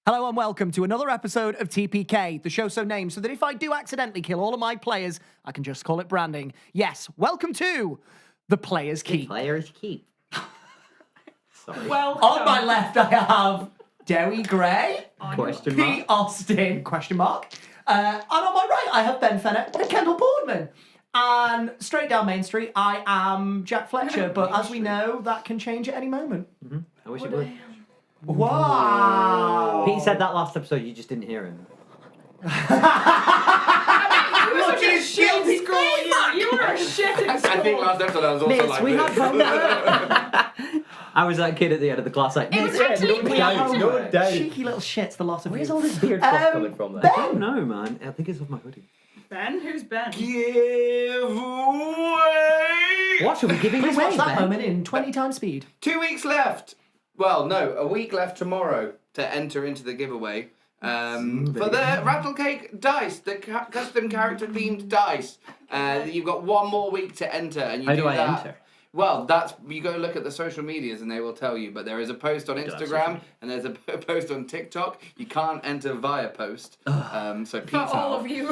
Hello and welcome to another episode of TPK, the show so named so that if I do accidentally kill all of my players, I can just call it branding. Yes, welcome to The Players Keep. The Players Keep. Sorry. Well, On my left, I have Dewi Gray, Question mark. Pete Austin, question mark, and on my right, I have Ben Fennett and Kendall Boardman. And straight down Main Street, I am Jack Fletcher, but as we know, that can change at any moment. Mm-hmm. I wish it would. Wow! Pete said that last episode, you just didn't hear him. Look at his guilty score. You were a shit in school. I think last episode I was also Miss, like we this. had homework. I was that kid at the end of the class like, It was Miss, actually no me. doubt, no doubt. Cheeky little shits, the lot of Where's you. all this beard stuff coming from there? Ben! I don't know, man. I think it's off my hoodie. Ben? Who's Ben? Give away! What are we giving Please away, watch that Ben? moment in 20 times speed. 2 weeks left. Well, no, a week left tomorrow to enter into the giveaway. For the Rattlecake dice, the custom character themed dice. You've got one more week to enter, and you How do do I that. enter? Well, you go look at the social medias and they will tell you. But there is a post on Instagram and there's a post on TikTok. You can't enter via post. So peace For all out. of you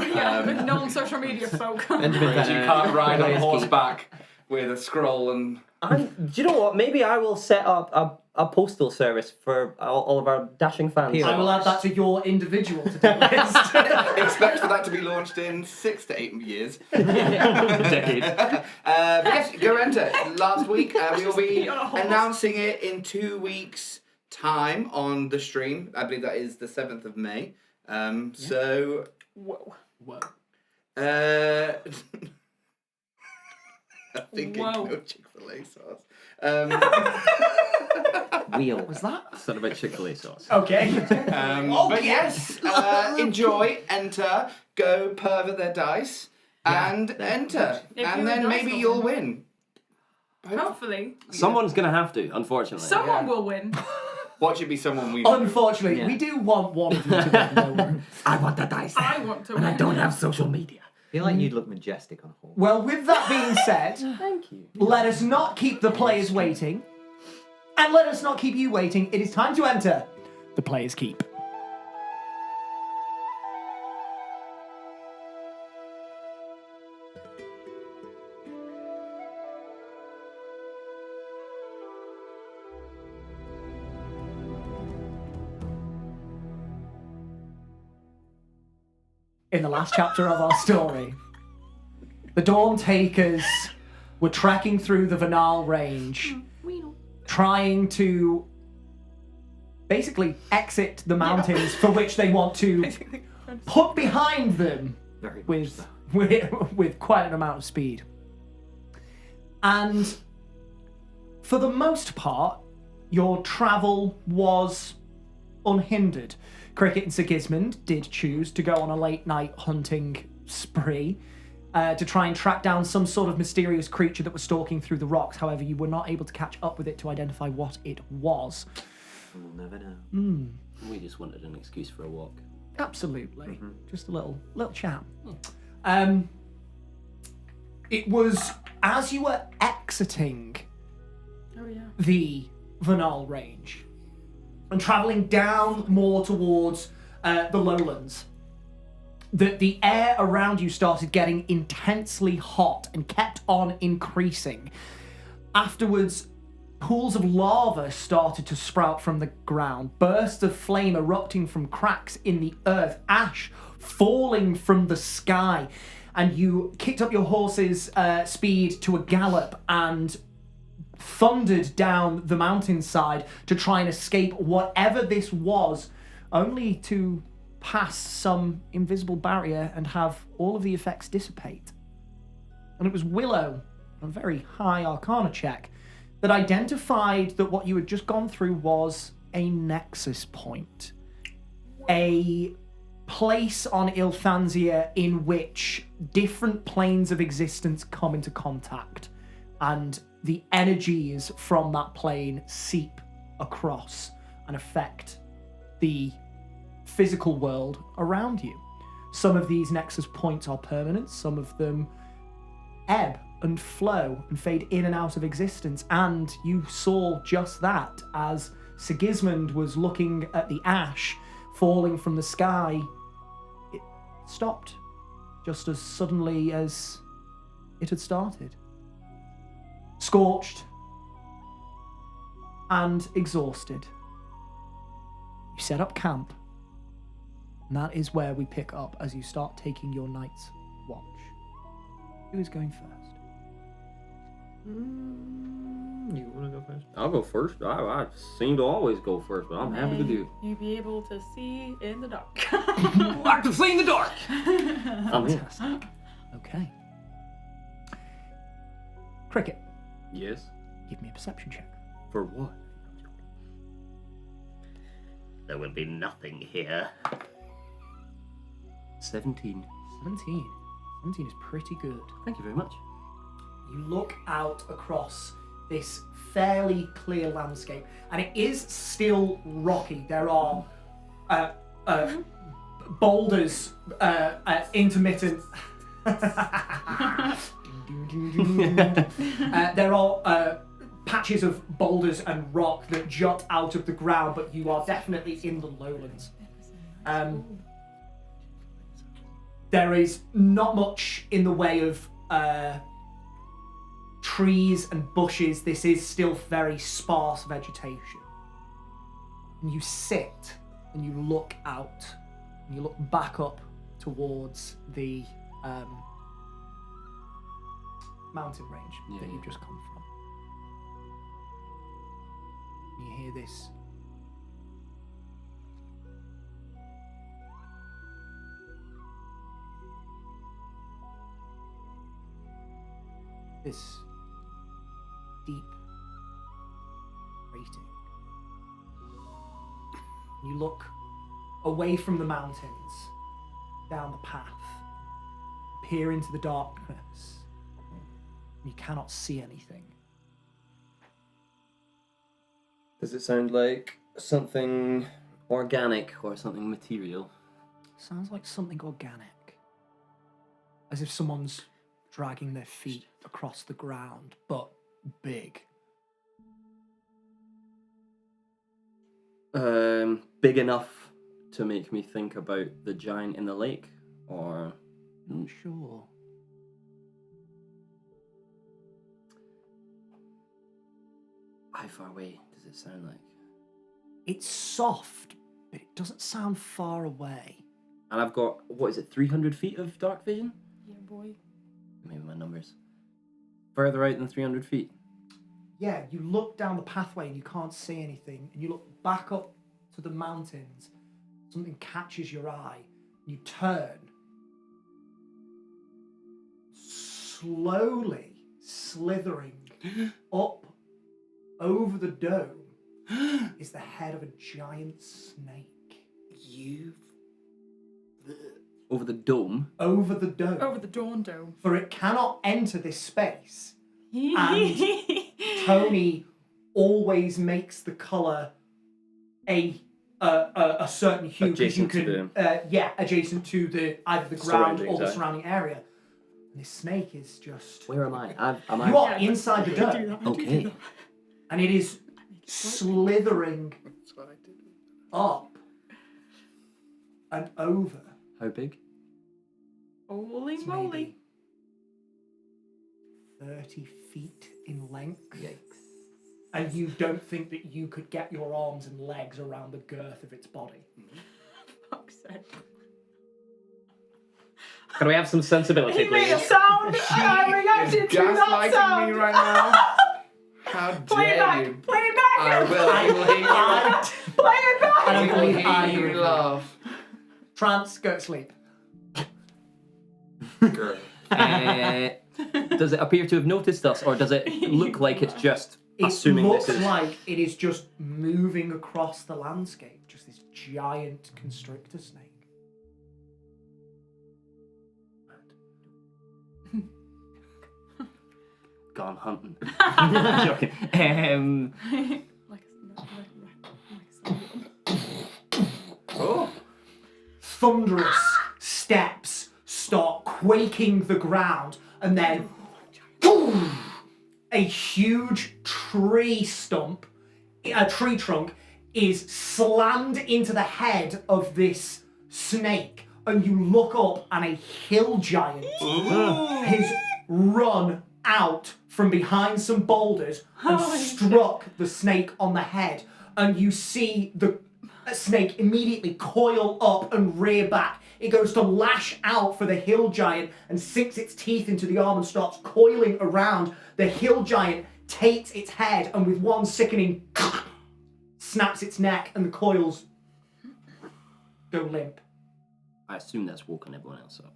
non-social media folk. You can't ride on horseback with a scroll and. Do you know what? Maybe I will set up a postal service for all of our dashing fans. I will add that to your individual to-do list. Expect for that to be launched in 6 to 8 years. Decade. But yes, go enter. Last week, we will be announcing it in 2 weeks' time on the stream. I believe that is the 7th of May. So... Whoa. I think Whoa. no Chick-fil-A sauce. Wheel. Was that? Son about Chick-fil-A sauce. Okay. But yes, enjoy, enter, go pervert their dice, and enter. If And you're then a maybe dice you'll roller. win. Hopefully. Someone's gonna have to, unfortunately. Someone will win. What should be someone we Unfortunately, Yeah. we do want one of you to win, don't worry. I want the dice. I want to win. social media. I feel like you'd look majestic on a horse. Well, with that being said, Thank you. let us not keep the players waiting. And let us not keep you waiting. It is time to enter The Players Keep. In the last chapter of our story, the Dawntakers were trekking through the Vanal Range, trying to basically exit the mountains for which they want to put behind them Very much with, so. with quite an amount of speed. And for the most part, your travel was unhindered. Cricket and Sigismund did choose to go on a late night hunting spree to try and track down some sort of mysterious creature that was stalking through the rocks. However, you were not able to catch up with it to identify what it was. We'll never know. We just wanted an excuse for a walk. Absolutely. Just a little chat. It was as you were exiting Oh, yeah. the Vanal Range and travelling down more towards the lowlands that the air around you started getting intensely hot and kept on increasing. Afterwards, pools of lava started to sprout from the ground, bursts of flame erupting from cracks in the earth, ash falling from the sky, and you kicked up your horse's speed to a gallop and thundered down the mountainside to try and escape whatever this was, only to pass some invisible barrier and have all of the effects dissipate. And it was Willow, a very high Arcana check, that identified that what you had just gone through was a nexus point. A place on Ilthansia in which different planes of existence come into contact, and the energies from that plane seep across and affect the physical world around you. Some of these nexus points are permanent, some of them ebb and flow and fade in and out of existence, and you saw just that as Sigismund was looking at the ash falling from the sky, it stopped just as suddenly as it had started. Scorched and exhausted. You set up camp, and that is where we pick up as you start taking your night's watch. Who is going first? You want to go first? I'll go first. I seem to always go first, but I'm happy to do. You'll be able to see in the dark. I can see in the dark. I'm in. Fantastic. Okay. Cricket, Yes. give me a perception check. For what? There will be nothing here. 17. 17. 17 is pretty good. Thank you very much. You look out across this fairly clear landscape, and it is still rocky. There are boulders, intermittent. There are patches of boulders and rock that jut out of the ground, but you are definitely in the lowlands. There is not much in the way of trees and bushes. This is still very sparse vegetation. And you sit and you look out and you look back up towards the mountain range that you've just come from. And you hear this deep rating. You look away from the mountains, down the path, peer into the darkness, and you cannot see anything. Does it sound like something organic or something material? Sounds like something organic. As if someone's dragging their feet across the ground, but big. Big enough to make me think about the giant in the lake, or Not sure. how far away does it sound like? It's soft, but it doesn't sound far away. And I've got, what is it, 300 feet of dark vision? Yeah, boy. Maybe my numbers. Further out than 300 feet. Yeah, you look down the pathway and you can't see anything, and you look back up to the mountains. Something catches your eye. You turn. Slowly slithering up over the dome is the head of a giant snake. Over the dome. Over the dome. Over the Dawn Dome. For it cannot enter this space. And Tony always makes the colour a certain hue because you Adjacent can adjacent to the either the ground or the Surroundings, surrounding area. And this snake is just Where am I? you are inside the dome, Okay. and it is slithering up and over. How big? Holy It's moly. maybe 30 feet in length. Yikes. And you don't think that you could get your arms and legs around the girth of its body. Fuck's sake. Can we have some sensibility, He made a please? sound. I Is reacted to that gaslighting sound. me right now. How Play it dare back. you? Play it back. I will. He will hear you laugh. Play it back. I don't He will believe either hear of you you. laugh. Trance, go to sleep. Does it appear to have noticed us, or does it look like it's just It assuming looks this is... like it is just moving across the landscape, just this giant constrictor snake. Gone hunting. I'm joking. Oh. Thunderous steps start quaking the ground, and then boom, a huge tree trunk is slammed into the head of this snake, and you look up and a hill giant has run out from behind some boulders and struck the snake on the head, and you see the snake immediately coil up and rear back. It goes to lash out for the hill giant and sinks its teeth into the arm and starts coiling around. The hill giant takes its head and with one sickening snaps its neck, and the coils go limp. I assume that's woken everyone else up.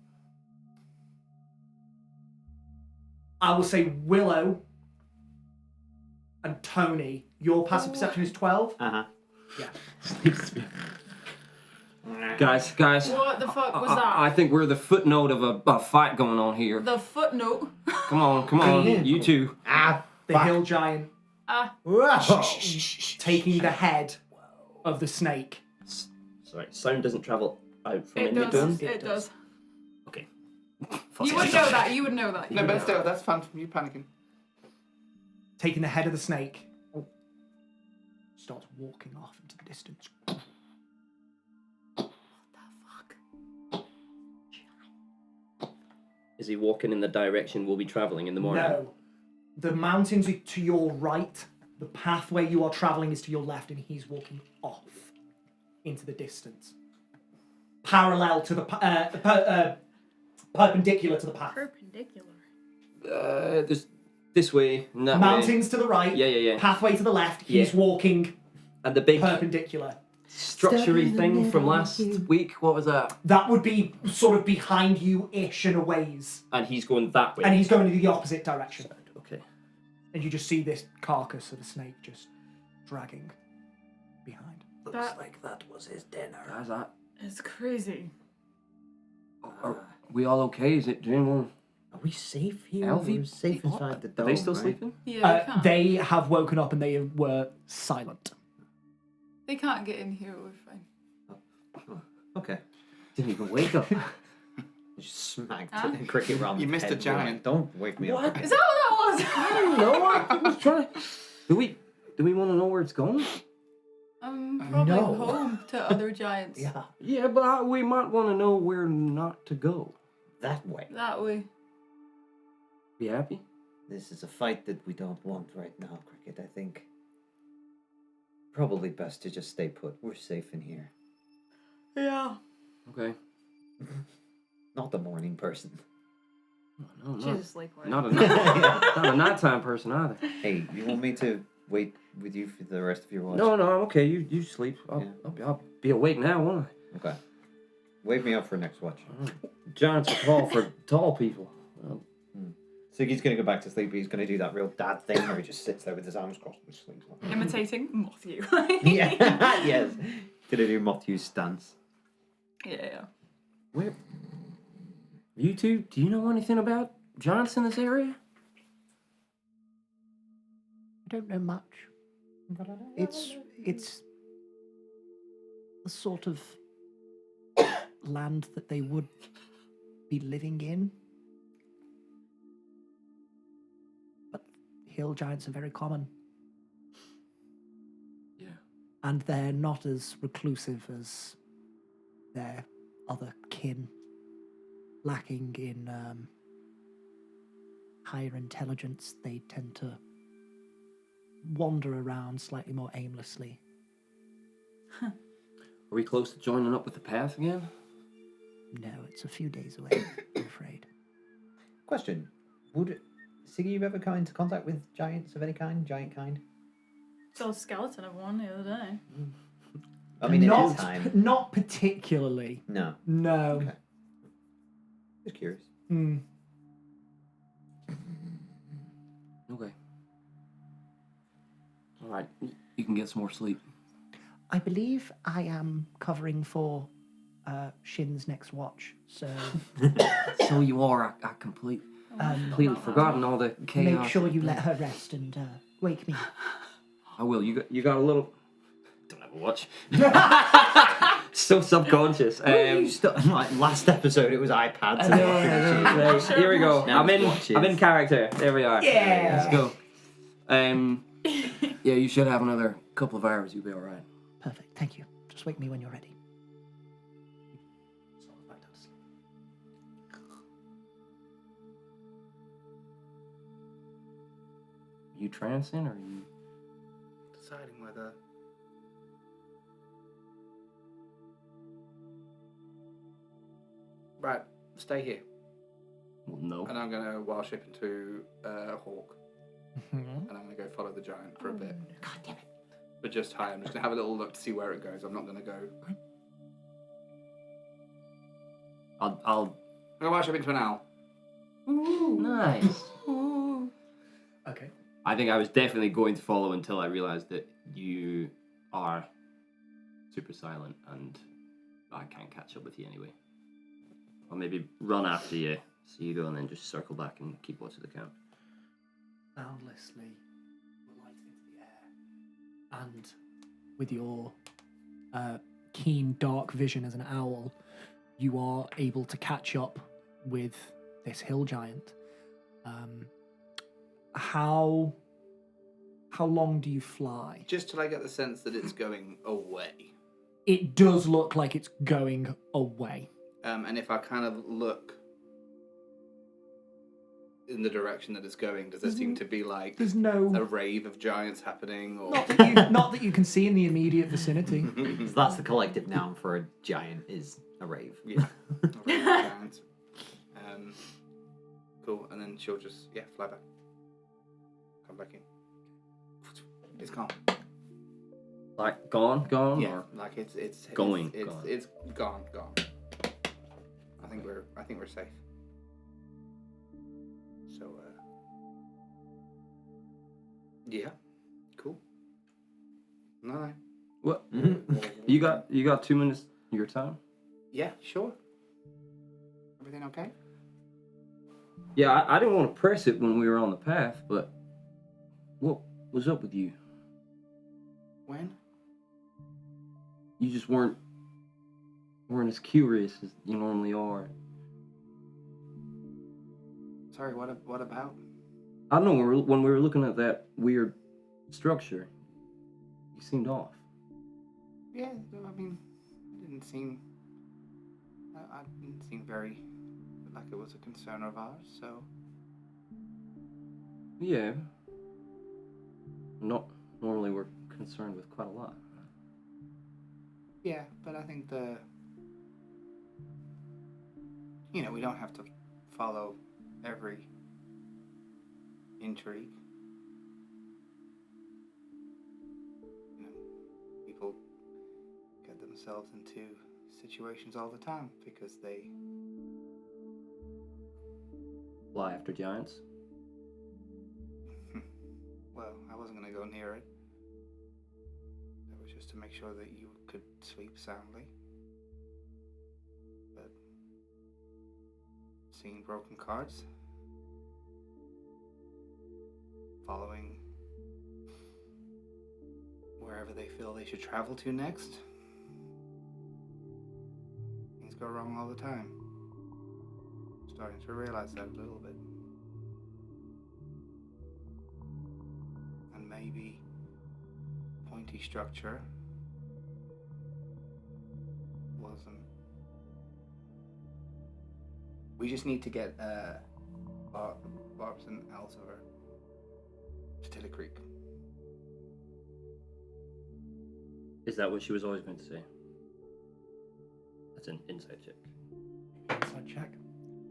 I will say Willow and Tony, your passive perception is 12. Uh-huh. Yeah. Guys. What the fuck was that? I think we're the footnote of a fight going on here. The footnote. Come on, you two. The hill giant Whoa. taking the head of the snake. Sorry, sound doesn't travel out from It in the does. dome. It does. Okay. You would know that. You would know that. No, but still, that's fun from you panicking. Taking the head of the snake. Starts walking off into the distance. Is he walking in the direction we'll be travelling in the morning? No. The mountains are to your right. The pathway you are travelling is to your left, and he's walking off into the distance. Parallel to the perpendicular to the path. Perpendicular. This way, and that way. Mountains to the right. Yeah. Pathway to the left. He's walking And the big perpendicular. structure-y thing from last week, what was that? That would be sort of behind you-ish in a ways. And he's going that way. And he's going in the opposite direction. Okay. And you just see this carcass of a snake just dragging behind. That Like that was his dinner. Guys, that... is crazy. Are we all okay? Is it anyone? Are we safe here? Elfie? We're safe inside the dome. Are they still right? sleeping? Yeah, They have woken up and they were silent. they can't get in here. We're fine. Okay. Didn't even wake up. Just smacked Huh? a cricket round. You the missed head. a giant. Don't wake me up. Is that what that was? I don't know. I was trying to... Do we want to know where it's going? Probably No. home to other giants. Yeah, Yeah, but we might want to know where not to go. that way. That way. Be happy? This is a fight that we don't want right now, Cricket. I think probably best to just stay put. We're safe in here. Yeah. Okay. Not the morning person. No, She's not, asleep already. not a nighttime person either. Hey, you want me to wait with you for the rest of your watch? No, I'm okay. You sleep. I'll be awake now, won't I? Okay. Wake me up for next watch. Giants are tall for tall people. Siggy's gonna go back to sleep. He's gonna do that real dad thing where he just sits there with his arms crossed and sleeps. Imitating Matthew. Yeah. Yes. Gonna do Matthew's stance. Yeah. Where? You two, do you know anything about giants in this area? I don't know much. It's the sort of land that they would be living in. But hill giants are very common. Yeah. And they're not as reclusive as their other kin, lacking in higher intelligence. They tend to wander around slightly more aimlessly. Are we close to joining up with the path again? No, it's a few days away, I'm afraid. Question: would Siggy you ever come into contact with giants of any kind? Giant kind? Saw a skeleton of one the other day. I mean, in not, his time. not particularly. No. No. Okay. Just curious. Hmm. Okay. All right, you can get some more sleep. I believe I am covering for Shin's next watch, so So you are. I completely forgotten all the chaos. make sure you let her rest and wake me. I will. You got a little. Don't have a watch. So subconscious. Like last episode, it was iPads. and watches. Right, here we go. Now I'm watches. in character. There we are. Yeah. Let's go. Yeah, you should have another couple of hours. You'll be all right. Perfect. Thank you. Just wake me when you're ready. Snores back down to sleep. Are you trancing or are you? Deciding whether. Right, stay here. Well, no. And I'm going to wild ship into Hawk. And I'm going to go follow the giant for a bit. God damn it. But just high. I'm just going to have a little look to see where it goes. I'm not going to go. I'll. I'm going to wild ship into an owl. Nice. Okay. I think I was definitely going to follow until I realized that you are super silent and I can't catch up with you anyway. I'll maybe run after you, see you go, and then just circle back and keep watch of the camp. Soundlessly light into the air. And with your keen, dark vision as an owl, you are able to catch up with this hill giant. How long do you fly? Just till I get the sense that it's going away. It does look like it's going away. And if I kind of look in the direction that it's going, does there seem to be like There's no... a rave of giants happening? Or Not that you can see in the immediate vicinity. So that's the collective noun for a giant is a rave. Yeah. A rave of giants. Cool. And then she'll just fly back. Come back in. It's gone. Like gone, Yeah, or like it's going, It's gone. it's gone. I think we're safe. So yeah, cool. No. what? You got 2 minutes of your time? Yeah, sure. Everything okay? Yeah, I didn't want to press it when we were on the path, but what was up with you? When? You just weren't as curious as you normally are. Sorry. What about? I don't know. When we were looking at that weird structure, you seemed off. Yeah, I mean, it didn't seem. I didn't seem very like it was a concern of ours. So Yeah. Not normally we're concerned with quite a lot. yeah, but I think we don't have to follow every intrigue. People get themselves into situations all the time because they. Fly after giants. Well, I wasn't going to go near it. That was just to make sure that you could sleep soundly. But seeing broken cards, following wherever they feel they should travel to next, things go wrong all the time. Starting to realize that a little bit. And maybe pointy structure wasn't. We just need to get Barbs and Elsevier to Tillycreek. Is that what she was always going to say? That's an insight check. Inside check.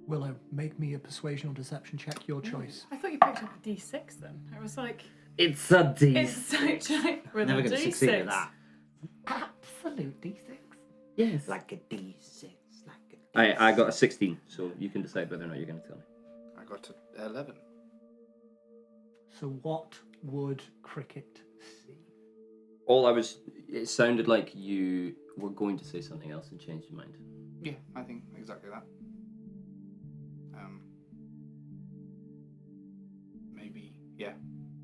Willow, make me a persuasion or deception check, your choice. I thought you picked up a D6 then. I was like, It's a D. it's so giant with Never a going to D6. succeed at that. Absolute D6. Yes. Like a D6. Like a D6. I got a 16, so you can decide whether or not you're going to tell me. I got to 11. So what would Cricket see? It sounded like you were going to say something else and changed your mind. Yeah, I think exactly that.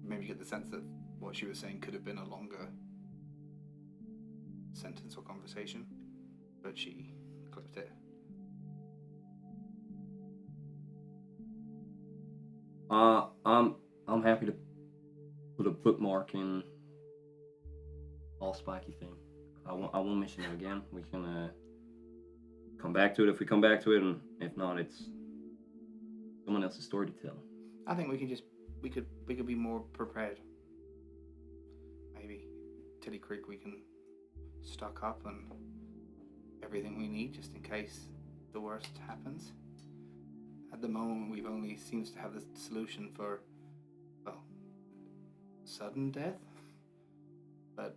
Maybe get the sense that what she was saying could have been a longer sentence or conversation, but she clipped it. I'm happy to put a bookmark in all spiky thing. I won't mention it again. We can come back to it if we come back to it, and if not, it's someone else's story to tell. I think we could be more prepared. Maybe Tillycreek we can stock up on everything we need just in case the worst happens. At the moment, we've only seems to have the solution for, well, sudden death. But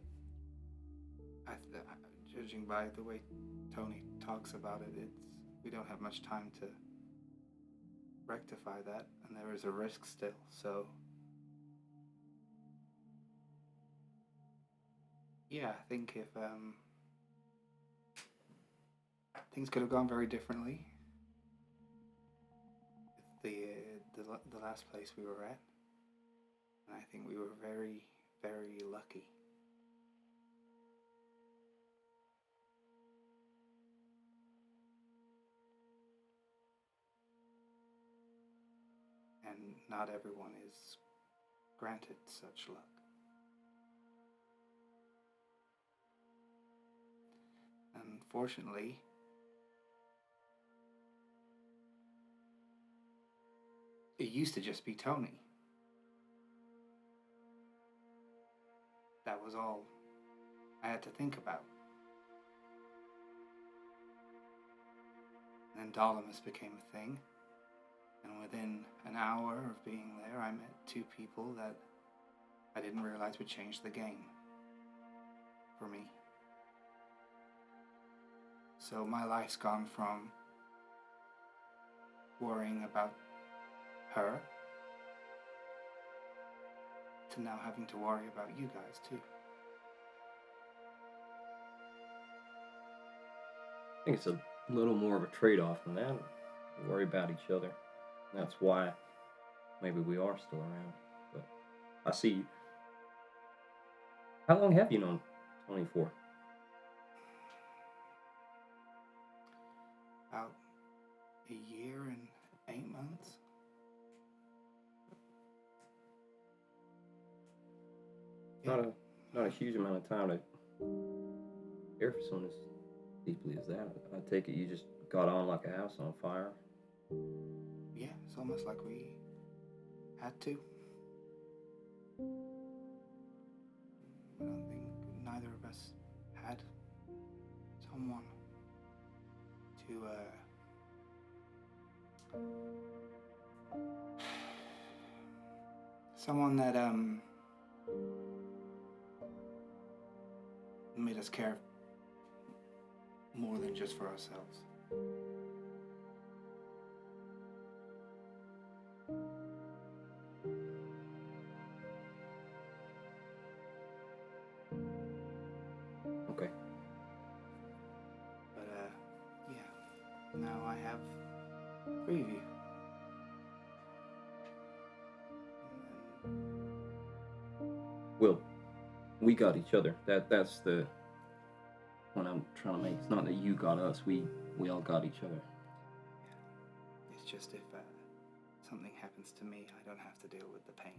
judging by the way Tony talks about it, we don't have much time to rectify that, and there is a risk still. So, yeah, I think if things could have gone very differently. The last place we were at, and I think we were very, very lucky. And not everyone is granted such luck. Unfortunately, it used to just be Tony. That was all I had to think about. And then Dolomus became a thing. And within an hour of being there, I met two people that I didn't realize would change the game for me. So my life's gone from worrying about her to now having to worry about you guys too. I think it's a little more of a trade-off than that. We worry about each other. That's why maybe we are still around. But I see you. How long have you known 24? About a year and 8 months. Not a huge amount of time to care for someone as deeply as that. I take it you just got on like a house on fire. Yeah, it's almost like we had to. I don't think neither of us had someone to someone that made us care more than just for ourselves. Okay. But yeah, now I have 3 of you. Well, we got each other. That's the point I'm trying to make. It's not that you got us. We all got each other. It's just if something happens to me, I don't have to deal with the pain.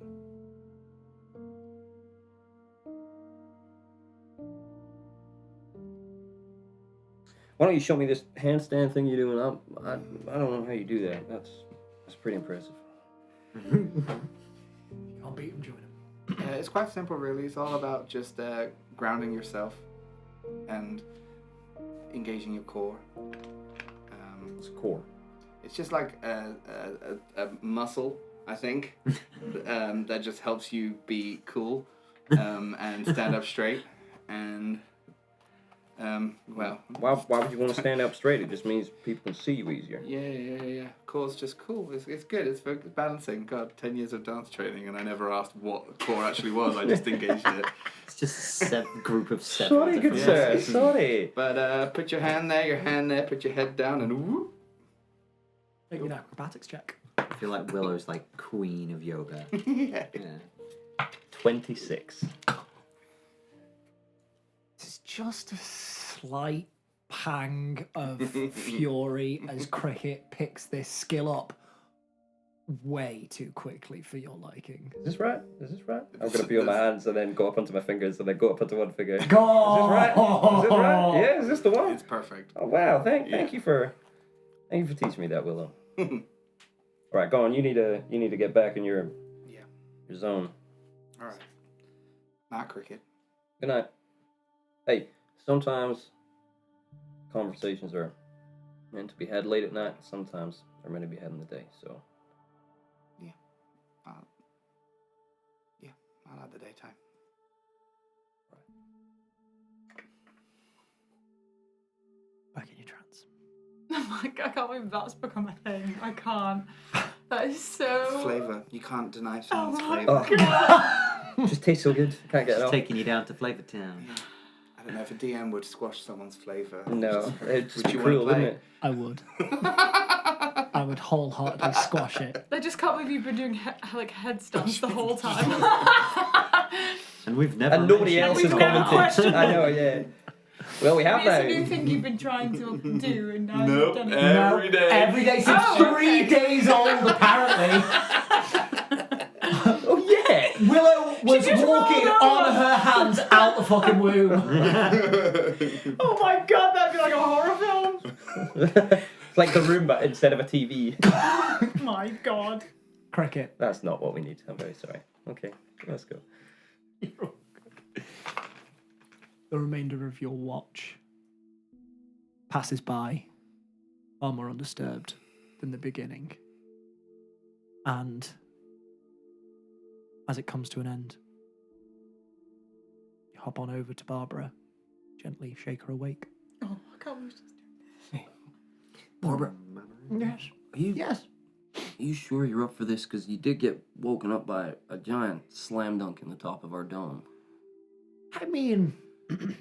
Why don't you show me this handstand thing you're doing? I don't know how you do that. That's pretty impressive. You can't beat him, join him. It's quite simple, really. It's all about just grounding yourself and engaging your core. It's core. It's just like a muscle, I think, that just helps you be cool and stand up straight. And, well... Why would you want to stand up straight? It just means people can see you easier. Yeah. Core's just cool. It's good. It's for balancing. God, 10 years of dance training, and I never asked what core actually was. I just engaged it. It's just a group of 7. Sorry, good different sir. muscles. Sorry. But put your hand there, put your head down, and whoop. Make an acrobatics check. I feel like Willow's like queen of yoga. Yeah. Yeah. 26. It's just a slight pang of fury as Cricket picks this skill up. way too quickly for your liking. Is this right? I'm gonna peel my hands and then go up onto my fingers and then go up onto one finger. Go! Is this right? Is this right? Yeah, is this the one? It's perfect. Oh wow! Thank you for teaching me that, Willow. All right, go on. You need to get back in your zone. All right. Not cricket. Good night. Hey, sometimes conversations are meant to be had late at night. Sometimes they're meant to be had in the day. So. I'll have the daytime. Back in your trance. Oh my god, I can't believe that's become a thing. I can't. That is so. Flavor. You can't deny Oh someone's my flavor. god. Just tastes so good. Can't get it It's off. taking you down to Flavor Town. I don't know if a DM would squash someone's flavor. No, it's Would just you cruel, wanna isn't it? I would. I would wholeheartedly squash it. I just can't believe you've been doing like headstands the whole time. And we've never. And nobody mentioned else it. has We've never commented. questioned I know, yeah. Well, we have It's a new now. thing you've been trying to do, and now Nope, you've done it. every day. Every day since Oh, 3 okay. days old, apparently. Oh yeah. Willow was just walking rolled on over. her hands out the fucking womb. Oh my god, that'd be like a horror film. It's like the Roomba instead of a TV. My god. Cricket. That's not what we need. I'm very sorry. Okay, let's go. The remainder of your watch passes by far more undisturbed than the beginning. And as it comes to an end, you hop on over to Barbara, gently shake her awake. Oh, I can't believe this. Barbara, Yes. are you Yes. sure you're up for this? Because you did get woken up by a giant slam dunk in the top of our dome. I mean, it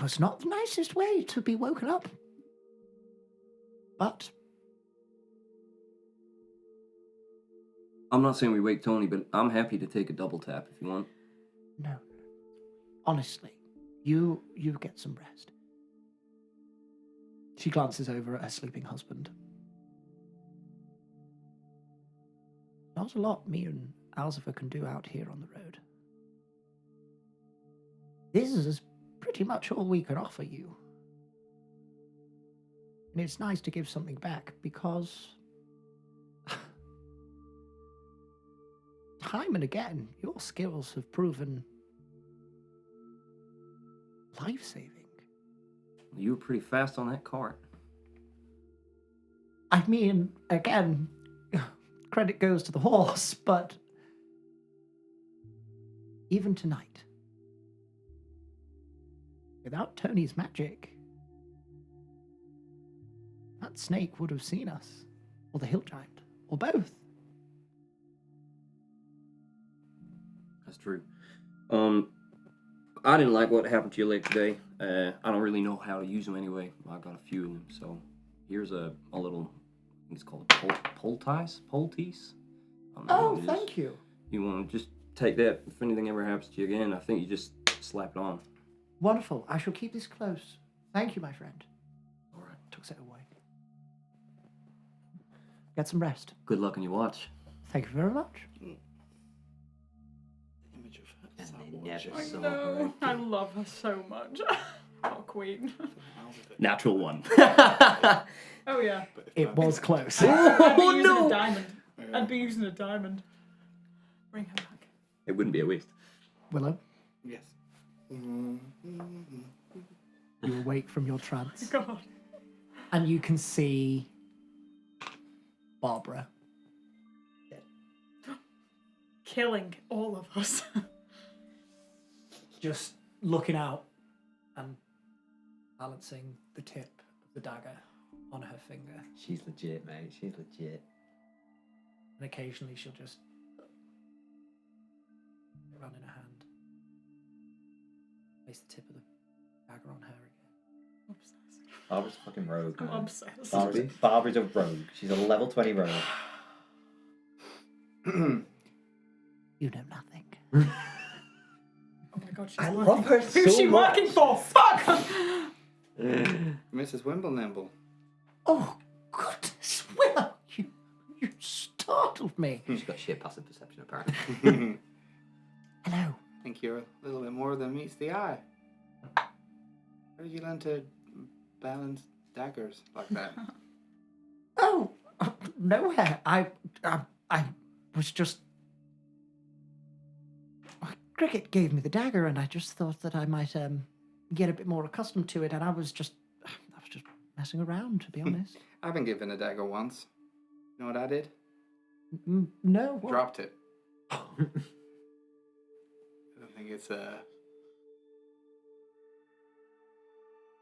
was not the nicest way to be woken up. But I'm not saying we wake Tony, but I'm happy to take a double tap if you want. no, honestly, you get some rest. She glances over at her sleeping husband. Not a lot me and Alzifer can do out here on the road. This is pretty much all we can offer you. And it's nice to give something back because time and again, your skills have proven life-saving. You were pretty fast on that cart. I mean, again, credit goes to the horse, but even tonight, without Tony's magic, that snake would have seen us, or the hill giant, or both. That's true. I didn't like what happened to your leg today. I don't really know how to use them anyway. I got a few of them, so here's a little. I think it's called a poultice. I don't know Oh, what it is. thank you. You want to just take that. If anything ever happens to you again, I think you just slap it on. Wonderful. I shall keep this close. Thank you, my friend. All right. Tucks it away. Get some rest. Good luck on your watch. Thank you very much. Image of her. And Stop they watching. never I saw know. I love her so much. Oh, queen. Natural one. Oh yeah. It was close. I'd be using no. a diamond. I'd be using a diamond. Bring her back. It wouldn't be a waste. Willow, Yes. you awake from your trance, God. and you can see Barbara. Killing all of us. Just looking out and balancing the tip of the dagger on her finger. She's legit, mate. She's legit. And occasionally she'll just run in her hand. Place the tip of the dagger on her again. Obsessed. Barbara's a fucking rogue, I'm man. obsessed. Barbara's a rogue. She's a level 20 rogue. You know nothing. Oh my god, she's I working. love her Who's so she much. working for? Fuck! Mrs. Wimblenimble. Oh, goodness, Willow, startled me. She's got sheer passive perception, apparently. Hello. I think you're a little bit more than meets the eye. Where did you learn to balance daggers like that? Oh, nowhere. I was just. Cricket gave me the dagger, and I just thought that I might get a bit more accustomed to it, and I was just messing around, to be honest. I've been given a dagger once. You know what I did? No. What? Dropped it. I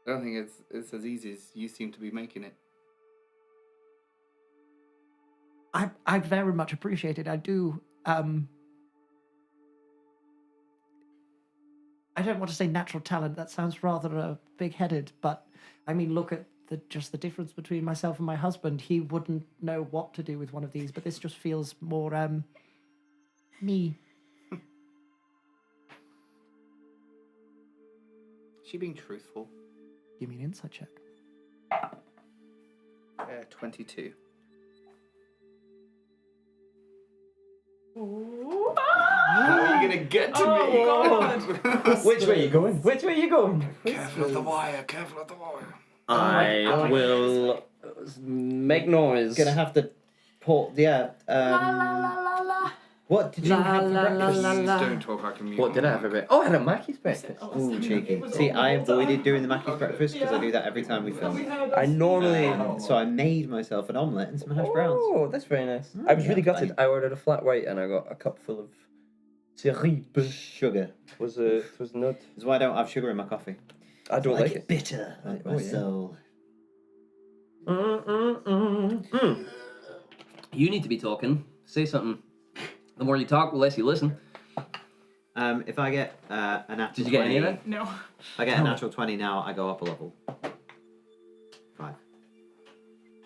don't think it's as easy as you seem to be making it. I very much appreciate it. I do. I don't want to say natural talent. That sounds rather big-headed, but I mean, look at just the difference between myself and my husband. He wouldn't know what to do with one of these, but this just feels more me. Is she being truthful? Give me an insight check. 22. How are you gonna get to me? God. Which way are you going? Which way are you going? Careful of the wire, careful of the wire. I will make noise. Gonna have to put La la la la la. What did you have for breakfast? Please don't talk like a mute. What did I have for breakfast? Oh, I had a Mackey's breakfast. Ooh, cheeky. See, I avoided doing the Mackey's breakfast because I do that every time we film. I normally. So I made myself an omelette and some hash browns. Oh, that's very nice. I was really gutted. I ordered a flat white and I got a cup full of cereal. Sugar. Was not. That's why I don't have sugar in my coffee. I don't like it. Bitter, like my soul. You need to be talking. Say something. The more you talk, the less you listen. If I get a natural Did you get 20, any of it? No. If I get a natural 20 now, I go up a level. 5.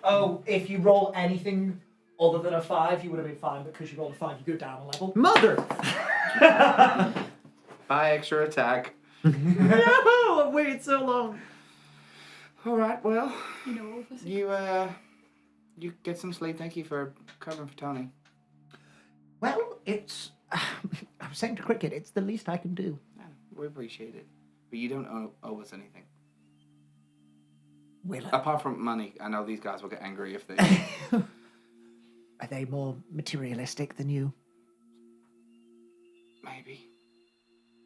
Oh, if you roll anything other than a 5, you would have been fine, but because you rolled a 5, you go down a level. Mother! Buy extra attack. No! I've waited so long. Alright, well, You know, obviously. you get some sleep. Thank you for covering for Tony. Well, it's. I was saying to Cricket, it's the least I can do. Yeah, we appreciate it. But you don't owe us anything. Will Apart from money. I know these guys will get angry if they... Are they more materialistic than you? Maybe.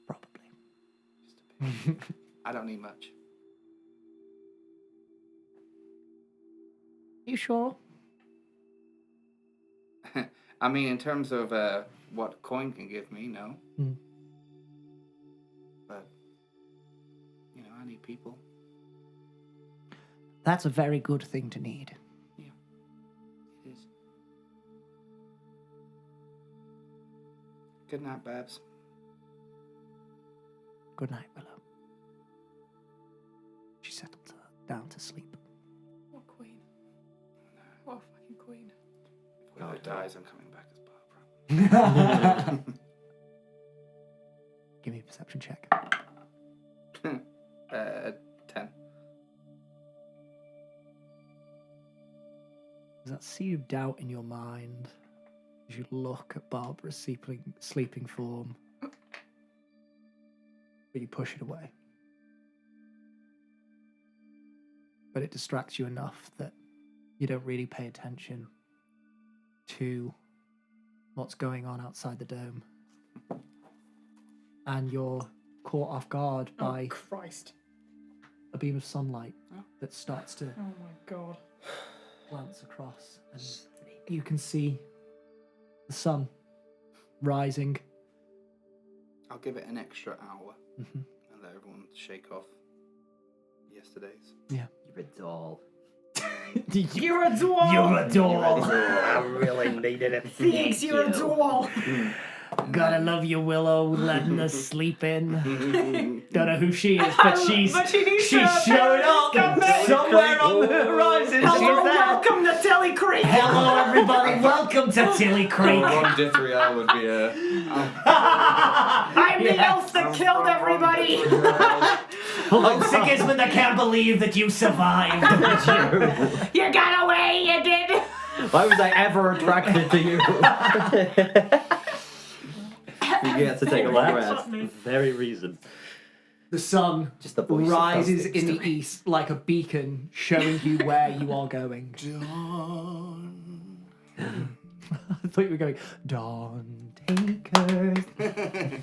Probably. Just a bit. I don't need much. You sure? I mean, in terms of what coin can give me, no. Mm. But, I need people. That's a very good thing to need. Yeah, it is. Good night, Babs. Good night, Willow. She settled down to sleep. What queen? What a fucking queen. If Willow dies, I'm coming back as Barbara. Give me a perception check. 10. Does that seed of doubt in your mind as you look at Barbara's sleeping form? But you push it away. But it distracts you enough that you don't really pay attention to what's going on outside the dome. And you're caught off guard by Christ. a beam of sunlight that starts to Oh my god. glance across, and you can see the sun rising. I'll give it an extra hour Mhm. and let everyone shake off yesterday's. You're a doll. You're a doll! You're a doll. I really needed it. Thanks, you're a doll! Gotta love you, Willow, letting us sleep in. Don't know who she is, but she's showing up somewhere on the horizon. Hello, She's there. welcome to Tillycreek! Hello, everybody. Welcome to Tillycreek. One Dithriel would be a... I'm the elf that killed everybody! Hello, Sigismund. I can't believe that you survived. You got away, you did! Why was I ever attracted to you? You get to take a long rest. Very reason. The sun Just the voice rises that does in things the to me. east like a beacon, showing you where you are going. Dawn. I thought you were going, Dawntakers.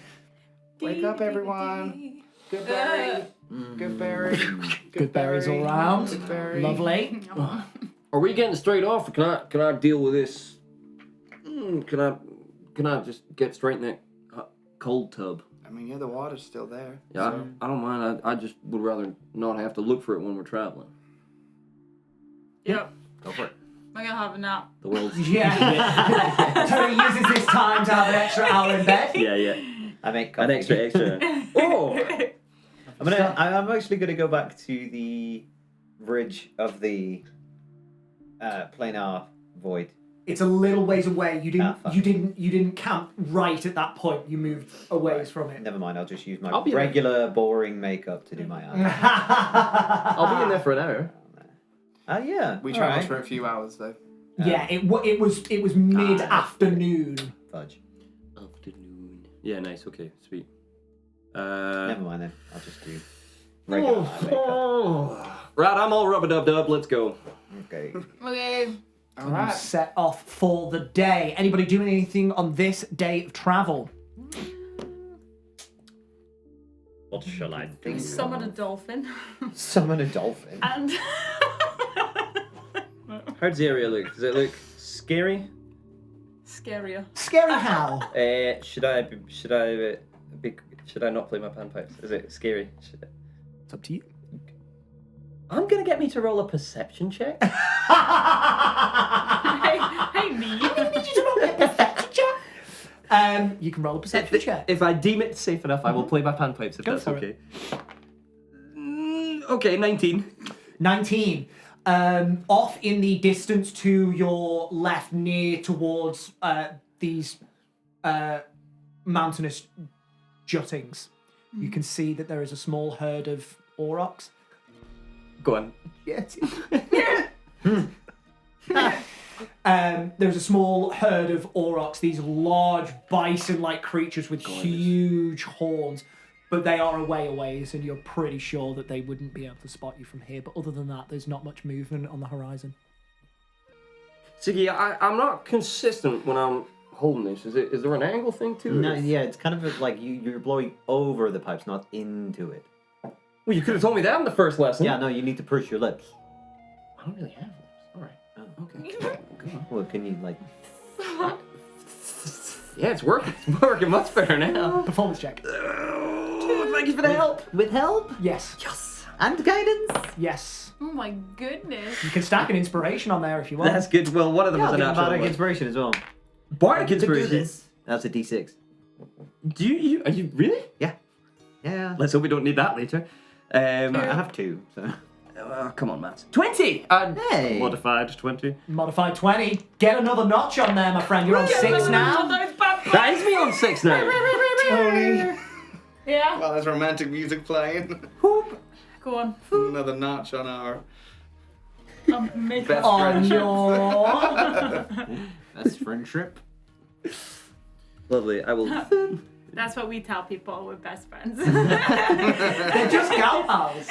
Wake up, everyone. Good berry. Good berry. Good berries all round. Good berry. Lovely. Are we getting straight off? Or can I deal with this? Can I just get straight in that cold tub? I mean, yeah, the water's still there. Yeah, so- I don't mind. I just would rather not have to look for it when we're traveling. Yep. Go for it. I'm gonna have a nap. The world's Yeah. Tony uses this time to have an extra hour in bed. yeah. I make An coffee. extra. Oh, I'm actually gonna go back to the bridge of the planar void. It's a little ways away. You Ah, fuck. didn't camp right at that point. You moved away from it. Never mind. I'll just use my I'll be there. regular boring makeup to do my eyes. I'll be in there for an hour. Yeah. We all travelled right. for a few hours, though. Yeah, it was mid afternoon. Fudge. afternoon. Yeah, nice. Okay, sweet. Never mind then. I'll just do regular eye makeup. Right, I'm all rub-a-dub-dub. Let's go. Okay. Okay. All right. Set off for the day. Anybody doing anything on this day of travel? What shall I do? Summon a dolphin. Summon a dolphin. And. How does the area look? Does it look scary? Scarier. Scary how? Should I not play my panpipes? Is it scary? It's up to you. I'm gonna get me to roll a perception check. Hey, me. You can roll a perception check. If I deem it safe enough, I will play my panpipes if Go that's for okay. Okay, 19. 19. Off in the distance to your left, near towards these mountainous juttings, you can see that there is a small herd of aurochs. Go on. Yes. There's a small herd of aurochs, these large bison-like creatures with huge horns, but they are a ways, and you're pretty sure that they wouldn't be able to spot you from here. But other than that, there's not much movement on the horizon. Siggy, I'm not consistent when I'm holding this. Is there an angle thing to it? No, yeah, it's kind of like you're blowing over the pipes, not into it. Well, you could have told me that in the first lesson. Yeah, no, you need to push your lips. I don't really have lips. All right. Oh. Okay. Go on. Well, can you like? Yeah, it's working. It's working much better now. Performance check. Oh, thank you for the help. With help Yes. Yes. and guidance. Yes. Oh my goodness. You can stack an inspiration on there if you want. That's good. Well, one of them Yeah, was I'll an give natural bardic one. inspiration as well. Bardic To do inspiration. this. That's a D6. Do you? Are you really? Yeah. Let's hope we don't need that later. I have 2, so. Come on, Matt. 20. Hey. Modified 20. Modified 20. Get another notch on there, my friend. You're on 6 now. That is me on 6 now. Tony. Yeah. Well, there's romantic music playing. Go on. Another notch on our Make best Oh friendship. no. That's friendship. Lovely. I will. That's what we tell people we're best friends. They're just gal pals.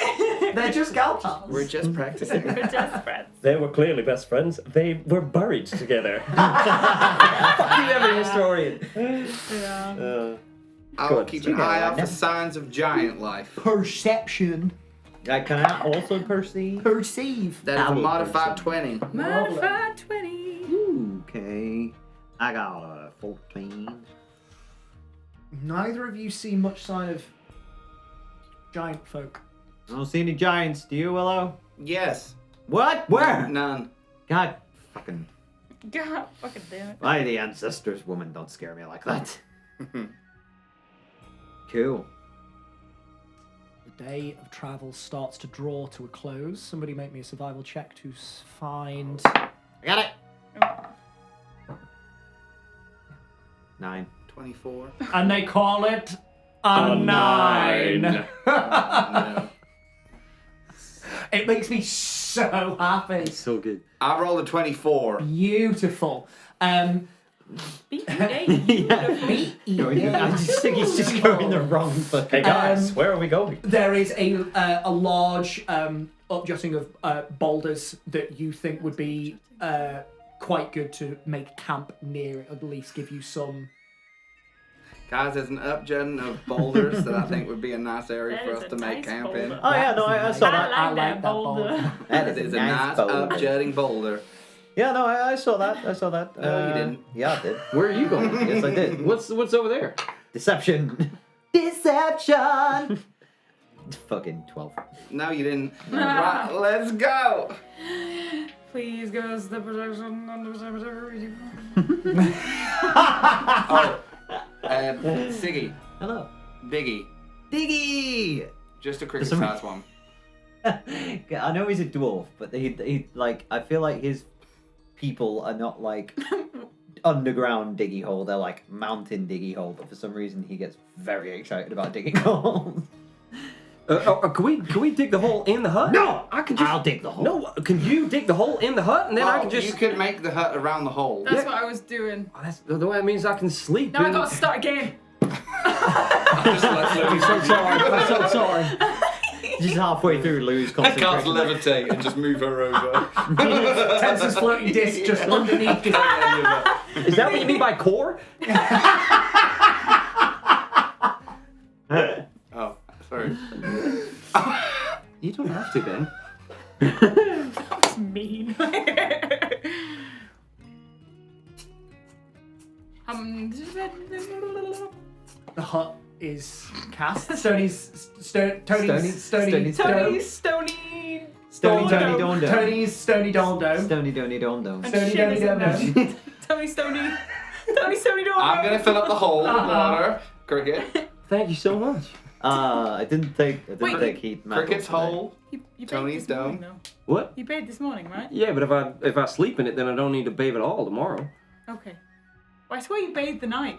They're just gal pals. We're just practicing. We're just friends. They were clearly best friends. They were buried together. Fuck you, every historian. Yeah. I'll keep an eye out for never- signs of giant life. Perception. Can I also perceive? Perceive. That is a Double modified perception. 20. Modified 20. Okay. I got a 14. Neither of you see much sign of giant folk. I don't see any giants. Do you, Willow? Yes. What? Where? None. God fucking. God fucking damn it. Why the ancestors woman don't scare me like that? Cool. The day of travel starts to draw to a close. Somebody make me a survival check to find. I got it. 9. 24. And they call it a 9. No. It makes me so happy. So good. I rolled a 24. Beautiful. I just think he's just going the wrong foot. Hey guys, where are we going? There is a large upjutting of boulders that you think would be quite good to make camp near it, at least give you some. Guys, there's an upjutting of boulders that I think would be a nice area for us to make camp in. Oh yeah, no, I saw that. I like that boulder. That It's a nice boulder. upjutting boulder. Yeah, no, I saw that. I saw that. No, you didn't. Yeah, I did. Where are you going? Yes, I did. What's over there? Deception. Deception. Fucking 12. No, you didn't. Right, let's go. Please give us the protection and Oh, Siggy, Hello. Biggie, Diggy. just a cricket Some- size one. I know he's a dwarf, but he like I feel like his people are not like underground diggy hole. They're like mountain diggy hole. But for some reason, he gets very excited about digging holes. Can we dig the hole in the hut? No, I can just. I'll dig the hole. No, can you dig the hole in the hut and then I can just. You could make the hut around the hole. That's what I was doing. Oh, that's the way it means I can sleep. Now I in- gotta start again. I'm so sorry. I'm so sorry. Just halfway through, lose I can't concentration. levitate and just move her over. Tensor's floating disc just underneath his. Is that what you mean by core? Oh, sorry. You don't have to, Ben. That's mean. The hut is cast. Tony's Stony Tony, Stony, Stony Tony Don Dome. Tony's Stony Don Dome. Stony Donny Don Dome. Stony Donny Don Dome. Tony, Stony Dog. I'm gonna fill up the hole with water. Cricket. Thank you so much. I didn't take Wait, heat. Cricket's hole. You bathed Tony's this morning, Dome. though. What? You bathed this morning, right? Yeah, but if I sleep in it, then I don't need to bathe at all tomorrow. Okay. Well, I swear you bathed the night.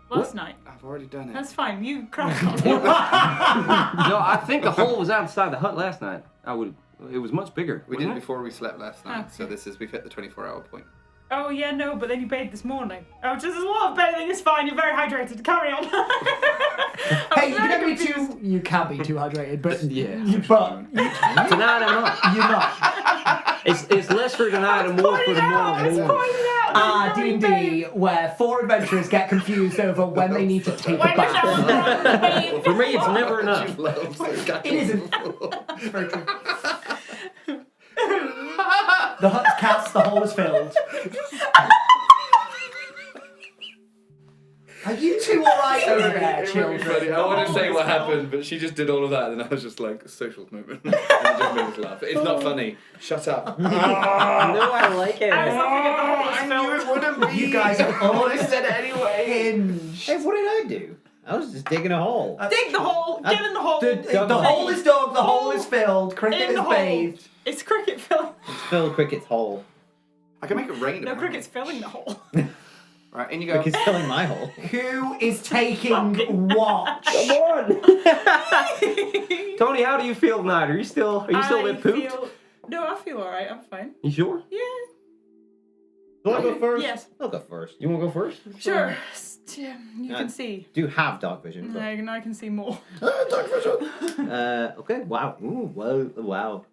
Last What? night. I've already done it. That's fine. You crack on. No, I think the hole was outside the hut last night. It was much bigger. We did wasn't it before we slept last night, Oh. so we've hit the 24-hour point. Oh, yeah, no, but then you bathed this morning. Oh, just a lot of bathing is fine. You're very hydrated. Carry on. Hey, you can never be too. You can be too hydrated, but Yeah. but Tonight I'm not. you're not. It's less for tonight and more for tomorrow morning. D&D, where 4 adventurers get confused over when they need to take a bath. For me, it's never enough. It isn't. It's very true. The hut's cast, the hole is filled. Are you two alright over there, children? I want to say what happened, but she just did all of that, and I was just like, social movement. And it just made us laugh. It's not funny. Shut up. No, I like it. I knew it wouldn't be. You guys are all I said it anyway. hinged. Hey, what did I do? I was just digging a hole. Dig the hole. Get in the hole. The hole is dug, the hole is filled, Cricket In is the hole. bathed. It's cricket filling. It's Phil Cricket's hole. I can make it rain. No, apparently. cricket's filling the hole. Right, in you go. Cricket's filling my hole. Who is taking watch? Come on. Tony, how do you feel tonight? Are you still a bit pooped? No, I feel alright. I'm fine. You sure? Yeah. Do I go first? Yes. I'll go first. You want to go first? Sure. You can Uh, see. Do have dark vision. But... I can see more. Okay. Wow. Ooh. Whoa. Wow.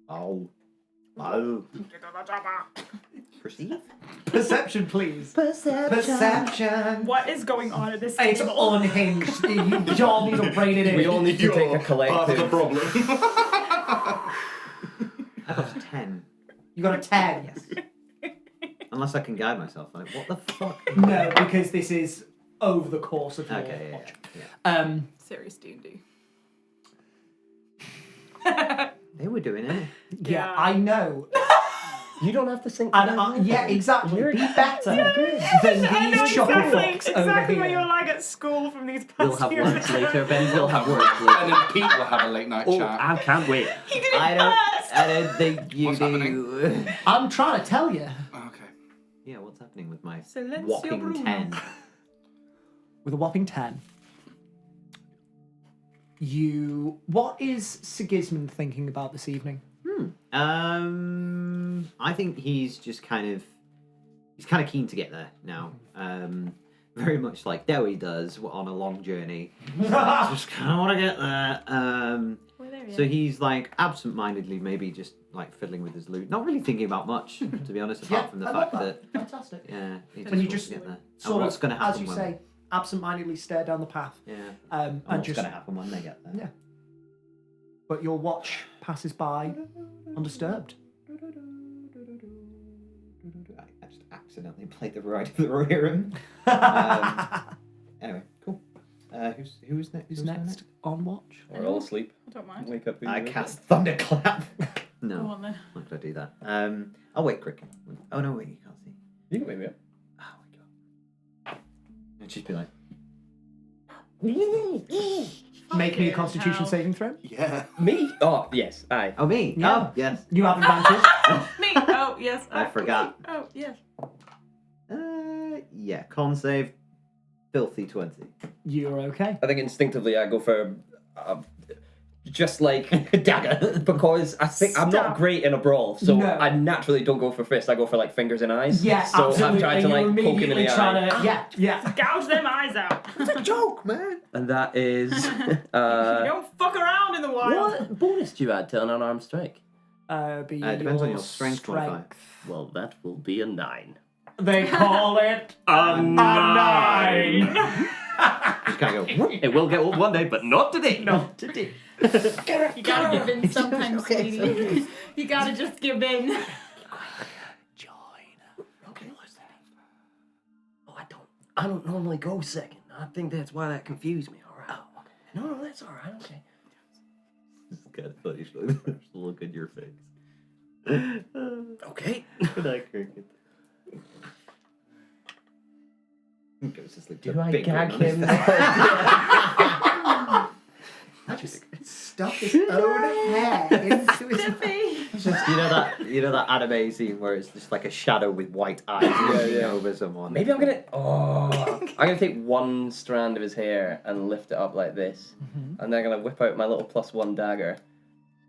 Oh. Wow. Perceive. Perception, please. Perception. What is going on at this It's table? unhinged. You all need to rein it in. We all need to take a collective. problem. I got a 10. You got a 10. Yes. Unless I can guide myself. Like, what the fuck? No, because this is over the course of your Okay. watch. Yeah. Serious D&D. They were doing it. Yeah, Yeah. I know. You don't have to sing. And yeah, exactly. Be better than these chuckle fucks over exactly what here. you're like at school from these past We'll have years. lunch later, Ben. We'll have lunch later. And then Pete will have a late night Oh, chat. I can't wait. He did it first! I don't think you What's do. I'm trying to tell you. Okay. Yeah, what's happening with my Silencio whopping Bruno. 10? With a whopping 10. What is Sigismund thinking about this evening? I think he's just kind of keen to get there now. Very much like Dewi does on a long journey. Just kind of want to get there. We're there, So he's like absent-mindedly, maybe just like fiddling with his loot, not really thinking about much, to be honest, apart from the I fact love that Fantastic. yeah, he When you wants just to get there. Sort And of, what's going to happen as you when say, absent-mindedly stare down the path. yeah, And and what's just, going to happen when they get there? Yeah. But your watch passes by undisturbed. I just accidentally played the Ride of the Rohirrim. Anyway, cool. Who's next? Who's next on watch? We're all asleep. I don't mind. Wake up. I cast Thunderclap. Go No, on then. I'm not gonna do that. I'll wait, Cricket. Oh no, wait, you can't see. You can wake me up. Oh my god. And she'd be like, Make me a Fucking Constitution hell. saving throw. Yeah. Me? Oh, yes. Aye. "Oh me? Yeah. Oh yes." You have advantage. Me. Oh yes. I forgot. Me. Oh yes. Yeah. Con save, filthy 20. You're okay. I think instinctively I go for just like Dagger. because I think I'm not Stab. great in a brawl, so No. I naturally don't go for fists. I go for like fingers and eyes. Yeah, so absolutely. I'm trying to You're like poke him in immediately the eye, trying to, yeah. Gouge them eyes out. It's a joke, man. and that is You don't fuck around in the wild. what bonus do you add to an unarmed strike? Be Depends on your strength modifier. Well, that will be a 9. They call it a 9. Just kind of go. Whoop. It will get old one day, but not today. Not today. You gotta give in sometimes, Okay, sweetie. You gotta just give in. Join. Okay, listen. Oh, I don't normally go second. I think that's why that confused me. All right. Oh, okay. No, that's all right. Okay. It's kind of funny. There's a look in your face. Okay. Good night, Cricket. He goes to sleep. Do with a I big gag grin on his him? face. Stuff his own hair into his It's just, you know that anime scene where it's just like a shadow with white eyes looking over someone. Maybe I'm gonna take one strand of his hair and lift it up like this, and then I'm gonna whip out my little +1 dagger,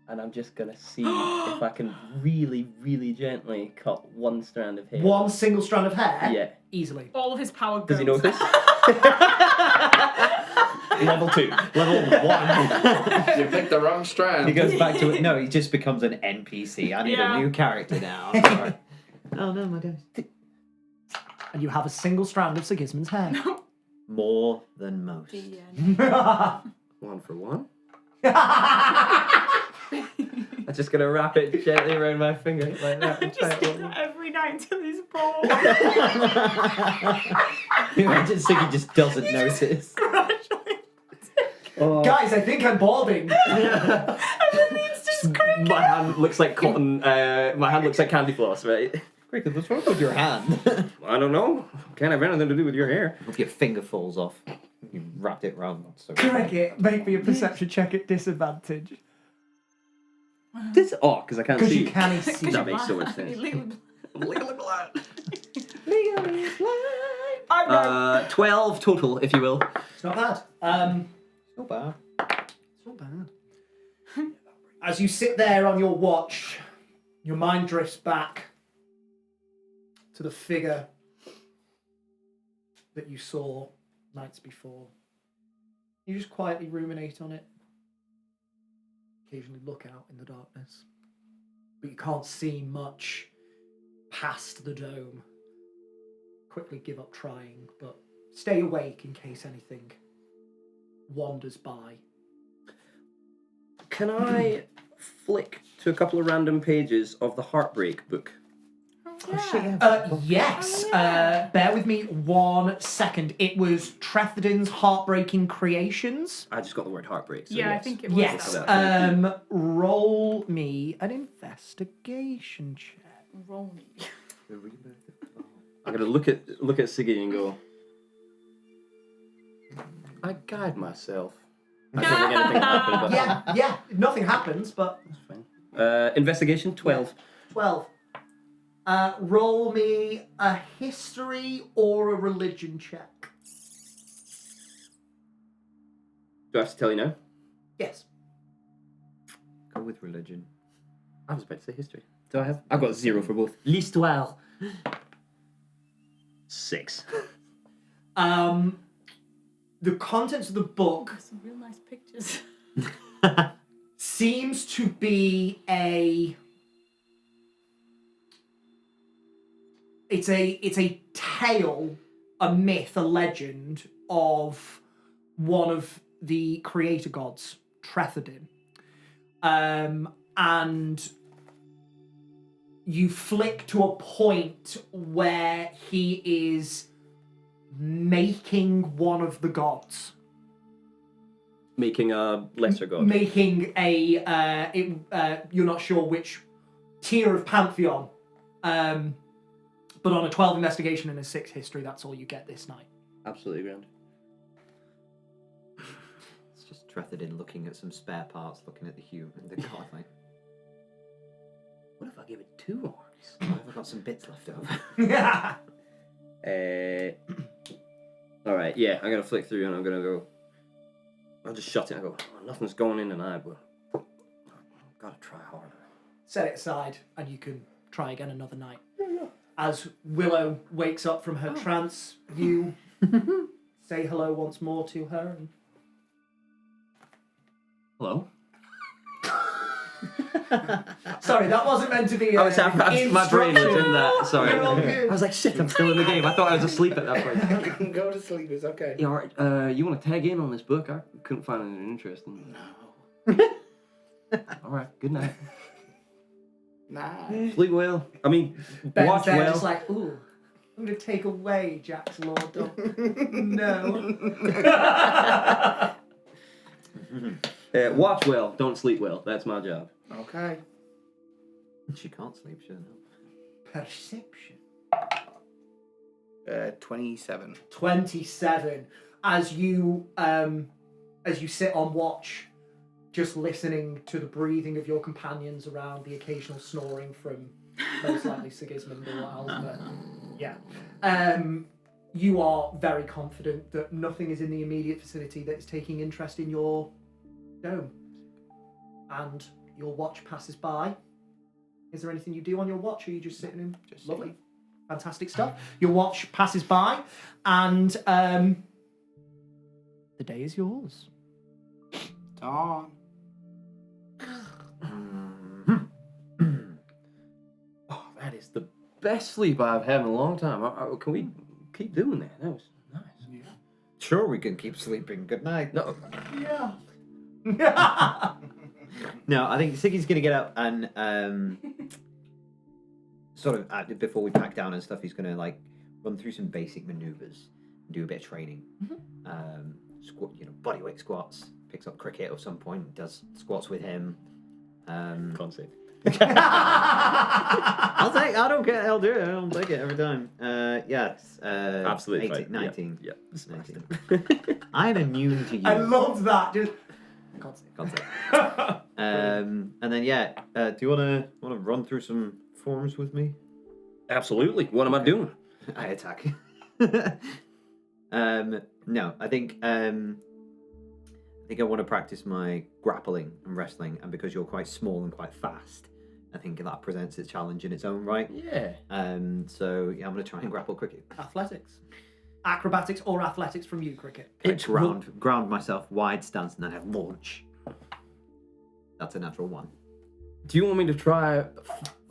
and I'm just gonna see if I can really, really gently cut one strand of hair. one single strand of hair. Yeah. Easily. All of his power goes. Does he notice? Level 2. Level 1. You picked the wrong strand. He goes back to it. No, he just becomes an NPC. I need Yeah. a new character now. Sorry. Oh no, my gosh. And you have a single strand of Sigismund's hair. More than most. The end. 1 for 1. I'm just gonna wrap it gently around my finger like that. And try Just it do that every night until he's bald. Imagine Siggy just doesn't notice. Gradually. Guys, I think I'm balding. Everything's just cricket. My hand looks like cotton. My hand looks like candy floss, right? Cricket, what's wrong with your hand? I don't know. Can't have anything to do with your hair. If your finger falls off, you wrapped it round. So Cricket, make me a perception check at disadvantage. This because I can't Because see. you can't see. That makes so much sense. Legally blind. I'm not. 12 total, if you will. It's not bad. not bad. It's not bad. As you sit there on your watch, your mind drifts back to the figure that you saw nights before. You just quietly ruminate on it. Occasionally look out in the darkness. But you can't see much past the dome. Quickly give up trying, but stay awake in case anything wanders by. Can I flick to a couple of random pages of the Heartbreak book? Yes. Oh, yeah. Bear with me 1 second. It was Trefthedin's Heartbreaking Creations. I just got the word heartbreak. So Yeah, yes. I think it was. Yes. that. Roll me an investigation check. Roll me. I'm gonna look at Siggy and go. I guide myself. I don't think anything happened, but Yeah. Nothing happens, but that's fine. Investigation 12. 12. Roll me a history or a religion check. Do I have to tell you now? Yes. Go with religion. I was about to say history. Do I have? I've got 0 for both. L'histoire. 6. The contents of the book There's some real nice pictures. seems to be it's a tale, a myth, a legend of one of the creator gods, Trethedin. And you flick to a point where he is making one of the gods. Making a lesser god. Making you're not sure which tier of pantheon, but on a 12 investigation and a 6 history, that's all you get this night. Absolutely grand. It's just Trethedin looking at some spare parts, looking at the god like, What if I give it 2 arms? I've got some bits left over. Yeah. All right, yeah, I'm gonna flick through and I'm gonna go. I'll just shut it and go. Oh, nothing's going in tonight, but I've gotta try harder. Set it aside, and you can try again another night. As Willow wakes up from her trance, you say hello once more to her. And... Hello. Sorry, that wasn't meant to be. My brain was in that. Sorry. You're all good. I was like, shit, I'm still in the game. I thought I was asleep at that point. Go to sleep, it's okay. Yeah, all right. You want to tag in on this book? I couldn't find anything interesting. No. All right. Good night. Nah. Sleep well. I mean, Ben's watch there well. just like, ooh, I'm going to take away Jack's lordom. No. Watch well. Don't sleep well. That's my job. Okay. She can't sleep, she doesn't know. Perception. 27. 27. As you sit on watch, just listening to the breathing of your companions around, the occasional snoring from most likely Sigismund or Alzbeth. Yeah. You are very confident that nothing is in the immediate vicinity that is taking interest in your dome. And your watch passes by. Is there anything you do on your watch, or are you just sitting in? Just Lovely. sitting. Fantastic stuff. Your watch passes by, and the day is yours. Dawn. Oh, that is the best sleep I've had in a long time. Can we keep doing that? That was nice. Yeah. Sure, we can keep sleeping. Good night. No. Yeah. No, I think Siggy's gonna get up and sort of before we pack down and stuff, he's gonna like run through some basic maneuvers, and do a bit of training. Squat, bodyweight squats. Picks up cricket at some point, does squats with him. Can't see. I don't care. I'll do it. I'll take it every time. It's Absolutely 18, fine. 19. Yeah. 19. I'm immune to you. I love that. Just Can't say. And then do you wanna run through some forms with me? Absolutely. What am I doing? I attack. No, I think I want to practice my grappling and wrestling, and because you're quite small and quite fast, I think that presents its challenge in its own right. Yeah. I'm gonna try and grapple cricket. athletics, acrobatics, or athletics from you, cricket. It's ground myself, wide stance, and then have launch. That's a natural 1. Do you want me to try?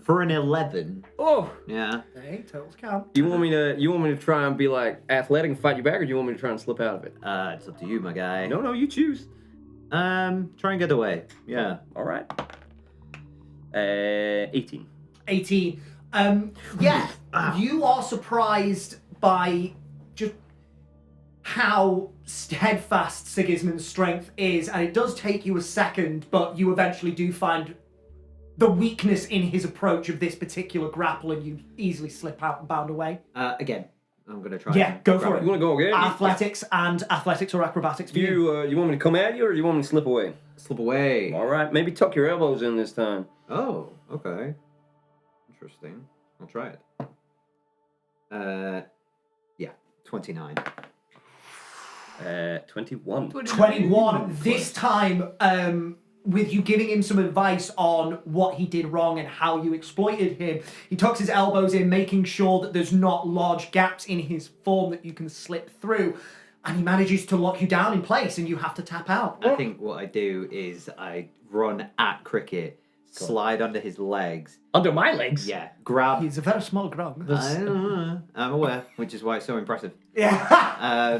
For an 11. Oh. Yeah. Hey, totals count. Do you want me to try and be like athletic and fight you back, or do you want me to try and slip out of it? It's up to you, my guy. No, you choose. Try and get away. Yeah. All right. 18. 18. You are surprised by just how steadfast Sigismund's strength is, and it does take you a second, but you eventually do find the weakness in his approach of this particular grapple, and you easily slip out and bound away. Again, I'm gonna try. Yeah, and go grab for You want to go again? Athletics or acrobatics for you. You want me to come at you, or you want me to slip away? Slip away. All right. Maybe tuck your elbows in this time. Oh, okay. Interesting. I'll try it. 29. 21. 21. This time, with you giving him some advice on what he did wrong and how you exploited him. He tucks his elbows in, making sure that there's not large gaps in his form that you can slip through. And he manages to lock you down in place and you have to tap out. I think what I do is I run at Cricket, slide under his legs. Under my legs? Yeah, grab. He's a very small grog. I'm aware, which is why it's so impressive. Yeah.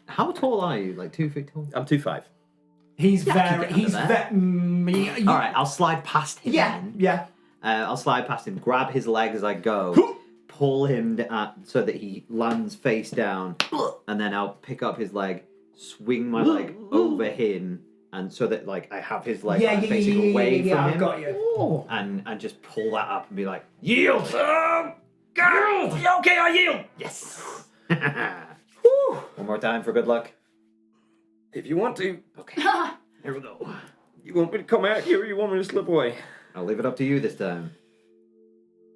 How tall are you? Like 2 feet tall? I'm 2'5". He's Yeah, very... keep it He's under very... All right, I'll slide past him. Yeah, then. yeah. I'll slide past him, grab his leg as I go, pull him so that he lands face down, and then I'll pick up his leg, swing my leg over him, and so that like I have his leg facing away from him. I've got you. And just pull that up and be like, yield! Yield! Okay, I yield! Yes! One more time for good luck. If you want to, Okay, here we go. you want me to come at you or you want me to slip away? I'll leave it up to you this time.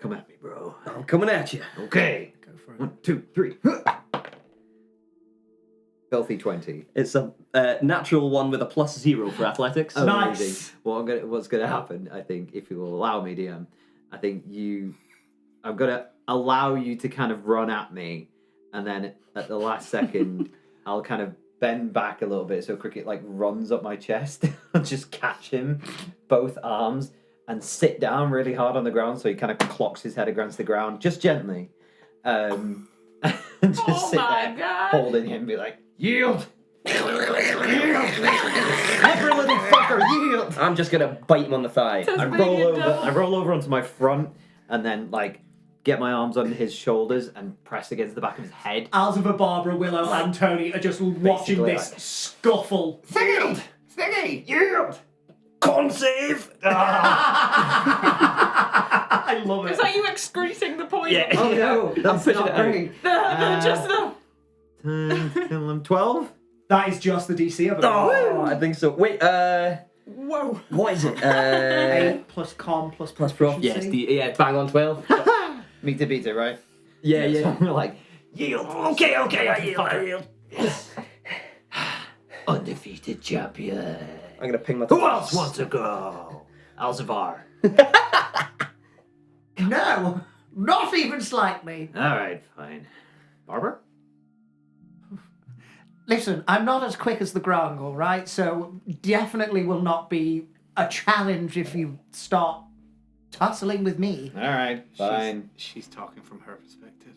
Come at me, bro. I'm coming at you. Okay. Go for it. 1, 2, 3. Filthy 20. It's a natural one with a +0 for athletics. Oh, Nice. amazing. What's gonna happen? I think if you will allow me, DM, I think I'm gonna allow you to kind of run at me, and then at the last second, I'll kind of bend back a little bit so Cricket like runs up my chest and just catch him, both arms, and sit down really hard on the ground so he kind of clocks his head against the ground, just gently, and just Oh sit my there God. holding him, be like, yield. Every little fucker, yield! I'm just gonna bite him on the thigh. Just I make roll it over. down. I roll over onto my front, and then like get my arms under his shoulders and press against the back of his head. Alzheimer, Barbara, Willow, and Tony are just watching Basically, this like- scuffle. Sniggy! Sniggy! Yield! Con save! I love it. Is that you excreting the poison? Yeah. Oh no, that's pushing not it out. great. Just the... 12. That is just the DC, I believe. Oh, I think so. Wait, Whoa. what is it? 8 plus con plus Plus prof. Yes, proficiency. bang on 12. Meter beater, right? Yeah, So yeah. we're like, yield. Okay, I yield. Undefeated champion. I'm gonna ping my. Who else wants to go? Alzavar. No, not even slightly. All right, fine. Barber? Listen, I'm not as quick as the Grung, all right? So definitely will not be a challenge if you start tussling with me. All right, fine. She's talking from her perspective.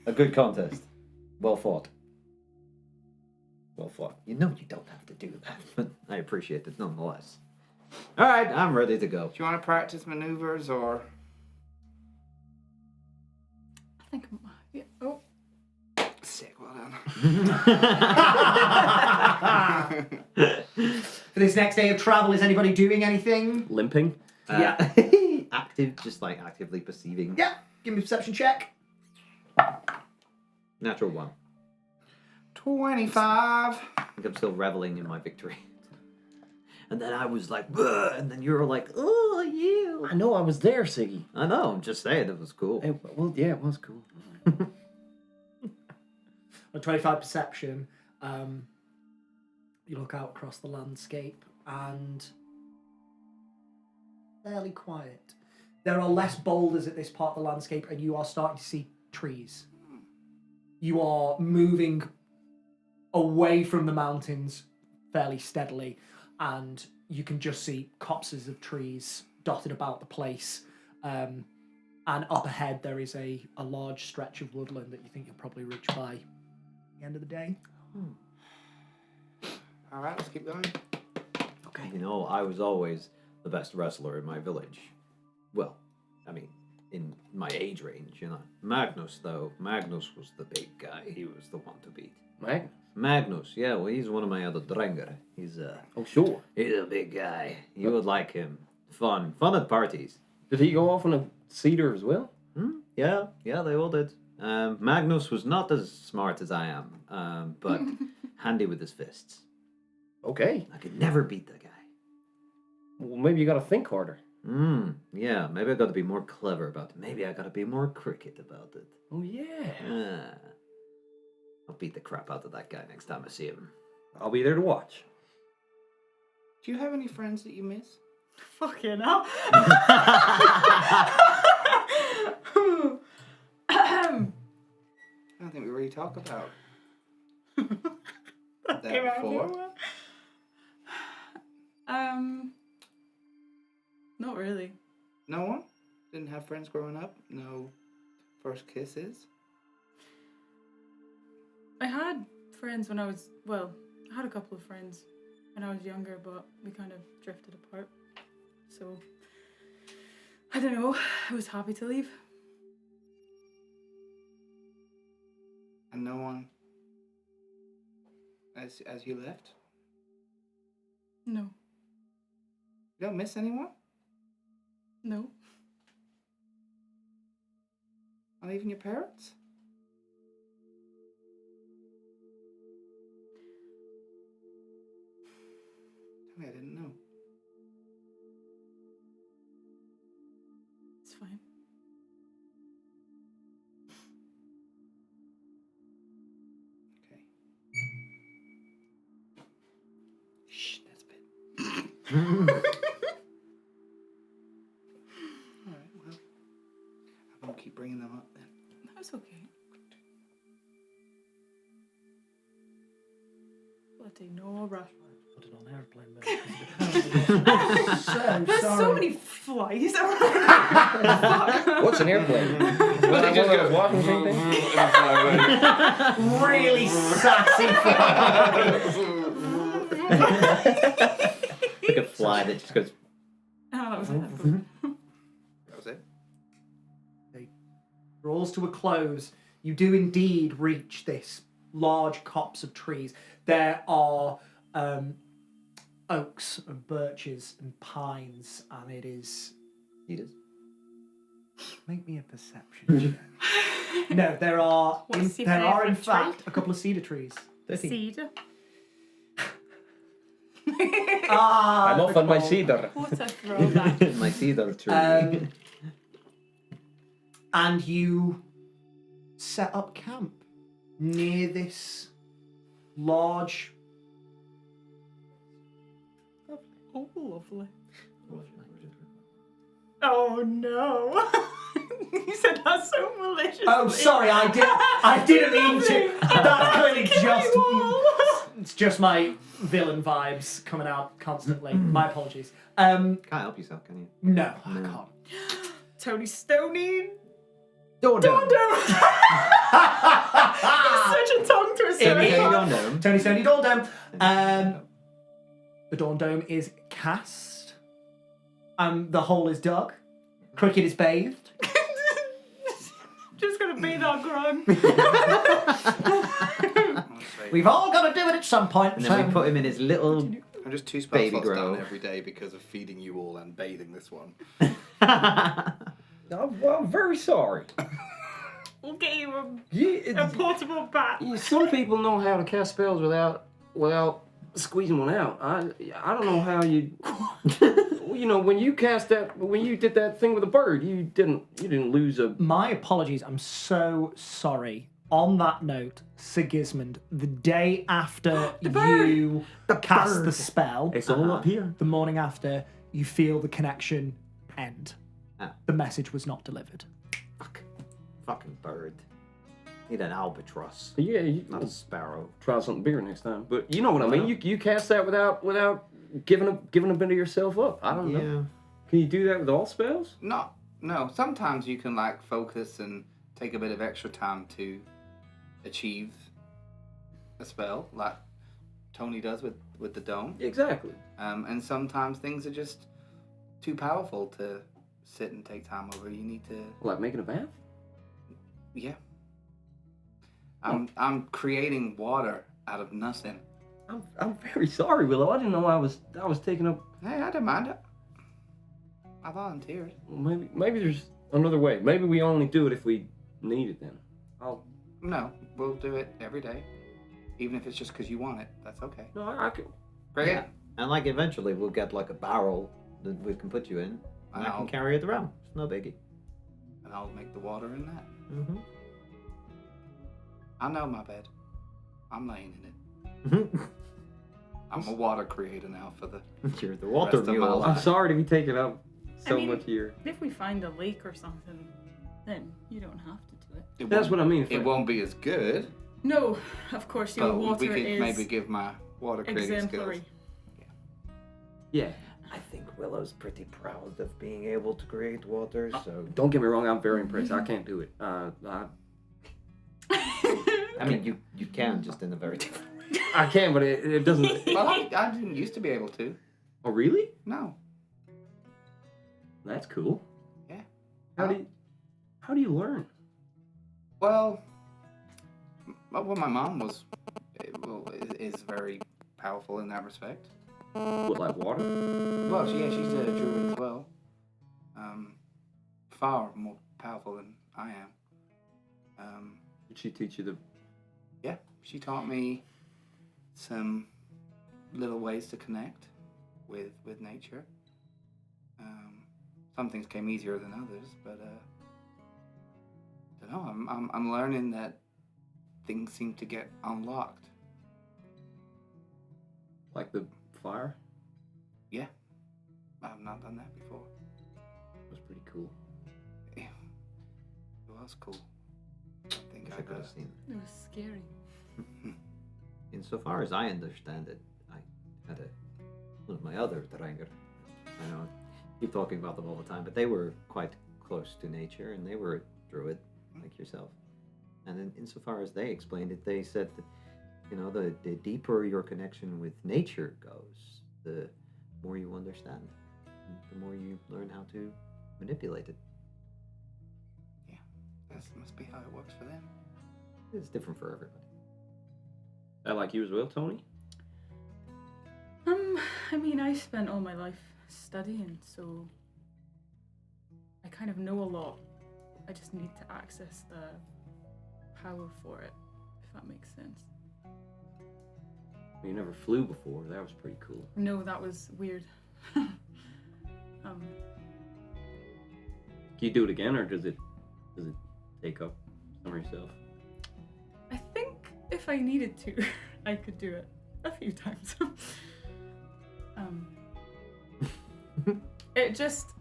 A good contest. Well fought. Well fought. You know you don't have to do that, but I appreciate it nonetheless. All right, I'm ready to go. Do you want to practice maneuvers or? I think I'm... Yeah. Oh. Sick, well done. For this next day of travel, is anybody doing anything? Limping. Yeah. Active, just like actively perceiving. Yeah, give me a perception check. Natural 1. 25. I think I'm still reveling in my victory. And then I was like, "Bleh," and then you were like, oh, you. I know I was there, Siggy. I know, I'm just saying it was cool. Well, yeah, it was cool. On 25 perception, you look out across the landscape and fairly quiet. There are less boulders at this part of the landscape and you are starting to see trees. You are moving away from the mountains fairly steadily and you can just see copses of trees dotted about the place. And up ahead there is a large stretch of woodland that you think you'll probably reach by the end of the day. All right, let's keep going. Okay. You know, I was always the best wrestler in my village. Well, I mean, in my age range, you know. Magnus was the big guy. He was the one to beat. Magnus, yeah, well, he's one of my other Drenger. He's Oh, sure. he's a big guy. You would like him. Fun at parties. Did he go off on a cedar as well? Yeah, they all did. Magnus was not as smart as I am, but handy with his fists. Okay. I could never beat the guy. Well, maybe you gotta think harder. Yeah, maybe I got to be more clever about it. Maybe I got to be more cricket about it. Oh, yeah. I'll beat the crap out of that guy next time I see him. I'll be there to watch. Do you have any friends that you miss? Fucking hell. I don't think we really talked about That that came out of before. nowhere. Not really. No one? Didn't have friends growing up? No first kisses? I had friends when I was, well, I had a couple of friends when I was younger, but we kind of drifted apart. So, I don't know, I was happy to leave. And no one as you left? No. You don't miss anyone? No. Not even your parents? Tell me I didn't know. It's fine. Okay. Shh, that's a bit. Alright, well. I won't keep bringing them up then. That's okay. Bloody no rush. Put it on airplane mode. So There's sorry. so many flies around. What's an airplane? Well, they just go walking something? Really sassy Like a fly that just goes. Oh, that was it. That was it. Draws to a close. You do indeed reach this large copse of trees. There are oaks and birches and pines, and it is. Cedars. Make me a perception check. No, there are. What's your There are in favourite tree? fact a couple of cedar trees. Cedar. Ah, I'm off on my Nicole. cedar. What a throwback. My cedar tree. And you set up camp near this large. Oh, lovely. Oh no. You said that so maliciously. Oh, sorry, I didn't mean to. That's clearly just. It's just my villain vibes coming out constantly. My apologies. Can't help yourself, can you? No, I No. can't. Tony Stoney. Dawntakers. Such a tongue twister. Tony Dawntakers. Tony Stoney Dawn Dome. The Dawn Dome is cast. The hole is dug. Cricket is bathed. Just gonna bathe our grime. We've all got to do it at some point. And then we put him in his little. I'm just 2 spell Baby slots grow. down every day because of feeding you all and bathing this one. I'm very sorry. We'll get you a Yeah, portable bat. Some people know how to cast spells without squeezing one out. I don't know how you. You know, when you did that thing with the bird, you didn't lose a. My apologies. I'm so sorry. On that note, Sigismund, the day after you cast the spell, It's all up here. the morning after, you feel the connection end. Ah. The message was not delivered. Fucking bird. Need an albatross, Yeah, not a sparrow. try something bigger next time. But you know what I mean. You cast that without giving a bit of yourself up. I don't know. Yeah. Can you do that with all spells? No. Sometimes you can like focus and take a bit of extra time to achieve a spell, like Tony does with the dome. Exactly. And sometimes things are just too powerful to sit and take time over. You need to, Like making a bath. yeah. I'm creating water out of nothing. I'm very sorry, Willow. I didn't know I was taking up. Hey, I don't mind it. I volunteered. Maybe there's another way. Maybe we only do it if we need it. Then No, we'll do it every day, even if it's just because you want it. That's okay. no, I could. Great. Yeah. And like eventually we'll get like a barrel that we can put you in, and I can carry it around. It's no biggie. And I'll make the water in that. Mm-hmm. I know my bed. I'm laying in it. I'm a water creator now for the. You're the water Rest of my mule. life. I'm sorry to be taking up so mean- much here. If we find a lake or something, then you don't have to do it. It That's won't- what I mean. It won't be as good, No, of course your but water we could is maybe give my water creating exemplary. skills. Yeah. I think Willow's pretty proud of being able to create water, so... Don't get me wrong. I'm very impressed. I can't do it. I mean, you can, just in a very different way. I can, but it doesn't. Well, I didn't used to be able to. Oh, really? No. That's cool. Yeah. How do you learn? Well, my mom was is very powerful in that respect. What, like water? Well, she's a druid as well. Far more powerful than I am. Did she teach you the? Yeah, she taught me some little ways to connect with nature. Some things came easier than others, but I don't know. I'm learning that things seem to get unlocked. Like the fire? Yeah, I've not done that before. That was pretty cool. It was cool. I think I got scene. It was scary. Insofar as I understand it, I had one of my other Dranger. I know I keep talking about them all the time, but they were quite close to nature, and they were a druid like yourself. And insofar as they explained it, they said that, you know, the deeper your connection with nature goes, the more you understand, and the more you learn how to manipulate it. That must be how it works for them. It's different for everybody. I like you as well, Tony. I mean, I spent all my life studying, so I kind of know a lot. I just need to access the power for it, if that makes sense. You never flew before. That was pretty cool. No, that was weird. Can you do it again, or does it take up some of yourself? I think if I needed to, I could do it a few times. It just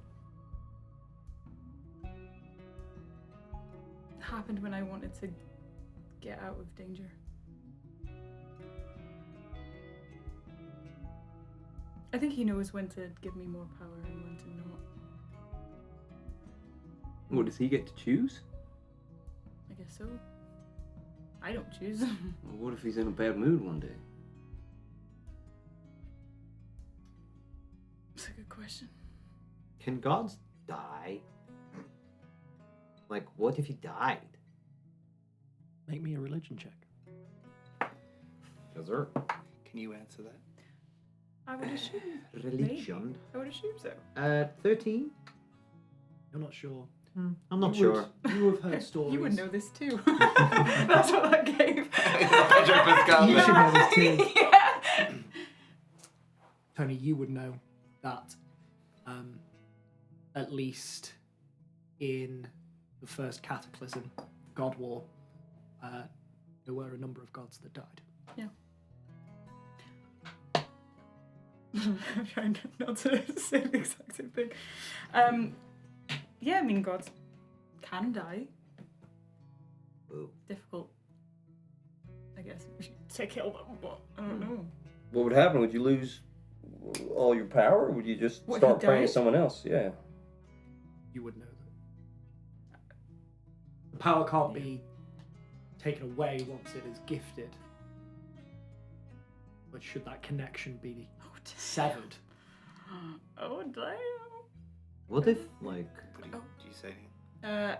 happened when I wanted to get out of danger. I think he knows when to give me more power and when to not. What, does he get to choose? I guess so. I don't choose. Well, what if he's in a bad mood one day? That's a good question. Can gods die? Like, what if he died? Make me a religion check. Yes, sir. Can you answer that? I would assume. Religion. I would assume so. 13? You're not sure. I'm not You sure. You have heard stories. You would know this too. That's what that gave. Pedro Pascal. You should know this too. Yeah. Tony, you would know that at least in the first cataclysm, God War, there were a number of gods that died. I'm trying not to say the exact same thing. Yeah, I mean, gods can die. Ooh. Difficult, I guess, to kill them, but I don't know. What would happen? Would you lose all your power, or would you just What, start he praying to died? someone else? Yeah. You would know that. The power can't be taken away once it is gifted. But should that connection be severed? Oh, damn. What if, like... What do you say? Ian?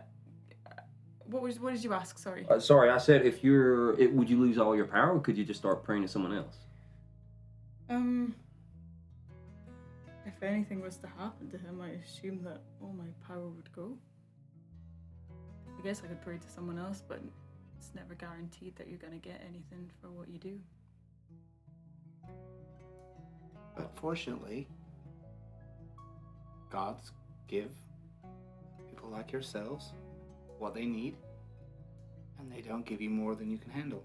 What did you ask? Sorry. Sorry, I said would you lose all your power, or could you just start praying to someone else? If anything was to happen to him, I assume that all my power would go. I guess I could pray to someone else, but it's never guaranteed that you're gonna get anything for what you do. But fortunately, gods give people like yourselves what they need, and they don't give you more than you can handle.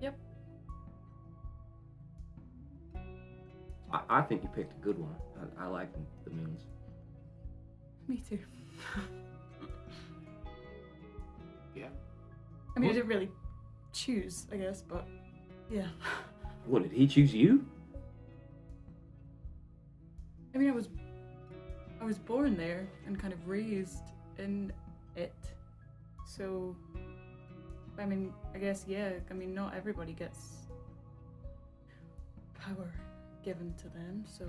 Yep. I think you picked a good one. I like the moons. Me too. Yeah. I mean, I didn't really choose, I guess, but yeah. What, did he choose you? I mean, I was born there and kind of raised in it. So, I mean, I guess, yeah, I mean, not everybody gets power given to them, so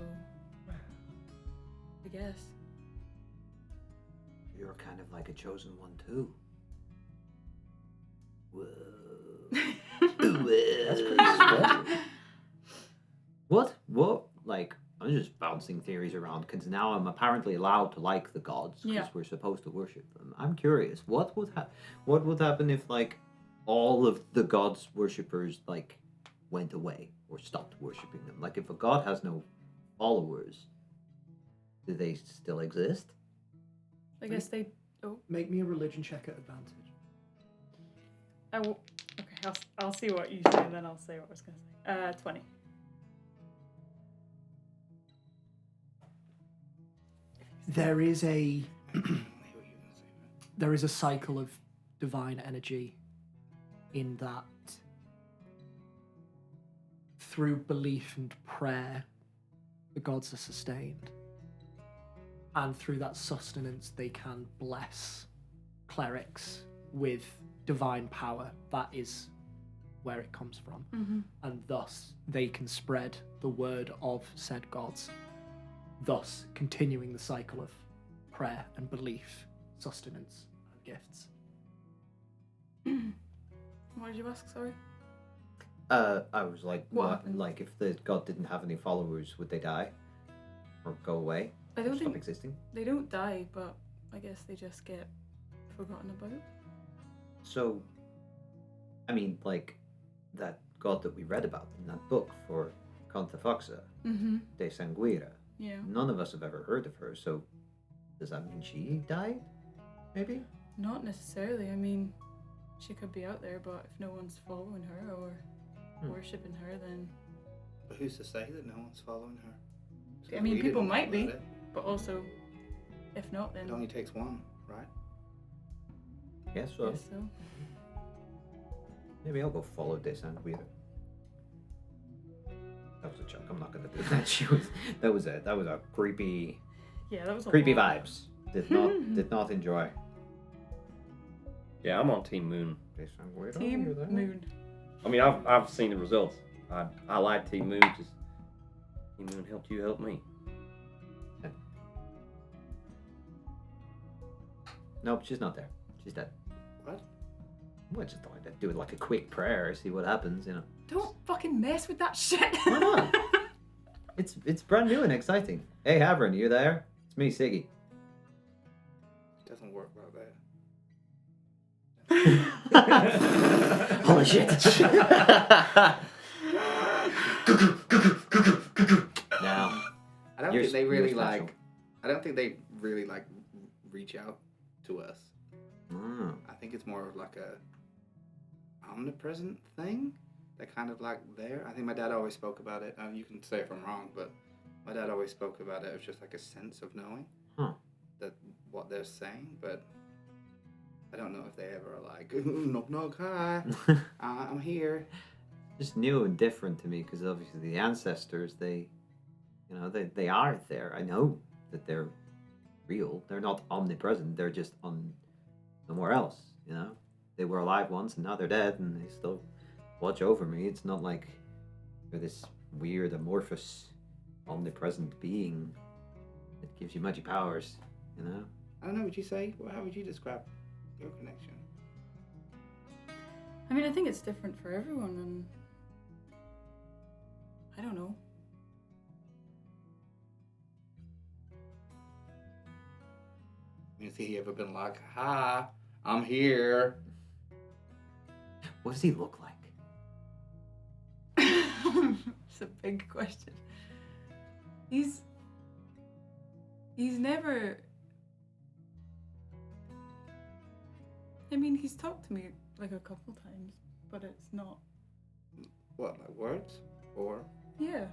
I guess. You're kind of like a chosen one too. Whoa. That's pretty special. What? Like, I'm just bouncing theories around because now I'm apparently allowed to like the gods because Yeah. we're supposed to worship them. I'm curious, what would happen if like all of the gods' worshippers like went away or stopped worshiping them? Like, if a god has no followers, do they still exist? I guess they. Oh, Make me a religion check at advantage. I will. Okay, I'll see what you say and then I'll say what I was gonna say. 20. There is a there is a cycle of divine energy in that through belief and prayer the gods are sustained, and through that sustenance they can bless clerics with divine power. That is where it comes from. Mm-hmm. And thus they can spread the word of said gods, thus continuing the cycle of prayer and belief, sustenance and gifts. What did you ask? Sorry. I was like, What happened? like if the god didn't have any followers, would they die or go away? I Or don't stop think existing. they don't die, but I guess they just get forgotten about. So, I mean, like that god that we read about in that book for Contafoxa, Mm-hmm. de Sanguira. Yeah. None of us have ever heard of her. So, does that mean she died? Maybe. Not necessarily. I mean, she could be out there, but if no one's following her or worshipping her, then. But who's to say that no one's following her? Just 'cause I mean, we people didn't know might be. about it. But also, if not, It then. only takes one, right? Yes. So Guess so. maybe I'll go follow de Sanguira. That was a joke. I'm not gonna do that. That was a creepy Yeah, that was a creepy lot. vibes. Did not enjoy. Yeah, I'm on Team Moon. De Sanguira, Team you're there? Moon. I mean, I've seen the results. I like Team Moon. Just Team Moon helped you help me. Nope, she's not there. She's dead. What? Well, I just thought I'd do it like a quick prayer, see what happens, you know. Don't fucking mess with that shit. Why not? It's brand new and exciting. Hey, Havren, you there? It's me, Siggy. It doesn't work like that. Holy shit! Now, I don't You're think they you're really special. like. I don't think they really like reach out to us. mm, I think it's more of like a omnipresent thing. They're kind of like there. I think my dad always spoke about it. You can say if I'm wrong, but my dad always spoke about it. It was just like a sense of knowing that what they're saying. But I don't know if they ever are like knock knock hi, I'm here. just new and different to me because obviously the ancestors, they are there. I know that they're real. They're not omnipresent. They're just on somewhere else. You know, they were alive once and now they're dead, and they still watch over me. It's not like they're this weird amorphous omnipresent being that gives you magic powers. You know. I don't know. Would you say? Well, how would you describe your connection? I mean, I think it's different for everyone, and I don't know. Has he ever been like, hi, I'm here? What does he look like? It's a big question. He's never. I mean, he's talked to me like a couple times, but it's not. What, like words? Or Yeah.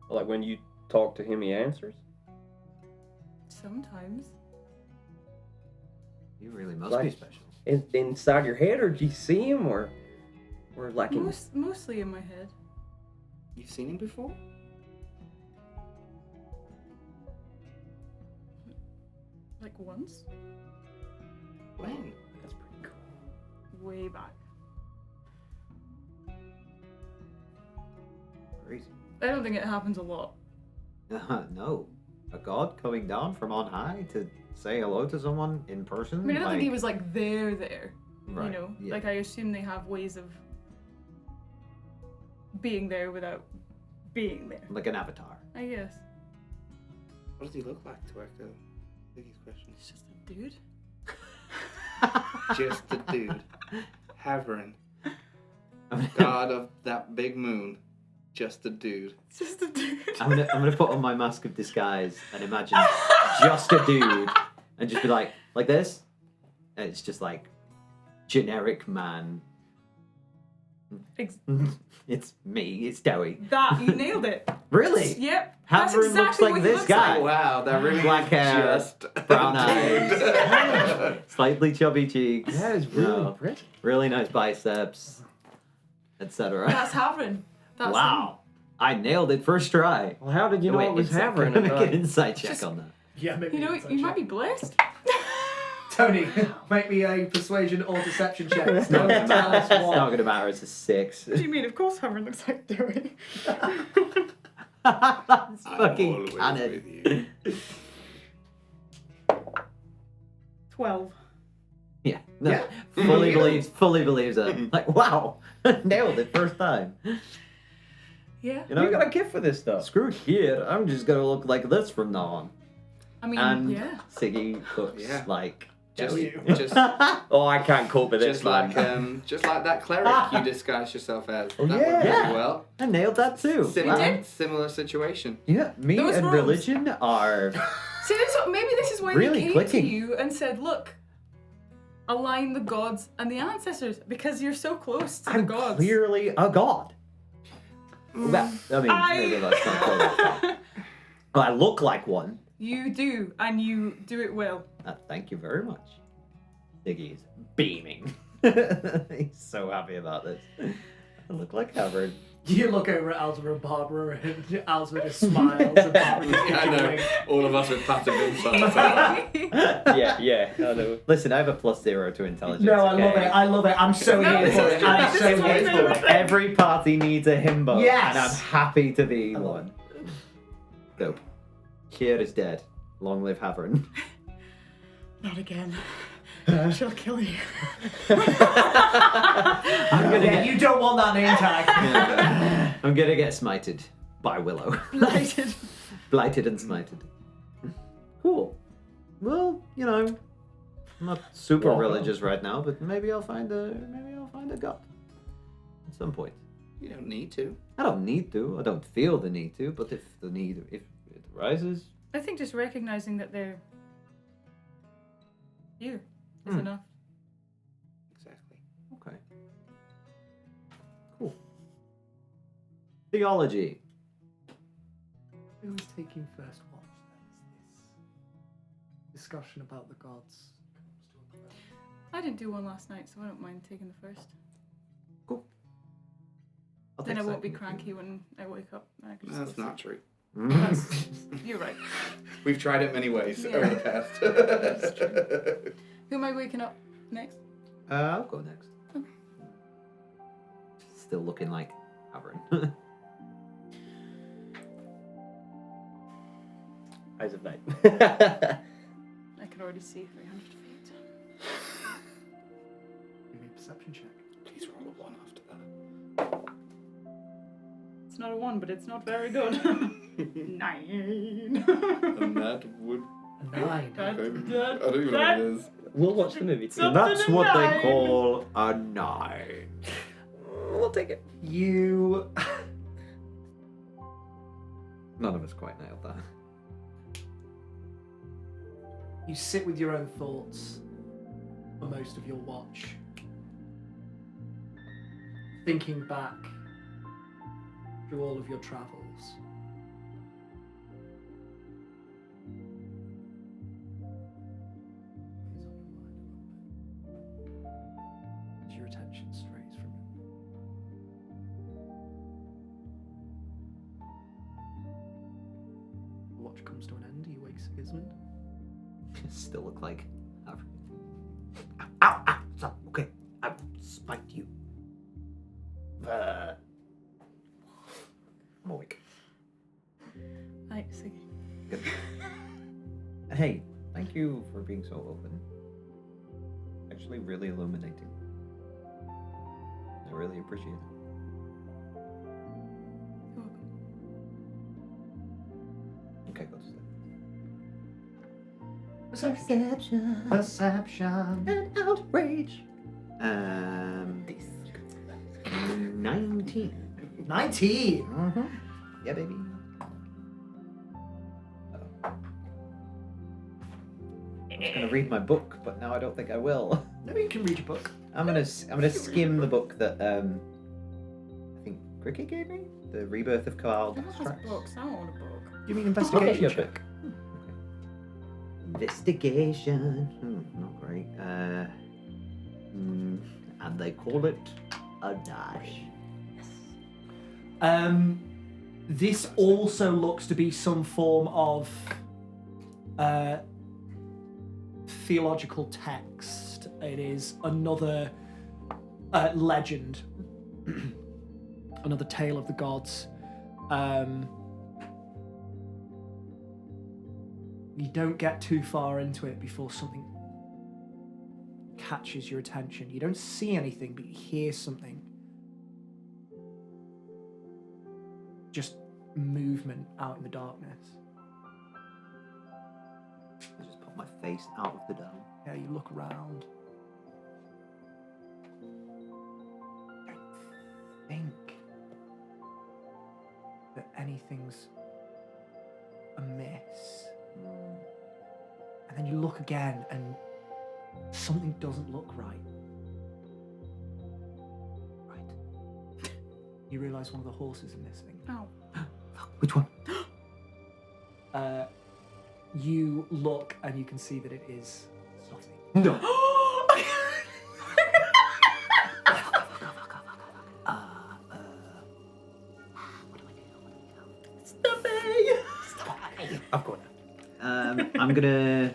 Like when you talk to him, he answers? Sometimes. You really must Like- be special. Inside your head, or do you see him, or like in... Mostly in my head. You've seen him before? Like once. When? That's pretty cool. Way back. Crazy. I don't think it happens a lot. No. A god coming down from on high to say hello to someone in person? I mean, I don't think he Like- was like there. Right, You know? yeah. Like, I assume they have ways of being there without being there. Like an avatar. I guess. What does he look like, to echo Vicky's question? It's just a dude. Just a dude. Haverin. God of that big moon. Just a dude. It's just a dude. I'm gonna put on my mask of disguise and imagine just a dude and just be like this. And it's just like generic man. It's me. It's Dowie. That, you nailed it. Really? Yep. That's Haverin looks exactly like what this he looks guy. like. Wow, that really Black is hair, just a brown dude. eyes, slightly chubby cheeks. That is really impressive. Really nice biceps, etc. That's Haverin. That's Wow, I nailed it first try. Well, how did you know Wait, it was insight- Haverin? Make an insight check Just- on that. Yeah, maybe. him. You know, it's you like might be check. blessed. Tony, make me a persuasion or deception check. It's Don't not, tell us it's not what. going to matter. It's a 6. What do you mean? Of course Haverin looks like Dewey. That's I'm fucking always canon. with you. 12. Yeah, no, Yeah. fully believes it. Like, wow, nailed it first time. Yeah. You know, You got a gift for this stuff. screw it here. I'm just gonna look like this from now on. I mean, And yeah. Siggy looks Yeah. like Just, Joey. just, Oh, I can't cope with this, just man. like that cleric you disguised yourself as. Oh, that yeah. went Yeah. really well. I nailed that too. Similar situation. Yeah, me Those and rolls. religion are See, maybe this is why Really they came clicking. to you and said, look, align the gods and the ancestors because you're so close to I'm the gods. clearly a god. Well, I mean, maybe that's not quite. Well, I look like one. You do, and you do it well. Thank you very much. Siggy is beaming. He's so happy about this. I look like Howard. You look over at Alzra and Barbara, and Alzra just smiles. And Barbara just Yeah, I know. giggling. All of us with passive insight. Yeah, I know. Listen, I have a +0 to intelligence. No, I okay? love it. I love it. I'm so No, here this for is it. good. I'm This so is my here for favourite it. thing. Every party needs a himbo. Yes. And I'm happy to be I love one. Dope. Kier is dead. Long live Haverin. Not again. She'll kill you. I'm gonna Yeah, get, you don't want that name tag. I'm gonna get smited by Willow. Blighted. Blighted and smited. Cool. Well, you know, I'm not super Welcome. religious right now, but maybe I'll find a god at some point. You don't need to. I don't need to. I don't feel the need to. But if it arises, I think just recognizing that they're here is enough. Exactly. okay. Cool. Theology. Who is taking first watch then? Is this discussion about the gods? I didn't do one last night, so I don't mind taking the first. Cool. I'll Then I take won't be second if you cranky when I wake up. I can just That's go not sleep. true. That's, you're right. We've tried it many ways Yeah. over the past. Who am I waking up next? I'll go next. Still looking like Haverin. Eyes of night. I can already see 300 feet. Give me a perception check. Please roll a 1 after that. It's not a 1, but it's not very good. 9. And that would. A 9. I don't even know what it is. We'll watch the movie too. So- That's Something what in they nine. call a 9. We'll take it. You. None of us quite nailed that. You sit with your own thoughts for most of your watch, thinking back through all of your travels, watch comes to an end. You wake Sigismund. Still look like. Ow! Ow! Stop. Okay, I spiked you. I'm awake. Right, Siggy. Good. Hey, thank you for being so open. Actually, really illuminating. I really appreciate it. You're welcome. Okay, go to sleep. Perception. And outrage. 19. 19. Mm-hmm. Yeah, baby. I was gonna read my book, but now I don't think I will. No, you can read your book. I'm gonna skim the book that I think Cricket gave me, The Rebirth of Cabal. Who has books? I want a book. You mean investigation your check? Investigation. Not great. And they call it a dash. This also looks to be some form of theological text. It is another legend, another tale of the gods. You don't get too far into it before something catches your attention. You don't see anything, but you hear something. Just movement out in the darkness. I just put my face out of the dome. Yeah, you look around. Don't think that anything's amiss. And then you look again and something doesn't look right. Right. You realise one of the horses are missing. Ow. Which one? You look and you can see that it is Stuffy. No. Of course. I'm gonna.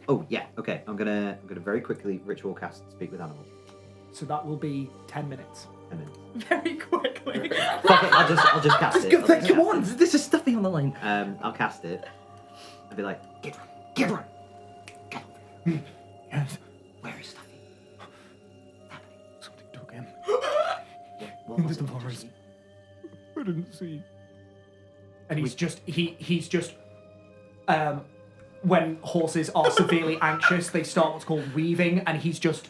Oh yeah. Okay. I'm gonna very quickly ritual cast Speak with Animal. So that will be 10 minutes. And then Very quickly. fuck it. I'll just cast it. I'll just Come cast on, this is Stuffy on the line. it. I'll cast it. I'll be like, get run, get run, get over. Yes. Where is Stuffy? Happening. Something took him. What was the it? Did you forest. see? I didn't see. And he's just when horses are severely anxious, they start what's called weaving, and he's just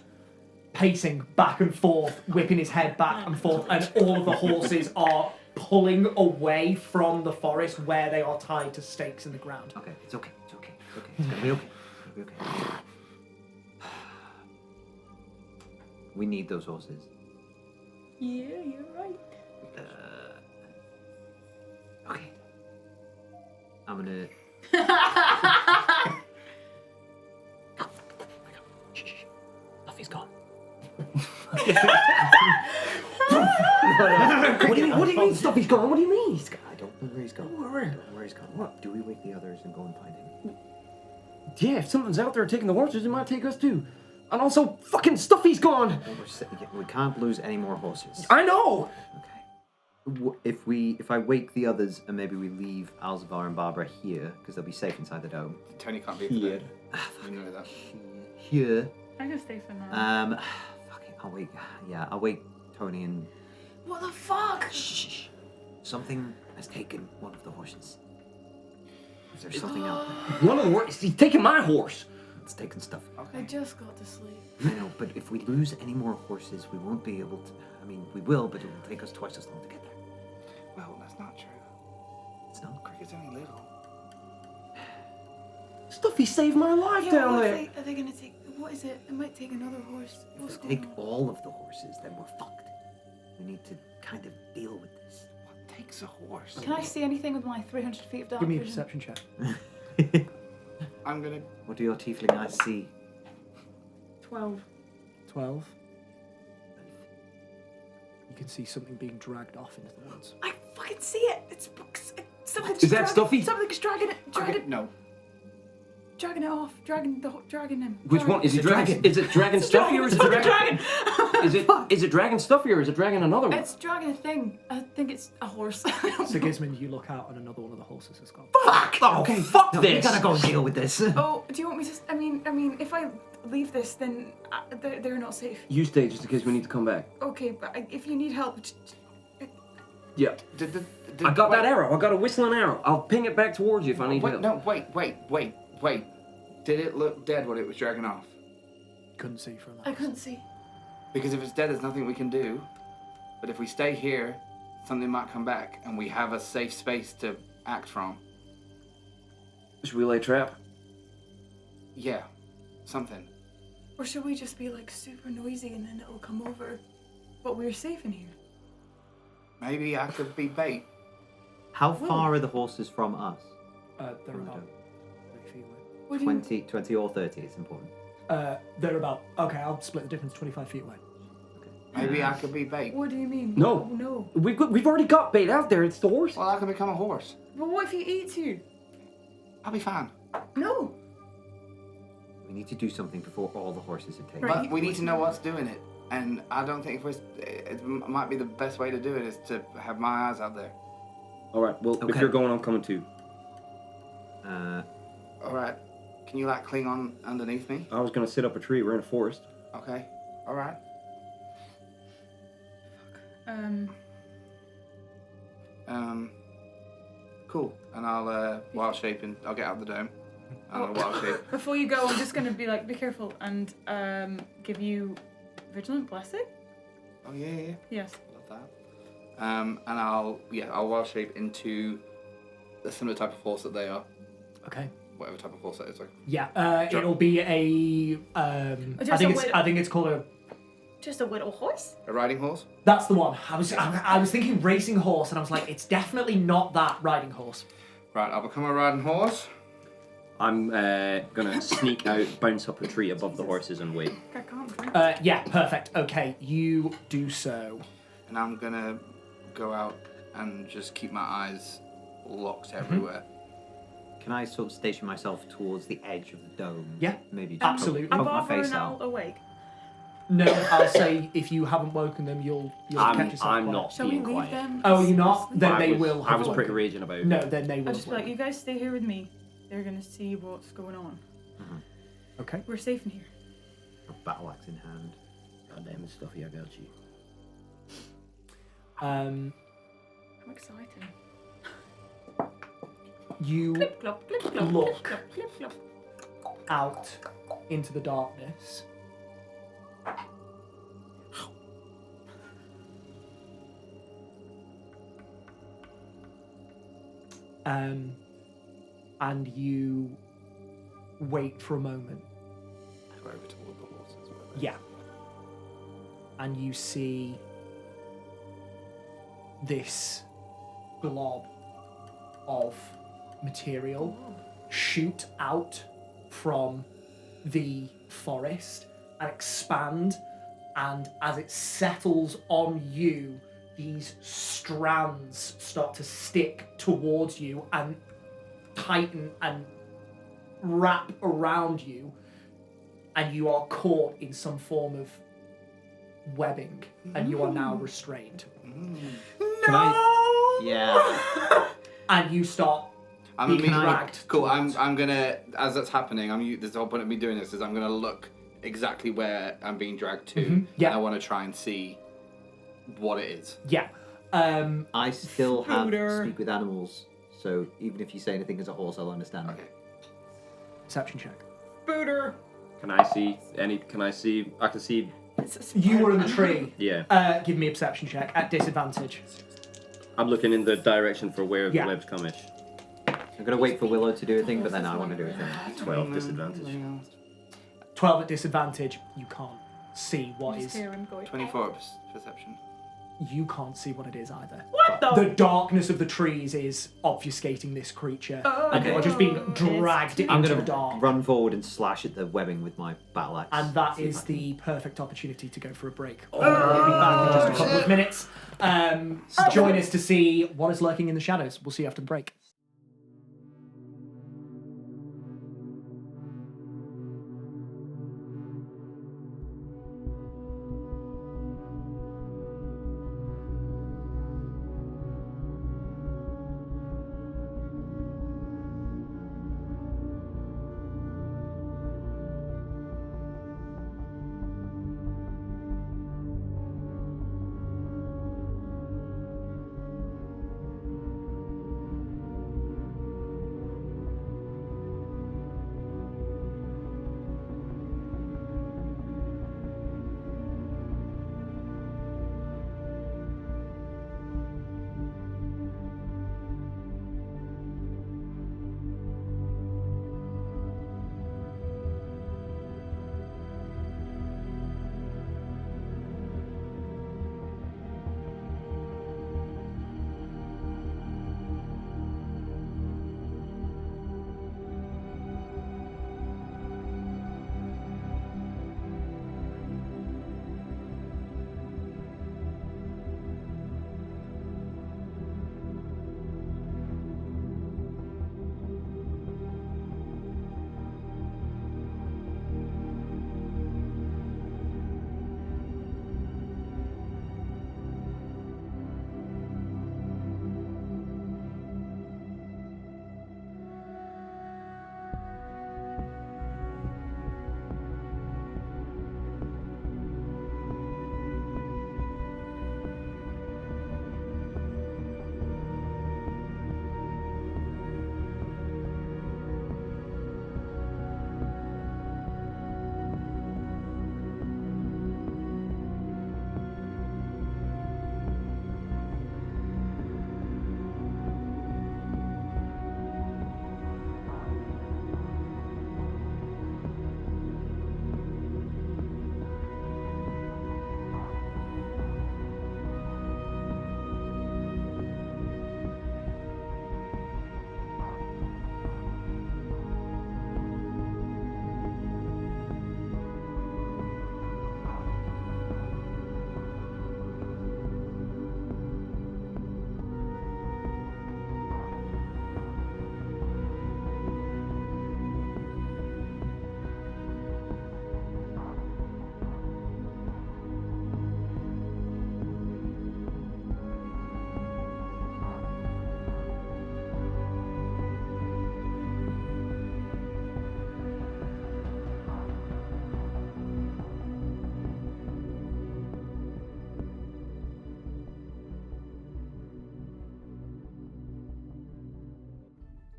pacing back and forth, whipping his head back and forth, and all of the horses are pulling away from the forest where they are tied to stakes in the ground. Okay, it's okay. It's okay. It's okay. It's gonna be okay. It's gonna be okay. We need those horses. Yeah, you're right. Okay. I'm gonna. Stuffy's gone. What do you mean Stuffy's gone? What do you mean? I don't know where he's gone. I don't know where he's gone. What? Do we wake the others and go and find him? Yeah, if someone's out there taking the horses, it might take us too. And also, fucking Stuffy's gone! No, we can't lose any more horses. I know! Okay. If I wake the others and maybe we leave Alzavar and Barbara here because they'll be safe inside the dome. Tony can't be Here. You know that. Here. I'm gonna stay for now. Fuck it. I'll wake. Yeah, I'll wake Tony and. What the fuck? Shh. Something has taken one of the horses. Is there something out there? One of the horses, he's taking my horse! It's taken stuff. I just got to sleep. I know, but if we lose any more horses, we won't be able to. I mean, we will, but it will take us twice as long to get there. Well, that's not true. It's not. Cricket's only little. Stuffy saved my life down there! Are they gonna take? What is it? It might take another horse. What's If they going take on? all of the horses, then we're fucked. We need to kind of deal with this. What takes a horse? Can I see anything with my 300 feet of dark Give me a vision? perception check. I'm gonna. What do your tiefling eyes see? 12. 12. You can see something being dragged off into the woods. I fucking see it. It's Something's Is that stuffy? Something's dragging it. No. Dragging it off. Dragging him. Which one? Is it dragon? Is it dragon stuffy or is it dragon? Is it dragon stuffy or is it dragon another one? It's dragging a thing. I think it's a horse. So Gizman, you look out and another one of the horses has gone. Fuck! Okay, fuck No, this! you gotta go and deal with this. Oh, do you want me to? I mean, if I leave this, then they're not safe. You stay just in case we need to come back. Okay, but if you need help, Yeah. I got that arrow. I got a whistling arrow. I'll ping it back towards you if I need help. No, wait. Did it look dead when it was dragging off? Couldn't see from that. I couldn't see. Because if it's dead, there's nothing we can do. But if we stay here, something might come back, and we have a safe space to act from. Should we lay a trap? Yeah, something. Or should we just be like super noisy and then it'll come over? But we're safe in here. Maybe I could be bait. How far are the horses from us? They're about 3 feet away. What do you 20 or 30, it's important. They're about, okay, I'll split the difference, 25 feet away. Maybe I could be bait. What do you mean? No. No. We've already got bait out there. It's the horse. Well, I can become a horse. But what if he eats you? I'll be fine. No. We need to do something before all the horses are taken. Right. But we need to know what's doing it. And I don't think it might be the best way to do it is to have my eyes out there. All right. Well, if Okay. you're going, I'm coming too. All right. Can you like cling on underneath me? I was gonna sit up a tree. We're in a forest. Okay. All right. Cool. And I'll wild shape and I'll get out of the dome. And I'll wild shape. Before you go, I'm just gonna be like, be careful and give you vigilant blessing. Oh yeah. Yes. Love that. And I'll wild shape into a similar type of horse that they are. Okay. Whatever type of horse that is. Like. Yeah, it'll be a, I think it's called a, Just a little horse. A riding horse. that's the one. I was thinking racing horse and I was like, it's definitely not that riding horse. Right. I'll become a riding horse. I'm gonna sneak out, bounce up a tree above the horses, and wait. I can't drink. Yeah, perfect. Okay, you do so. And I'm gonna go out and just keep my eyes locked everywhere. Can I sort of station myself towards the edge of the dome? Yeah, Maybe just absolutely. poke my Above or face now out. awake. No, I'll say if you haven't woken them, you'll catch yourself I'm quiet. not Shall we being leave quiet. them? Oh, you're not? asleep? Then they will have I was pretty woken. raging about. No, then they I'll will. just be like, you guys stay here with me. They're gonna see what's going on. Okay. We're safe in here. A battle axe in hand. God damn it, Stuffy, I got you. I'm excited. You Clip clop, clip clop, Look. clip clop, clip clop. out into the darkness. And you wait for a moment. Go over toward the horses. Yeah. And you see this blob of material shoot out from the forest and expand, and as it settles on you, these strands start to stick towards you and tighten and wrap around you, and you are caught in some form of webbing, and you are now restrained. Can I? Yeah. And you start I'm being gonna dragged. Cool. towards- I'm gonna, as that's happening, there's the whole point of me doing this is I'm gonna look exactly where I'm being dragged to. Yeah. And I want to try and see what it is. Yeah. I still have Scooter. speak with animals, so even if you say anything as a horse, I'll understand. Okay. Perception check. Booter. Can I see any? I can see. You were in the tree. Yeah. Give me a perception check at disadvantage. I'm looking in the direction for where Yeah. the web's coming. I'm gonna wait for Willow to do a thing, but then I want to do a thing. 12 disadvantage. 12 at disadvantage. You can't see what Just is. hear him going. 24 perception. You can't see what it is either. What the? The darkness of the trees is obfuscating this creature, Oh, and you are just being it's dragged too- I'm into gonna the dark. run forward and slash at the webbing with my battle axe. And that See if is I can- the perfect opportunity to go for a break. We'll be back in just a couple of minutes. Join us to see what is lurking in the shadows. We'll see you after the break.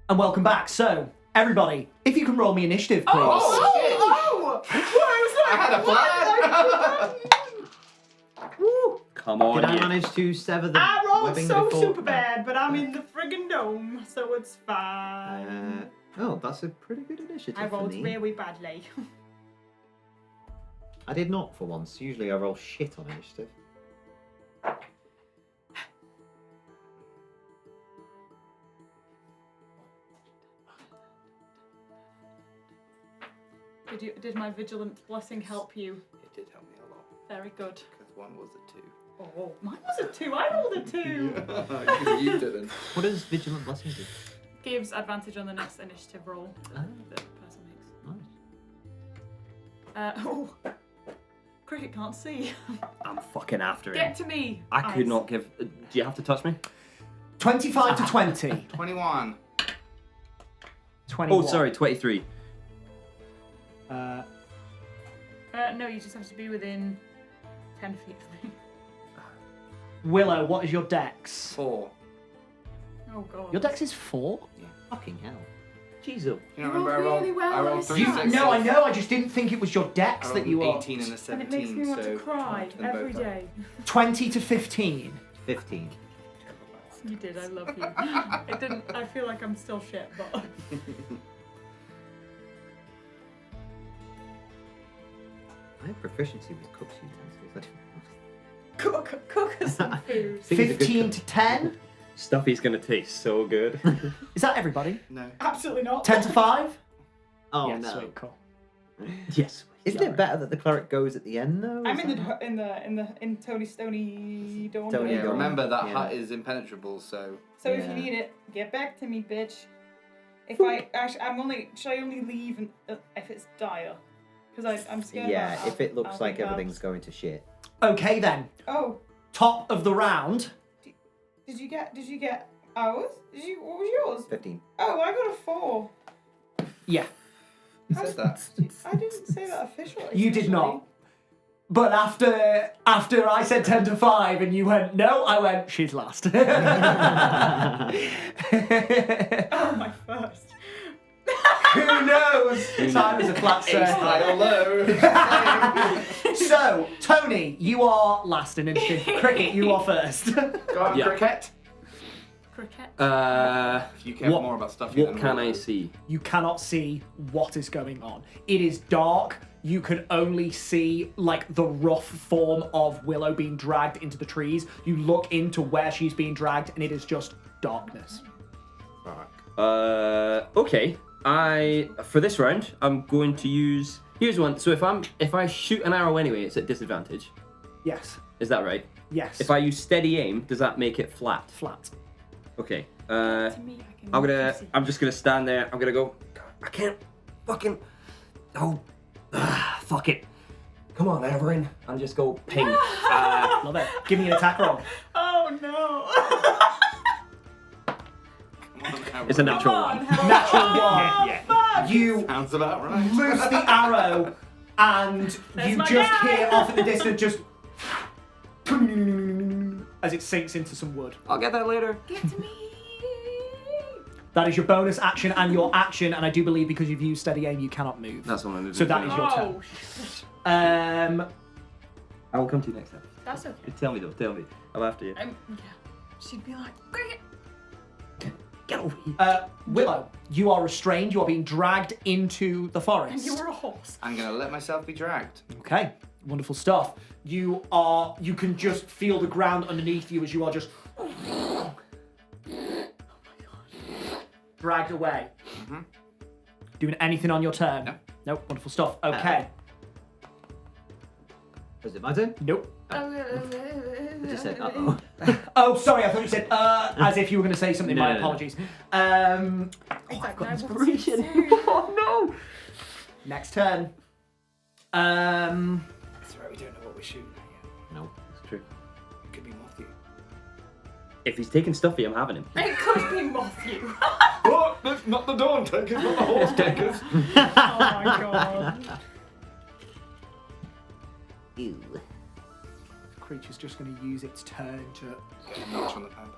And welcome back. So, everybody, if you can roll me initiative, please. Oh, I had a plan. Come on, Did I you. manage to sever the I rolled webbing so before? super bad, but I'm in the friggin' dome, so it's fine. Oh, that's a pretty good initiative I for rolled me. really badly. I did not for once. Usually I roll shit on initiative. Did my vigilant blessing help you? It did help me a lot. Very good. Because one was a 2. Oh, mine was a 2. I rolled a 2. You didn't. What does Vigilant Blessing do? Gives advantage on the next initiative roll that the person makes. Nice. Cricket can't see. I'm fucking after him. Get to me. I could Ice. not give. Do you have to touch me? 25 to 20. 21. 21. Oh, sorry, 23. No, you just have to be within 10 feet of me. Willow, what is your dex? 4. Oh god. Your dex is 4? Fucking hell. Jesus. You know, You remember I rolled rolled, really well I rolled this 3 time. sixes. No, I know. I just didn't think it was your dex I that rolled you an are. 18 and a And 17. it makes me want so to cry them every both up. day. 20 to 15. 15. You did, I love you. It didn't, I feel like I'm still shit, but... I have proficiency with cook's utensils. Cook us some food. Think he's a good 15 cook. to 10. Stuffy's gonna taste so good. Is that everybody? No. Absolutely not. 10 to 5? Oh yeah, no. sweet, cool. Yes. Isn't it better that the cleric goes at the end though? I'm Is in that- in Tony Stony Dawn. Tony Yeah, Dawn. remember that Yeah. hut is impenetrable, so So if Yeah. you need it, get back to me, bitch. If I actually, should I only leave if it's dire? Because I'm scared. Yeah, that if it looks I'll like be everything's going to shit. Okay then. Oh, Top of the round. did you get ours? What was yours? 15. Oh, I got a 4. Yeah, who says that? I didn't say that officially. you did not. But after I said 10 to 5 and you went no, I went she's last. Oh, my first. Who knows? Time is a flat circle. High or low. So, Tony, you are last in initiative. Cricket, you are first. Go on, Yeah. Cricket. Cricket. If you care more about stuff, What can I see? You cannot see what is going on. It is dark. You can only see like the rough form of Willow being dragged into the trees. You look into where she's being dragged, and it is just darkness. Okay. For this round, I'm going to use. Here's one. So if I shoot an arrow anyway, it's at disadvantage. Yes. Is that right? Yes. If I use steady aim, does that make it flat? Flat. Okay. To me, I can I'm just gonna stand there. I'm gonna go. I can't fucking. Oh, fuck it. Come on, Averin. And just go ping. Love it. Give me an attack roll. Oh no! It's a natural Come one. on, Natural oh, one. fuck! You Sounds about right. loose the arrow, and There's you my just guy. hear off in the distance just as it sinks into some wood. I'll get that later. Get to me! That is your bonus action and your action, and I do believe because you've used steady aim, you cannot move. That's what I'm moving. So that is your turn. Oh, shit. I will come to you next time. That's okay. Tell me though. Tell me. I'm after you. Yeah. She'd be like, Cricket! Get over here. Willow, you are restrained. You are being dragged into the And forest. you were a horse. I'm gonna let myself be dragged. Okay, wonderful stuff. You can just feel the ground underneath you as you are just dragged away. Doing anything on your turn? No. Nope, wonderful stuff. Okay. Was it my turn? Nope. I just said uh-oh. Oh, sorry, I thought you said as if you were going to say something. No, My no, no. apologies. I've got inspiration. Oh no! Next turn. That's right, we don't know what we're shooting at yet. No. It's true. It could be Matthew. If he's taking stuffy, I'm having him. It could be Matthew. Oh, that's not the Dawntakers, not the horse takers. Oh my god. Ew. The creature's just going to use its turn to. Get a notch on the pan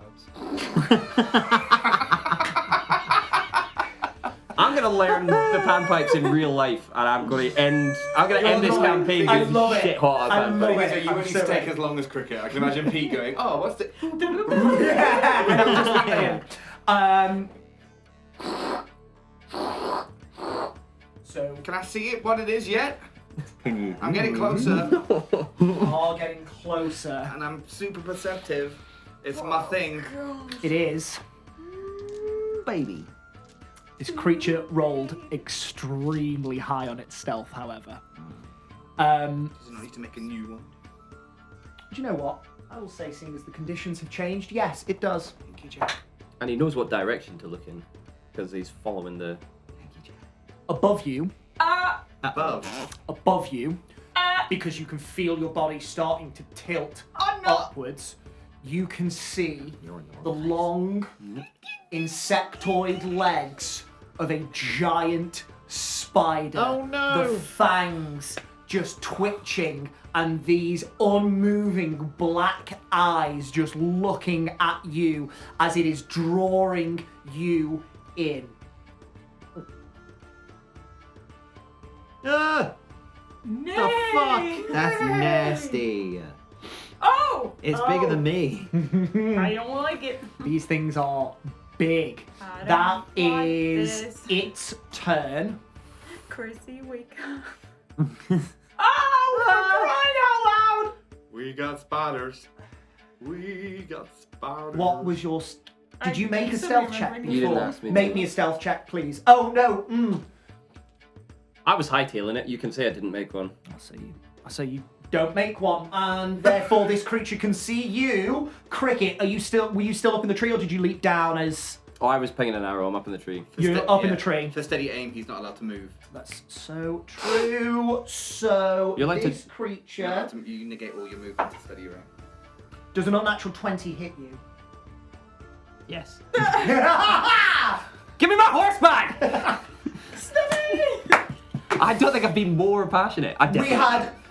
I'm gonna learn the panpipes in real life, and I'm gonna end this campaign I with love it. shit hot I at love panpipes. it. You I'm wouldn't so take ready. as long as Cricket. I can imagine Pete going, oh, what's the... So Can I see it, what it is yet? Can you? I'm getting closer, you are getting closer. and I'm super perceptive. It's my thing. It is. Baby. This creature rolled extremely high on its stealth, however. Do Does it not need to make a new one? you know what? I will say, seeing as the conditions have changed, yes, it does. Thank you, Jack. And he knows what direction to look in, because he's following the. Above you, Above. because you can feel your body starting to tilt Oh no! upwards, you can see You're in the long insectoid legs of a giant spider. Oh, no. The fangs just twitching and these unmoving black eyes just looking at you as it is drawing you in. Ah! Nay! The fuck? That's nasty. Oh! It's bigger than me. I don't like it. These things are big. I That don't like is this. its turn. Chrissy, wake up. Oh, for crying out loud! We got spiders. We got spiders. What was your... Did you make a still stealth check remembering before? You didn't ask me. Make me a stealth check, please. Oh, no. I was hightailing it. You can say I didn't make one. I say you don't make one, and therefore this creature can see you. Cricket, were you still up in the tree, or did you leap down as... Oh, I was pinging an arrow. I'm up in the tree. You're up in the tree. For steady aim, he's not allowed to move. That's so true. So You're like this to- creature... You negate all your movement to steady aim. Does an unnatural 20 hit you? Yes. Give me my horse back! I don't think I've been more passionate.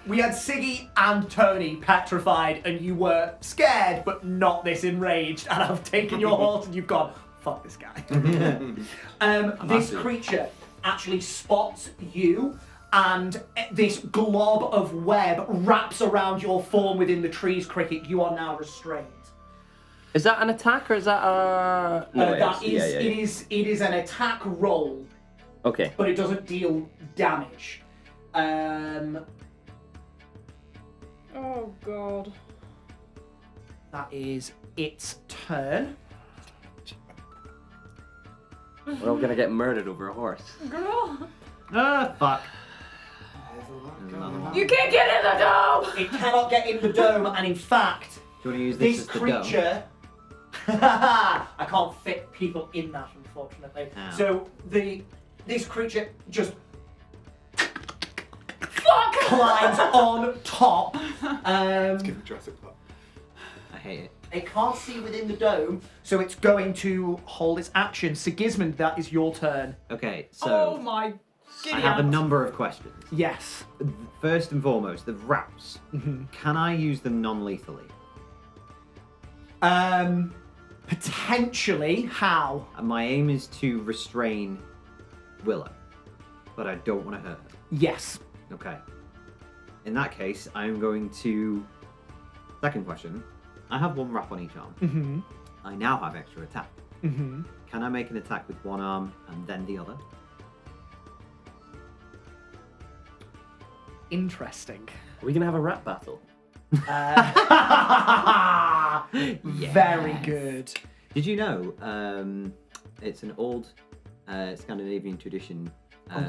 We had Siggy and Tony petrified, and you were scared, but not this enraged. And I've taken your horse, and you've gone, fuck this guy. This creature actually spots you, and this glob of web wraps around your form within the trees, Cricket. You are now restrained. Is that an attack or is that a... No, It is an attack roll, Okay. but it doesn't deal damage. Oh god. That is its turn. We're all gonna get murdered over a horse. Girl. Ah, fuck. You can't get in the dome! It cannot get in the dome, and in fact, Do you want to use this this as the dome? creature... I can't fit people in that, unfortunately. Ow. So this creature just Fuck! climbs on top. Give him Jurassic Park. I hate it. It can't see within the dome, so it's going to hold its action. Sigismund, that is your turn. Okay, Oh so my I have a number of questions. Yes. First and foremost, the wraps. Can I use them non-lethally? Potentially. How? And my aim is to restrain Willow, but I don't want to hurt her. Yes. Okay. In that case, I'm going to... Second question. I have one wrap on each arm. Mm-hmm. I now have extra attack. Mm-hmm. Can I make an attack with one arm and then the other? Interesting. Are we gonna have a rap battle? Very good. Did you know it's an old Scandinavian tradition,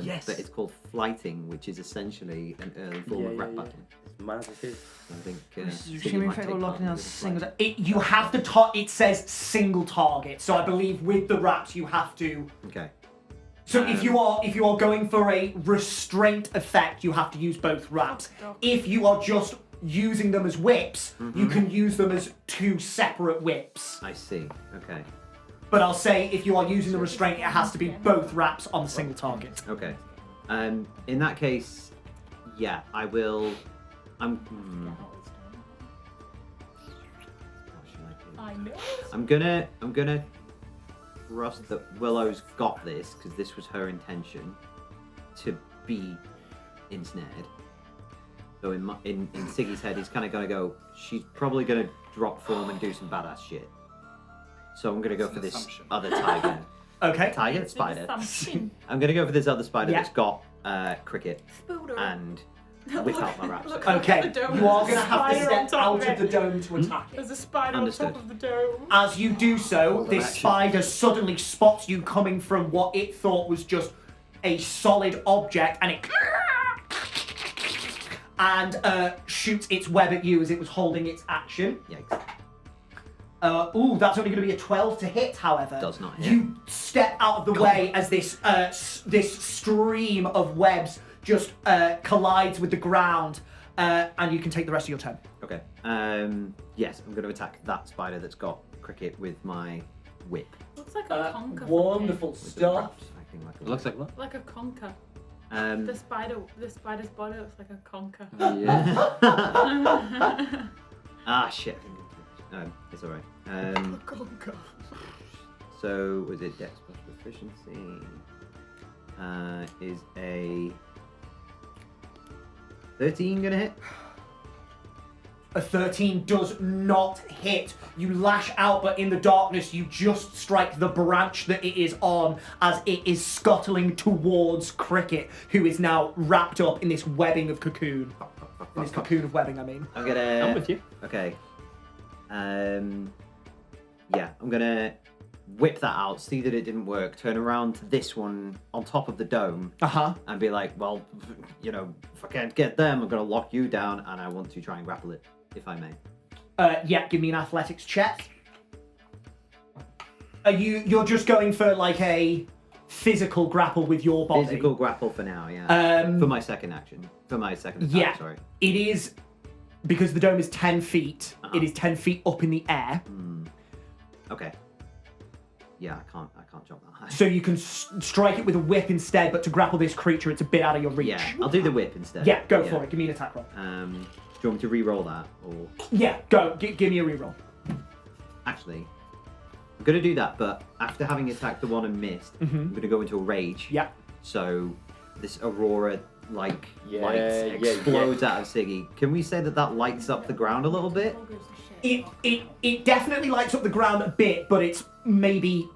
yes. but it's called flighting, which is essentially an early form of rap battle. It's mad as it is. I think Assuming might take part in a bit of single. flighting. You have to. It says single target, so I believe with the wraps you have to. Okay. So if you are going for a restraint effect, you have to use both wraps. If you are just using them as whips, you can use them as two separate whips. I see. Okay. But I'll say if you are using the restraint, it has to be both wraps on the single target. Okay. In that case, yeah, I will. What should I do? I know. I'm gonna trust that Willow's got this because this was her intention to be ensnared. So in Siggy's head, he's kind of gonna go. She's probably gonna drop form and do some badass shit. So I'm gonna go It's for an this assumption. other tiger. Okay. Tiger, spider. Something. I'm gonna go for this other spider Yeah. that's got cricket Spooder. and whip out my wraps. Look up Okay. at the dome. You are going to There's a have to spider on step top out of it. the dome to attack it. There's a spider Understood. on top of the dome. As you do so, this action. spider suddenly spots you coming from what it thought was just a solid object, and it shoots its web at you as it was holding its action. Yikes. That's only going to be a 12 to hit, however. Does not hit. You step out of the way as this this stream of webs just collides with the ground, and you can take the rest of your turn. Okay. Yes, I'm going to attack that spider that's got cricket with my whip. Looks like a conker. from Wonderful With the stuff. wraps acting like a It looks like what? here. Like a conker. Um, The spider's body looks like a conker. ah, shit. It's alright. Conker. So, was it Dex plus proficiency? Is a 13 gonna hit? A 13 does not hit. You lash out, but in the darkness, you just strike the branch that it is on as it is scuttling towards Cricket, who is now wrapped up in this webbing of cocoon. In this cocoon of webbing, I mean. I'm gonna. I'm with you. Okay. Yeah, I'm gonna whip that out, see that it didn't work, turn around to this one on top of the dome, and be like, well, you know, if I can't get them, I'm going to lock you down, and I want to try and grapple it, if I may. Yeah, give me an athletics check. You're just going for like a physical grapple with your body? Physical grapple for now, yeah. For my second action. For my second attack, yeah, sorry. It is, because the dome is 10 feet, it is 10 feet up in the air. Okay. Yeah, I can't jump that high. So you can strike it with a whip instead, but to grapple this creature, it's a bit out of your reach. Yeah, I'll do the whip instead. Yeah, go for it. Give me an attack roll. Do you want me to re-roll that, or...? Yeah, go. Give me a reroll. Actually, I'm going to do that, but after having attacked the one and missed, I'm going to go into a rage. Yeah. So this aurora, light Yeah, explodes out of Siggy. Can we say that lights up the ground a little bit? It definitely lights up the ground a bit, but it's maybe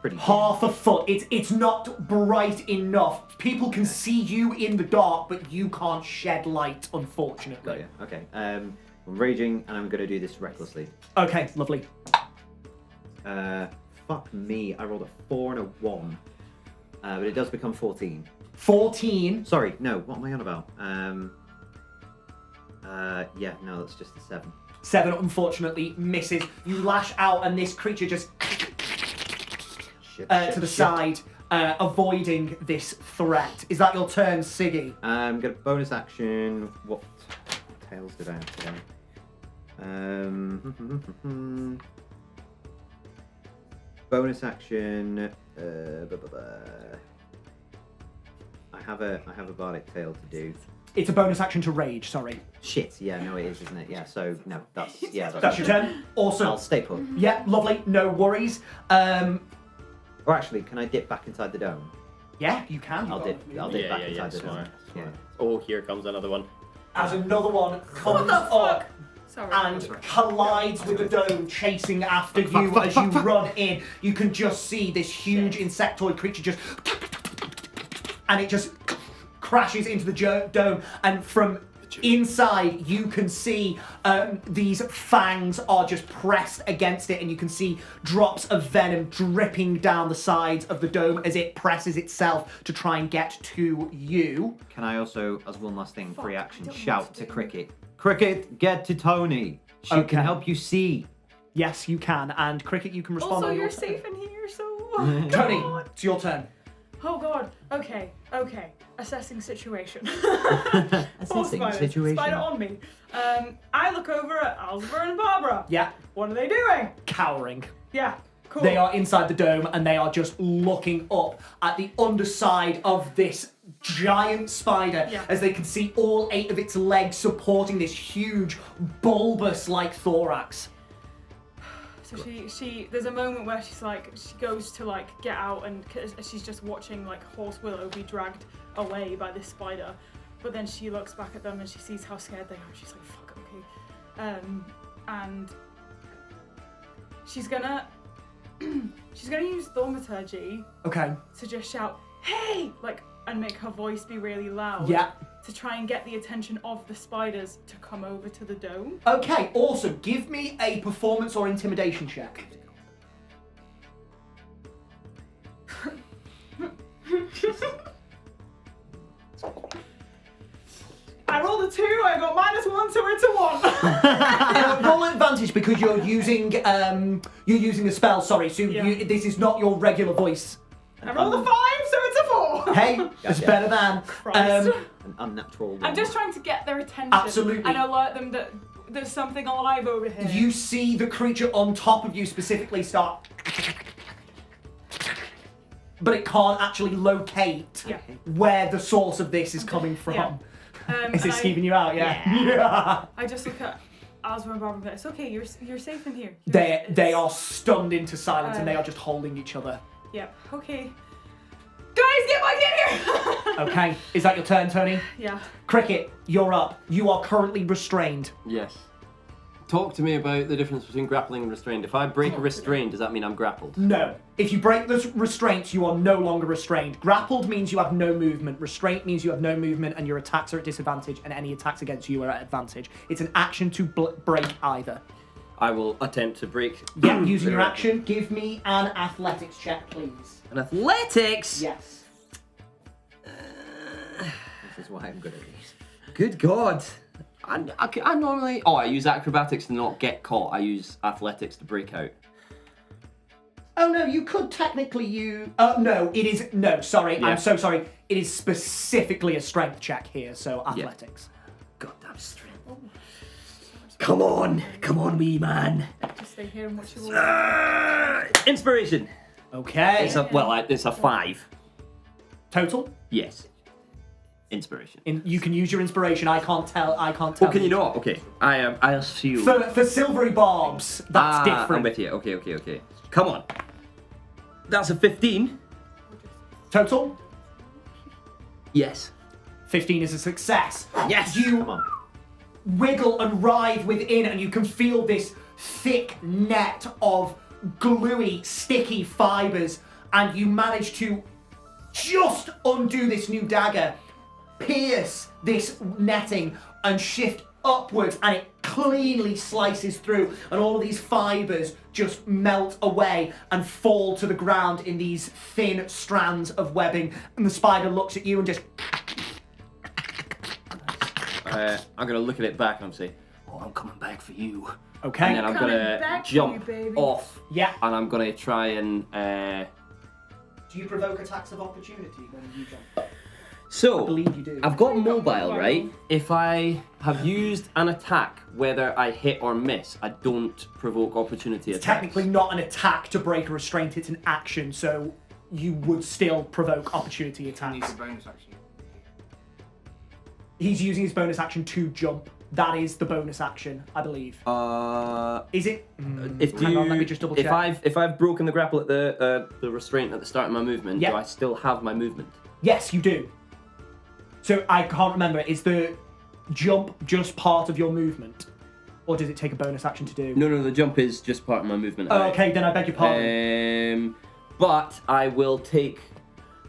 Pretty half a foot. It's not bright enough. People can see you in the dark, but you can't shed light, unfortunately. Got you. Okay. I'm raging, and I'm going to do this recklessly. Okay, lovely. Fuck me. I rolled a 4 and a 1. But it does become 14. 14. Sorry, no. What am I on about? Yeah, no, that's just a 7. 7 unfortunately misses. You lash out, and this creature just to the side, avoiding this threat. Is that your turn, Siggy? Get a bonus action. What tails did I have today? Bonus action. I have a bardic tail to do. It's a bonus action to rage. Sorry. Shit. Yeah, no, it is, isn't it? Yeah. So no, that's That's your turn. Awesome. I'll stay put. Yeah, lovely. No worries. Or actually, can I dip back inside the dome? Yeah, you can. I'll dip back inside the dome. Yeah. Oh, here comes another one. As another one comes up Sorry. and collides with the dome, chasing after you as you run in. You can just see this huge insectoid creature just... And it just crashes into the dome, and from inside you can see these fangs are just pressed against it, and you can see drops of venom dripping down the sides of the dome as it presses itself to try and get to you. Can I also, as one last thing, free action, shout to Cricket? Cricket, get to Tony. She can help you see. Yes, you can, and Cricket, you can respond. Also, on your you're turn. safe in here, so... Tony, it's your turn. Oh god. Okay. Assessing situation. Assessing Spiders. situation. Spider on me. I look over at Alzver and Barbara. Yeah. What are they doing? Cowering. Yeah. Cool. They are inside the dome, and they are just looking up at the underside of this giant spider, as they can see all 8 of its legs supporting this huge bulbous-like thorax. So she there's a moment where she goes to get out, and she's just watching Horse Willow be dragged away by this spider, but then she looks back at them and she sees how scared they are. She's like, fuck, okay. And she's gonna use thaumaturgy. Okay. To just shout, hey, and make her voice be really loud. Yeah. To try and get the attention of the spiders to come over to the dome. Okay, awesome. Give me a performance or intimidation check. I rolled a 2, I got -1, so it's a 1. Roll advantage because you're using a spell. Sorry, so this is not your regular voice. I rolled a 5, so it's a 4. Hey, it's better than. Christ. An unnatural one. I'm just trying to get their attention. Absolutely. And alert them that there's something alive over here. You see the creature on top of you specifically start, but it can't actually locate where the source of this is coming from. Yeah. Is it skeeving you out? Yeah. I just look at Alzra and Barbara and be like, it's okay, you're safe in here. They are stunned into silence, and they are just holding each other. Yep, okay. Guys, get back in here! Okay, is that your turn, Tony? Yeah. Cricket, you're up. You are currently restrained. Yes. Talk to me about the difference between grappling and restrained. If I break a restraint, does that mean I'm grappled? No. If you break the restraints, you are no longer restrained. Grappled means you have no movement. Restraint means you have no movement, and your attacks are at disadvantage, and any attacks against you are at advantage. It's an action to break either. I will attempt to break. Yeah, using your action, give me an athletics check, please. An athletics. Yes. This is why I'm good at these. Good God. I normally. Oh, I use acrobatics to not get caught. I use athletics to break out. Oh no, you could technically use. No, it is. No, sorry, Yeah. I'm so sorry. It is specifically a strength check here, so athletics. Goddamn strength. Come on, wee man. Just stay here and watch you all. Inspiration. Okay. It's a 5. Total. Yes. Inspiration. You can use your inspiration. I can't tell. Oh, can you not? Okay. I assume. For silvery barbs, that's I'm different. with you. Okay. Come on. That's a 15. Total. Yes. 15 is a success. Yes. You Come on. wiggle and writhe within, and you can feel this thick net of gluey, sticky fibers, and you manage to just undo this new dagger, pierce this netting, and shift upwards, and it cleanly slices through, and all of these fibers just melt away and fall to the ground in these thin strands of webbing, and the spider looks at you and just... I'm gonna look at it back and I'm say, "Oh, I'm coming back for you." Okay. And then I'm Coming gonna back for jump you, baby. off. Yeah. And I'm gonna try and. Do you provoke attacks of opportunity when you jump? I So believe you do. I've got I've got mobile, mobile. right? If I have used an attack, whether I hit or miss, I don't provoke opportunity It's attacks. technically not an attack to break a restraint, it's an action, so you would still provoke opportunity Needs attacks. a bonus action. He's using his bonus action to jump. That is the bonus action, I believe. Is it? Hang on, let me just double check. If I've broken the grapple at the restraint at the start of my movement, Yep. do I still have my movement? Yes, you do. So I can't remember, is the jump just part of your movement? Or does it take a bonus action to do? No, the jump is just part of my movement. Oh, okay, then I beg your pardon. But I will take.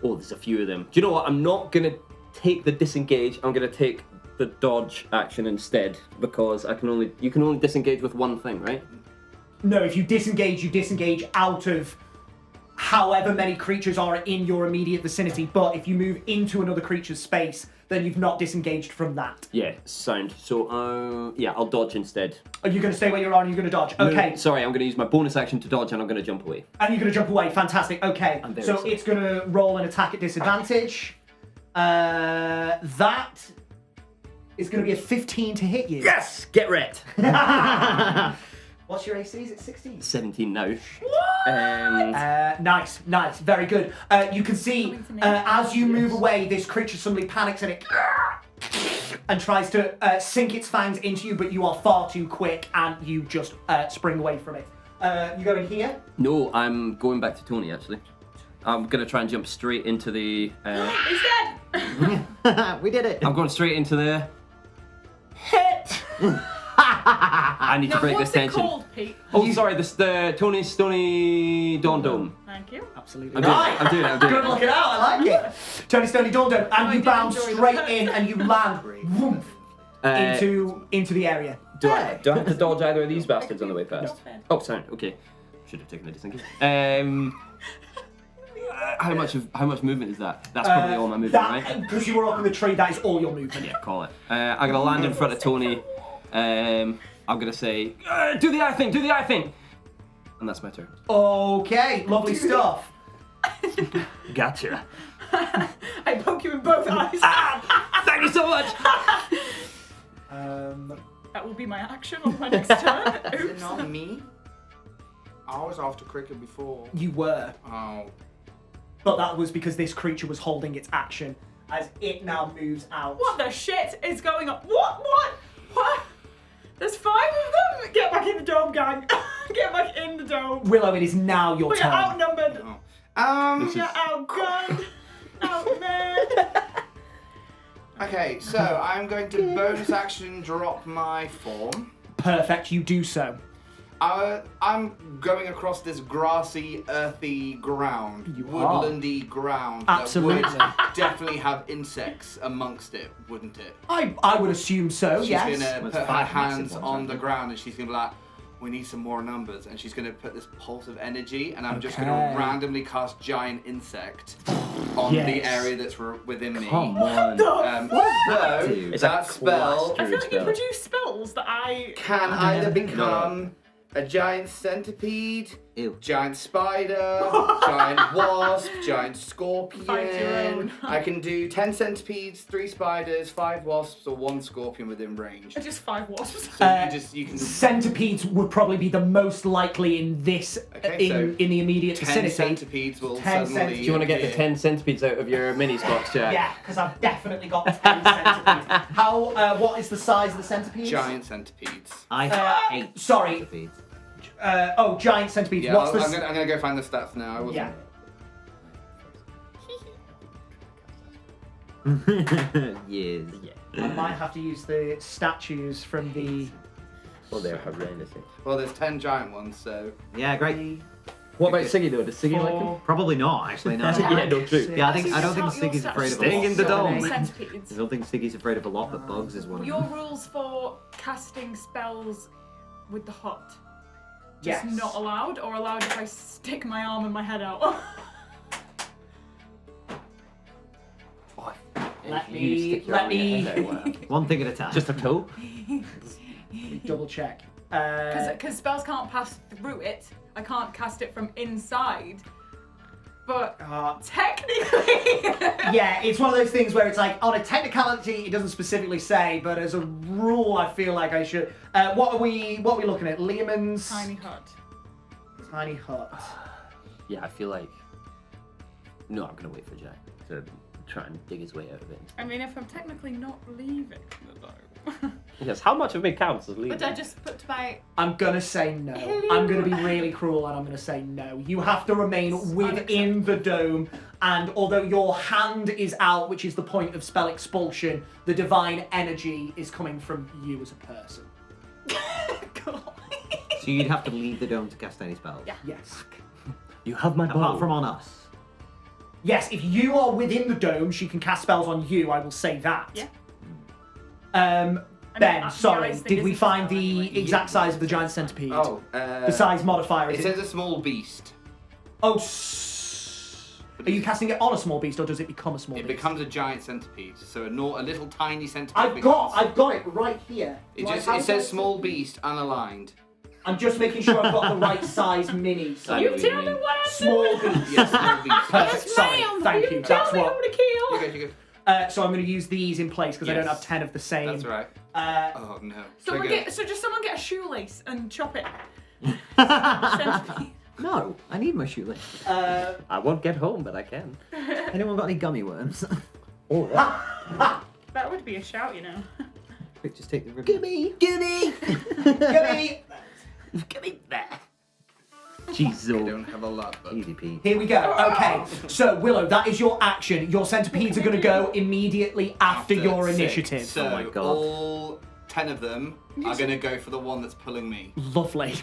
Oh, there's a few of them. Do you know what? I'm not gonna take the disengage. I'm gonna take the dodge action instead because you can only disengage with one thing, right? No, if you disengage out of however many creatures are in your immediate vicinity, but if you move into another creature's space, then you've not disengaged from that. Yeah, sound. So I'll dodge instead. Are you going to stay where you are and you're going to dodge? Okay. No, sorry, I'm going to use my bonus action to dodge and I'm going to jump away. And you're going to jump away. Fantastic. Okay. I'm very So sorry. it's going to roll an attack at disadvantage. That is going to be a 15 to hit you. Yes, get wrecked. What's your AC? Is it 16? 17 now. Nice, very good. You can see Coming to me. as you move away, this creature suddenly panics and and tries to sink its fangs into you, but you are far too quick and you just spring away from it. You go in here. No, I'm going back to Tony actually. I'm going to try and jump straight into the. He's dead! We did it. I'm going straight into the. Hit! I need to Now, break what's this it tension. called, Pete? Oh, sorry, this the Tony Stony Dawn Dome. Thank you. Absolutely. I'm doing Right. it. I'm doing it. I'm doing Good it. looking out. I like it. Tony Stony Dawn Dome, and I you did bound enjoy straight that. in and you land woof, into the area. Do I have to dodge either of these bastards on the way past? No. Oh, sorry. Okay. Should have taken the disengage. How much movement is that? That's probably all my movement, right? Because you were up in the tree, that is all your movement. Yeah, call it. I'm gonna land in front of Tony. I'm gonna say, "Do the eye thing, do the eye thing," and that's my turn. Okay, lovely stuff. Gotcha. I poke you in both eyes. Thank you so much. That will be my action on my next turn. Is it Oops. not me? I was after cricket before. You were, Oh. but that was because this creature was holding its action as it now moves out. What the shit is going on? What? There's 5 of them? Get back in the dome, gang. Get back in the dome. Willow, it is now your We are turn. outnumbered. Oh. You're outgunned. Outmanned. Okay, so I'm going to bonus action drop my form. Perfect, you do so. I'm going across this grassy, earthy ground, You are. woodlandy ground Absolutely. that would definitely have insects amongst it, wouldn't it? I would assume so, She's yes. gonna Well, put it's her 5 massive hands ones, on aren't the there? ground and she's gonna be like, we need some more numbers, and she's going to put this pulse of energy, and I'm just going Okay. to randomly cast giant insect on the Yes. area that's within me. Come on. So It's that a spell I feel like you spell. produce spells that I. can either become a giant centipede, Ew. giant spider, giant wasp, giant scorpion. Find your own. I can do 10 centipedes, 3 spiders, 5 wasps, or 1 scorpion within range. Just 5 wasps. So you can Centipedes would probably be the most likely in this Okay, so in the immediate 10 vicinity. centipedes will 10 suddenly. Do you want to get the appear. 10 centipedes out of your mini box, Jack? Yeah, because I've definitely got 10 centipedes. How? What is the size of the centipedes? Giant centipedes? I hate Sorry. centipedes. Giant centipedes. Yeah, What's I'm the? gonna go find the stats now. I wasn't. Yeah. Yes. I might have to use the statues from the. Well, they're horrendous. Well, there's 10 giant ones, so. Yeah, great. What about Siggy though? Does Siggy like them? Probably not, actually. No. Yeah, no, true. Yeah, I don't think It's not your Siggy's afraid of a Staying lot. in the dome. Centipedes. I don't think Siggy's afraid of a lot, but bugs is one of Your them. rules for casting spells with the hut. Just Yes. not allowed, or allowed if I stick my arm and my head out. Let You me stick your let arm in your me head out, wow. One thing at a time. Just a toe? double check. Because spells can't pass through it. I can't cast it from inside. But technically. Yeah, it's one of those things where it's like on a technicality it doesn't specifically say, but as a rule I feel like I should. What are we looking at? Lehman's Tiny hut. tiny hut. Yeah, I feel like. No, I'm gonna wait for Jack to try and dig his way out of it. I mean, if I'm technically not leaving the dome. Yes, how much of it counts as leaving? But I just put my. I'm gonna say no. I'm gonna be really cruel and I'm gonna say no. You have to remain within the dome, and although your hand is out, which is the point of spell expulsion, the divine energy is coming from you as a person. Cool. So you'd have to leave the dome to cast any spells? Yeah. Yes. You have my Apart bow. from on us. Yes, if you are within the dome, she can cast spells on you, I will say that. Yeah. Ben, the sorry, ice thing did we isn't find spell the anyway. exact size of the giant centipede? Oh. The size modifier It is says a small beast. Oh, are you casting it on a small beast or does it become a small It beast? becomes a giant centipede. So a little tiny centipede. I've got it right here. It Do I just have it says it? small beast unaligned. I'm just making sure I've got the right size mini. So You tell me what I'm small doing. beast. Yes, small beast. Perfect. Sorry. Ma'am, Thank you. Tell That's me what. who to kill. You're good, you're good. So I'm going to use these in place because I don't Yes. have 10 of the same. That's right. Uh, Oh no. Someone Trigger. just someone get a shoelace and chop it. Centipede. No, I need my shoelace. I won't get home, but I can. Anyone got any gummy worms? Oh, That would be a shout, you know. Quick, just take the ribbon. Gimme! Gimme! Give me that. I Jesus. don't have a lot, but Easy peasy. Here we go. Okay. So, Willow, that is your action. Your centipedes are going to go immediately after your six. initiative. So Oh my God. all 10 of them are going to go for the one that's pulling me. Lovely.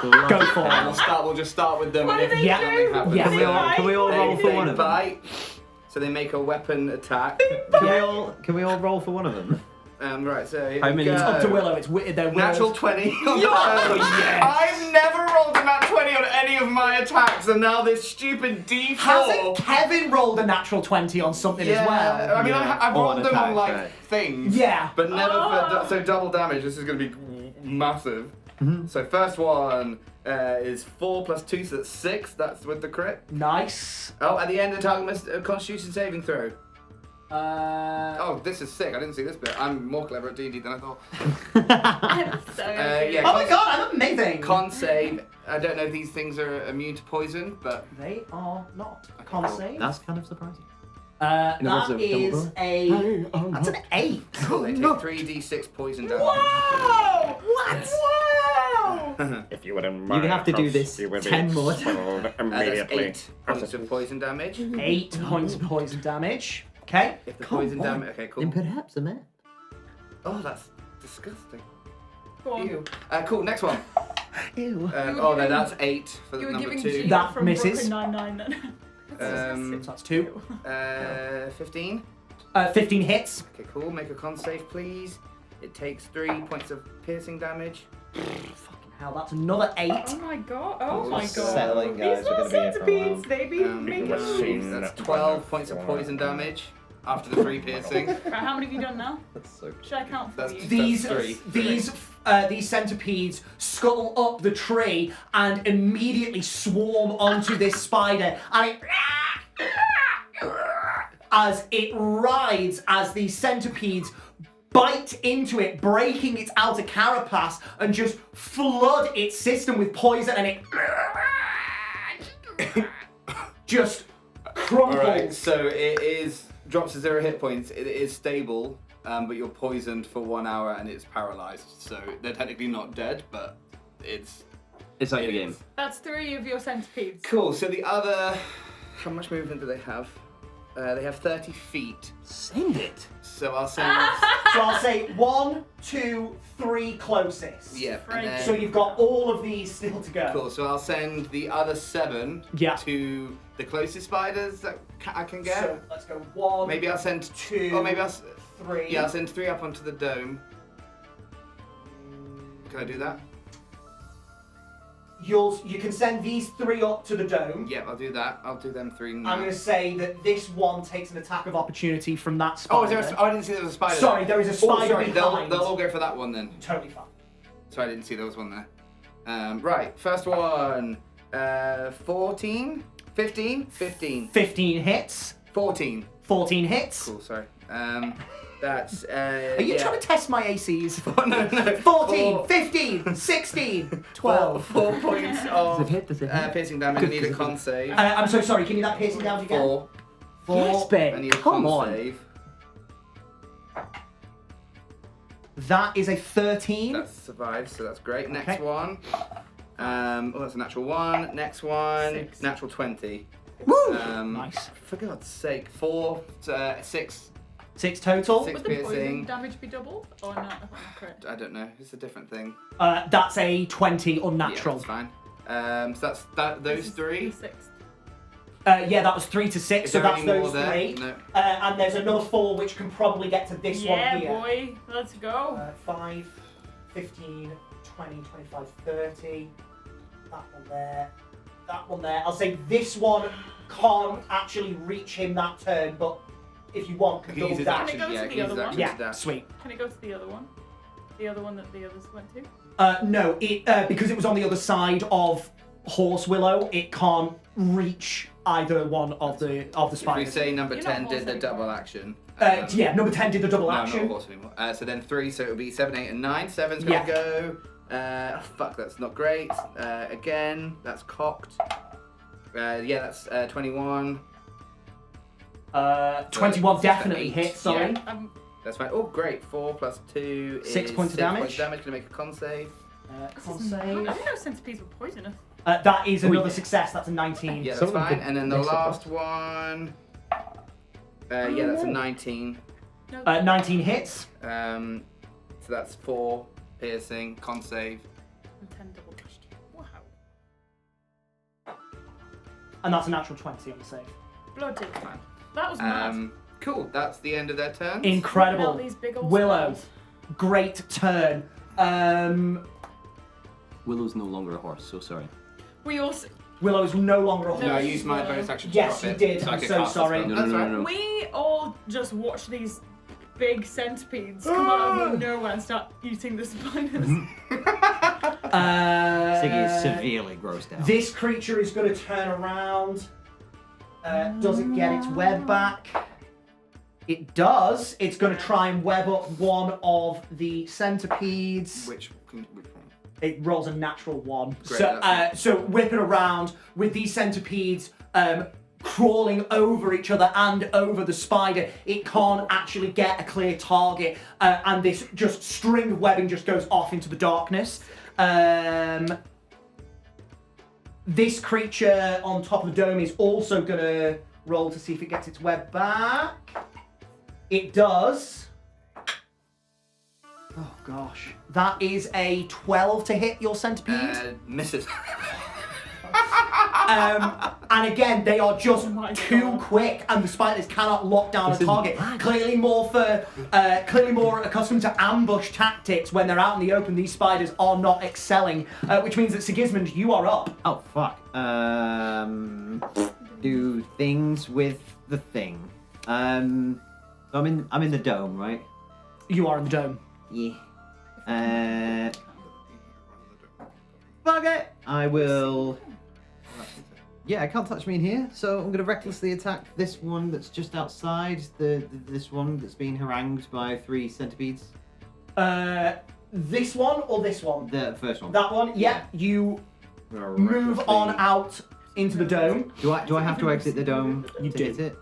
Go for And it. we'll just start with them. What and do if they nothing do? happens, Yeah. Can we all roll for one of them? bite. So they make a weapon attack. Can we all roll for one of them? Right, so here How we many- go. It's Up to Willow. It's they're Natural Willow's. 20. yes. I've never rolled a nat 20 on any of my attacks, and now this stupid D4. Hasn't Kevin rolled a natural 20 on something as well? I mean, I've Oh, rolled on them on attacks, like right. things. Yeah. But never for so double damage. This is going to be massive. So first one is 4 plus 2, so that's 6. That's with the crit. Nice. Oh, at the end, the target must Constitution saving throw. Uh, Oh, this is sick. I didn't see this bit. I'm more clever at D&D than I thought. So Yeah. oh my god, I'm amazing. Con save. I don't know if these things are immune to poison, but They are not. Con save. That's kind of surprising. That was a is double a. That's an 8. they take 3d6 poison damage. Whoa! What? Wow! If you would in You have to do this you would be 10 more expelled That's immediately. 8 points of poison damage. 8 points of poison damage. Okay. If the poison damage. Okay, cool. And perhaps a map. Oh, that's disgusting. Go on. Ew. Cool. Next one. Ew. Oh no, that's 8 for You the were number giving 2. G That from misses. Brooklyn Nine-Nine then. So that's 2. 15. 15 hits. Okay, cool. Make a con save, please. It takes 3 points of piercing damage. hell, that's another 8. Oh my god. Oh my god. Settling, guys. These We're little gonna be here for a while. centipedes, they be making moves. That's 12 points of poison damage after the 3 piercing. Right, how many have you done now? That's so Should I count for That's you? These centipedes scuttle up the tree and immediately swarm onto this spider, and as it rides, as these centipedes bite into it, breaking its outer carapace and just flood its system with poison, and it just crumbles. Alright, so it is drops to 0 hit points. It is stable, but you're poisoned for 1 hour and it's paralyzed. So they're technically not dead, but it's It's out of the game. That's 3 of your centipedes. cool. So the other, how much movement do they have? They have 30 feet. Send it. So I'll send. So I'll say 1, 2, 3 closest. Yeah. Frank. And So then, you've got all of these still to go. cool. So I'll send the other 7 Yeah. to the closest spiders that I can get. So let's go 1, Maybe I'll send 2, Or maybe I'll. 3. Yeah, I'll send 3 up onto the dome. Can I do that? You can send these 3 up to the dome. Yeah, I'll do that. I'll do them 3 now. I'm going to say that this one takes an attack of opportunity from that spider. Oh, is there a, I didn't see there was a spider. Sorry, there is a spider Oh, sorry, behind. they'll all go for that one then. Totally fine. So I didn't see there was one there. Right, first one. 14? 15? 15. 15 hits. 14. 14 hits. Cool, sorry. That's. Are you trying to test my ACs? No, no. 14, 15, 16, 12. 4 points of Does it hit? Does it hit? piercing damage. I need a con save. I'm so sorry, give me that piercing damage again. 4. 4. Yes, I Ben. need a Come con on. save. That is a 13. That survives, so that's great. Next Okay. one. Oh, that's a natural 1. Next one. 6. Natural 20. Woo! Nice. For God's sake. 4, 6. 6 total. 6 Would the poison piercing. damage be doubled or not? If I'm correct. I don't know. It's a different thing. That's a 20 unnatural. Yeah, that's fine. So that's those This is 3. the 6th. Yeah, that was 3 to 6, Is so there that's any more those there? 3. No. And there's another 4 which can probably get to this Yeah, one here. boy. Let's go. 5, 15, 20, 25, 30. That one there. That one there. I'll say this one can't actually reach him that turn, but if you want, can He double uses dash. action. Can it go Yeah, to he the uses other action one? to Yeah, dash. sweet. Can it go to the other one? The other one that the others went to? No, because it was on the other side of Horse Willow, it can't reach either one of the If we spiders. say number You're 10 not did the horse double anymore. action. Yeah, number 10 did the double No, action. not horse anymore. So then 3, so it'll be 7, 8, and 9. 7's Yeah. gonna go. Fuck, that's not great. Again, that's cocked. Yeah, that's 21. 21 So definitely 8. hits, sorry. Yeah, That's fine. Oh, great. 4 plus 2 is 6 points of damage. Points of damage. Gonna make a con save. Con I save. didn't know centipedes were poisonous. That is another success, that's a 19. Yeah, Some that's of them fine. could And then the mix it up. last one. Yeah, that's a 19. No, 19 hits. So that's 4 piercing, con save. and 10 double pushed. Wow. And that's a natural 20 on the save. Bloody. That was mad. Cool. That's the end of their turn. Incredible. Out these big old Willow, spells. great turn. Willow's no longer a horse, so sorry. We also Willow's no longer a horse. No, I No, used my no. bonus action to Yes, drop you it. did. I I'm could so cast the sorry. spell. No, That's no, right. no, no. we all just watched these big centipedes come out of nowhere and start eating the spiders. Siggy is severely grossed out. This creature is going to turn around. Does it get its web back? It does. It's going to try and web up one of the centipedes. Which one? It rolls a natural 1. Great, So, that's so whipping around with these centipedes crawling over each other and over the spider, it can't actually get a clear target, and this just string of webbing just goes off into the darkness. This creature on top of the dome is also gonna roll to see if it gets its web back. It does. Oh gosh. That is a 12 to hit your centipede. Misses. And again, they are just my too God. quick, and the spiders cannot lock down a This target. isn't Clearly more accustomed to ambush tactics when they're out in the open. These spiders are not excelling, which means that Sigismund, you are up. Oh fuck. Do things with the thing. So I'm in the dome, right? You are in the dome. Yeah. Fuck it. I will. Yeah, it can't touch me in here, so I'm gonna recklessly attack this one that's just outside. This one that's being harangued by 3 centipedes. This one or this one? The first one. That one. Yeah. You move on out into the dome. Do I have to exit the dome? You to do. hit it?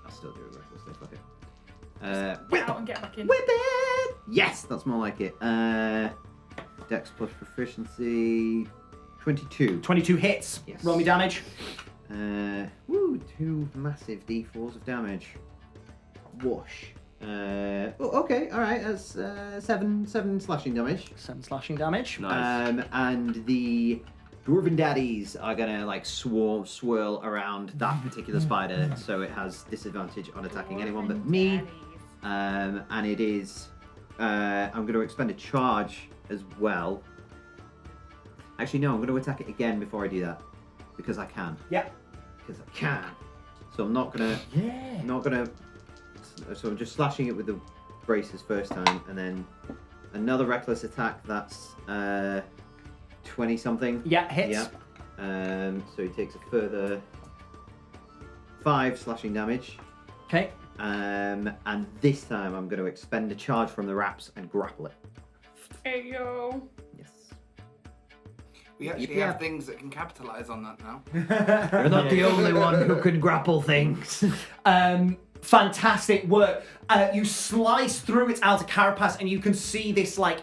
I'll still do it recklessly. Fuck it. Get out and get back in. Whip it! Yes, that's more like it. Dex plus proficiency, 22. 22 hits. Yes. Roll me damage. 2 massive d4s of damage. Whoosh. Okay, alright, that's 7 slashing damage. 7 slashing damage. Nice. And the Dwarven Daddies are gonna like swirl around that particular spider, so it has disadvantage on attacking anyone but me. And it is, I'm gonna expend a charge as well. Actually, no, I'm gonna attack it again before I do that, because I can. Yeah. Because I can. So I'm not gonna. Yeah. So I'm just slashing it with the braces first time, and then another reckless attack. That's 20 something. Yeah, hits. Yeah. So he takes a further 5 slashing damage. Okay. And this time I'm going to expend a charge from the wraps and grapple it. Hey yo. Yes. We actually Yeah. have things that can capitalize on that now. You're not the only one who can grapple things. Fantastic work. You slice through its outer carapace and you can see this like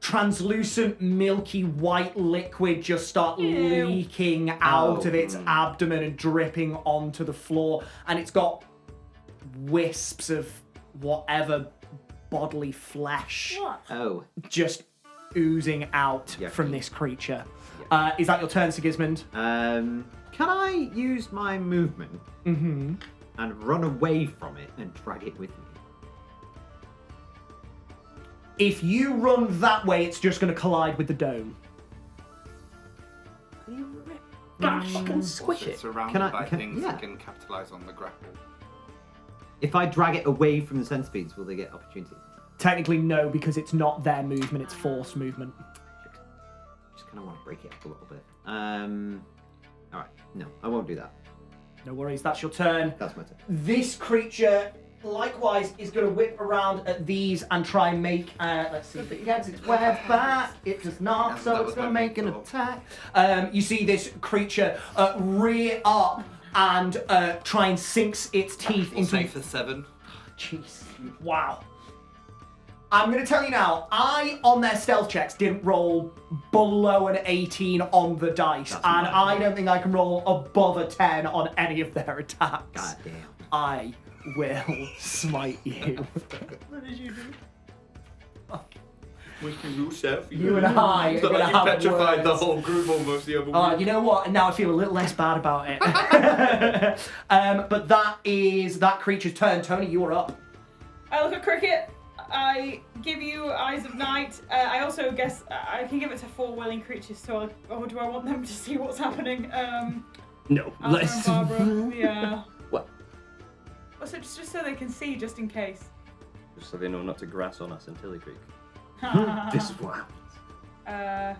translucent milky white liquid just start Ew. leaking out of its Mm. abdomen and dripping onto the floor, and it's got wisps of whatever bodily flesh What? Oh. just oozing out Yeah. from this creature. Is that your turn, Sigismund? Can I use my movement Mm-hmm. and run away from it and drag it with me? If you run that way, it's just going to collide with the dome. Fucking squish Also it. surrounded Can I- by can- things yeah. that can capitalize on the grapple. If I drag it away from the centipedes, will they get opportunity? Technically, no, because it's not their movement, it's force movement. Just kind of want to break it up a little bit. Alright, no, I won't do that. No worries, that's your turn. That's my turn. This creature, likewise, is going to whip around at these and try and make, let's see if it gets its web back. It does not, That so was it's going to my make an thought. attack. You see this creature rear up and try and sinks its teeth We'll into... say for 7. Jeez. Wow. I'm going to tell you now, on their stealth checks, didn't roll below an 18 on the dice, That's and nice. I don't think I can roll above a 10 on any of their attacks. God damn. I will smite you. What did you do? You and I are going to have petrified the words. whole group almost the other week. You know what? And now I feel a little less bad about it. But that is that creature's turn. Tony, you are up. I look at Cricket. I give you Eyes of Night. I also guess I can give it to 4 willing creatures. So, or do I want them to see what's happening? No. Alpha Let's. and Barbara. Yeah. What? Well, so just so they can see, just in case. Just so they know not to grass on us in Tillycreek. Uh, This is what happens.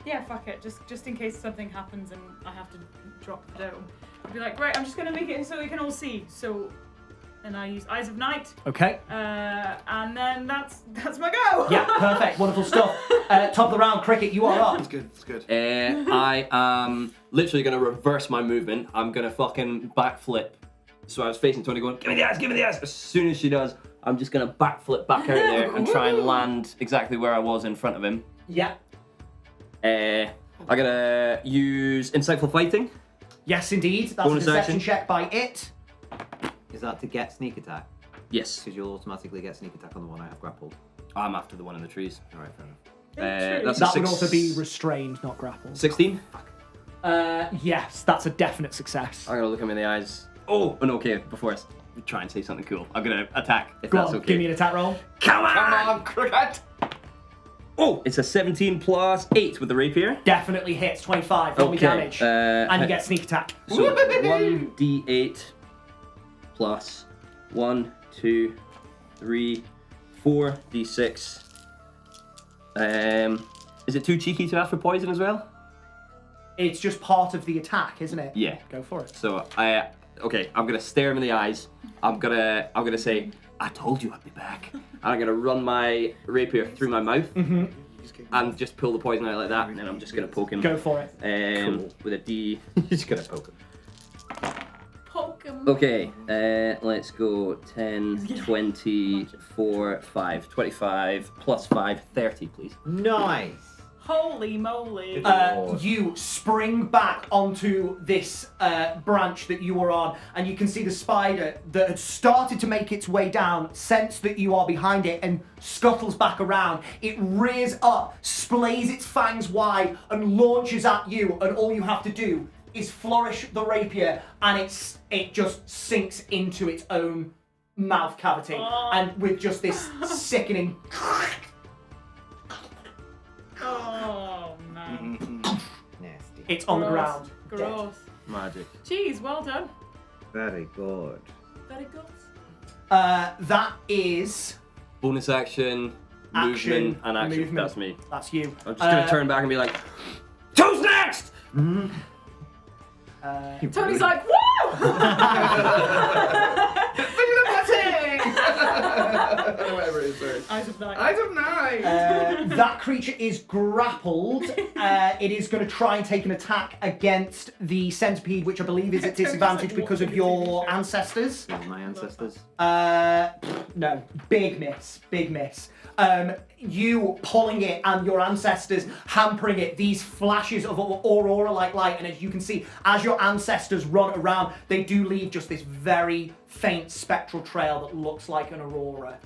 Yeah, fuck it. Just in case something happens and I have to drop the dome. I'd be like, right, I'm just gonna make it so we can all see. So, and I use Eyes of Night. Okay. And then that's my go. Yeah, perfect. Wonderful stuff. Top of the round, Cricket, you are up. It's good, it's good. I am literally going to reverse my movement. I'm going to fucking backflip. So I was facing Tony going, give me the eyes, give me the eyes. As soon as she does, I'm just going to backflip back out there and try and land exactly where I was in front of him. Yeah. I'm going to use Insightful Fighting. Yes, indeed. That's Bonus a deception action. check by it. Is that to get sneak attack? Yes. Because you'll automatically get sneak attack on the one I have grappled. I'm after the one in the trees. Alright, fair enough. That's a That six... would also be restrained, not grappled. 16. Yes, that's a definite success. I'm gonna look him in the eyes. Oh, and okay, before I try and say something cool, I'm gonna attack, if Go that's on, okay. give me an attack roll. Come on! Come on, cricket! Oh, it's a 17 plus 8 with the rapier. Definitely hits, 25, roll me Okay, damage. And you get sneak attack. So 1d8 plus 1, 2, 3, 4 d6. Is it too cheeky to ask for poison as well? It's just part of the attack, isn't it? Yeah. Go for it. So I'm gonna stare him in the eyes. I'm gonna say, I told you I'd be back. And I'm gonna run my rapier through my mouth and just pull the poison out like that, and then I'm just gonna poke him. Go for it. With a D. You're just gonna poke him. Poke 'em. Okay, let's go 10, 20, 4, 5, 25, plus 5, 30, please. Nice. Holy moly. You spring back onto this branch that you were on, and you can see the spider that had started to make its way down, sense that you are behind it, and scuttles back around. It rears up, splays its fangs wide, and launches at you, and all you have to do is flourish the rapier, and it just sinks into its own mouth cavity, and with just this sickening Oh man. Nasty. it's on the Gross. ground. dead. Gross. Magic. Jeez, well done. Very good. Very good. That is Bonus action, action, movement, and action. movement. That's me. That's you. I'm just gonna turn back and be like, who's next? Tony's like, woo! Whatever it is, sorry. Eyes of night. Eyes of Night! That creature is grappled. It is going to try and take an attack against the centipede, which I believe is at disadvantage because of your ancestors. My ancestors. No, big miss, big miss. You pulling it and your ancestors hampering it, these flashes of aurora-like light, and as you can see, as your ancestors run around, they do leave just this very faint spectral trail that looks like an aurora.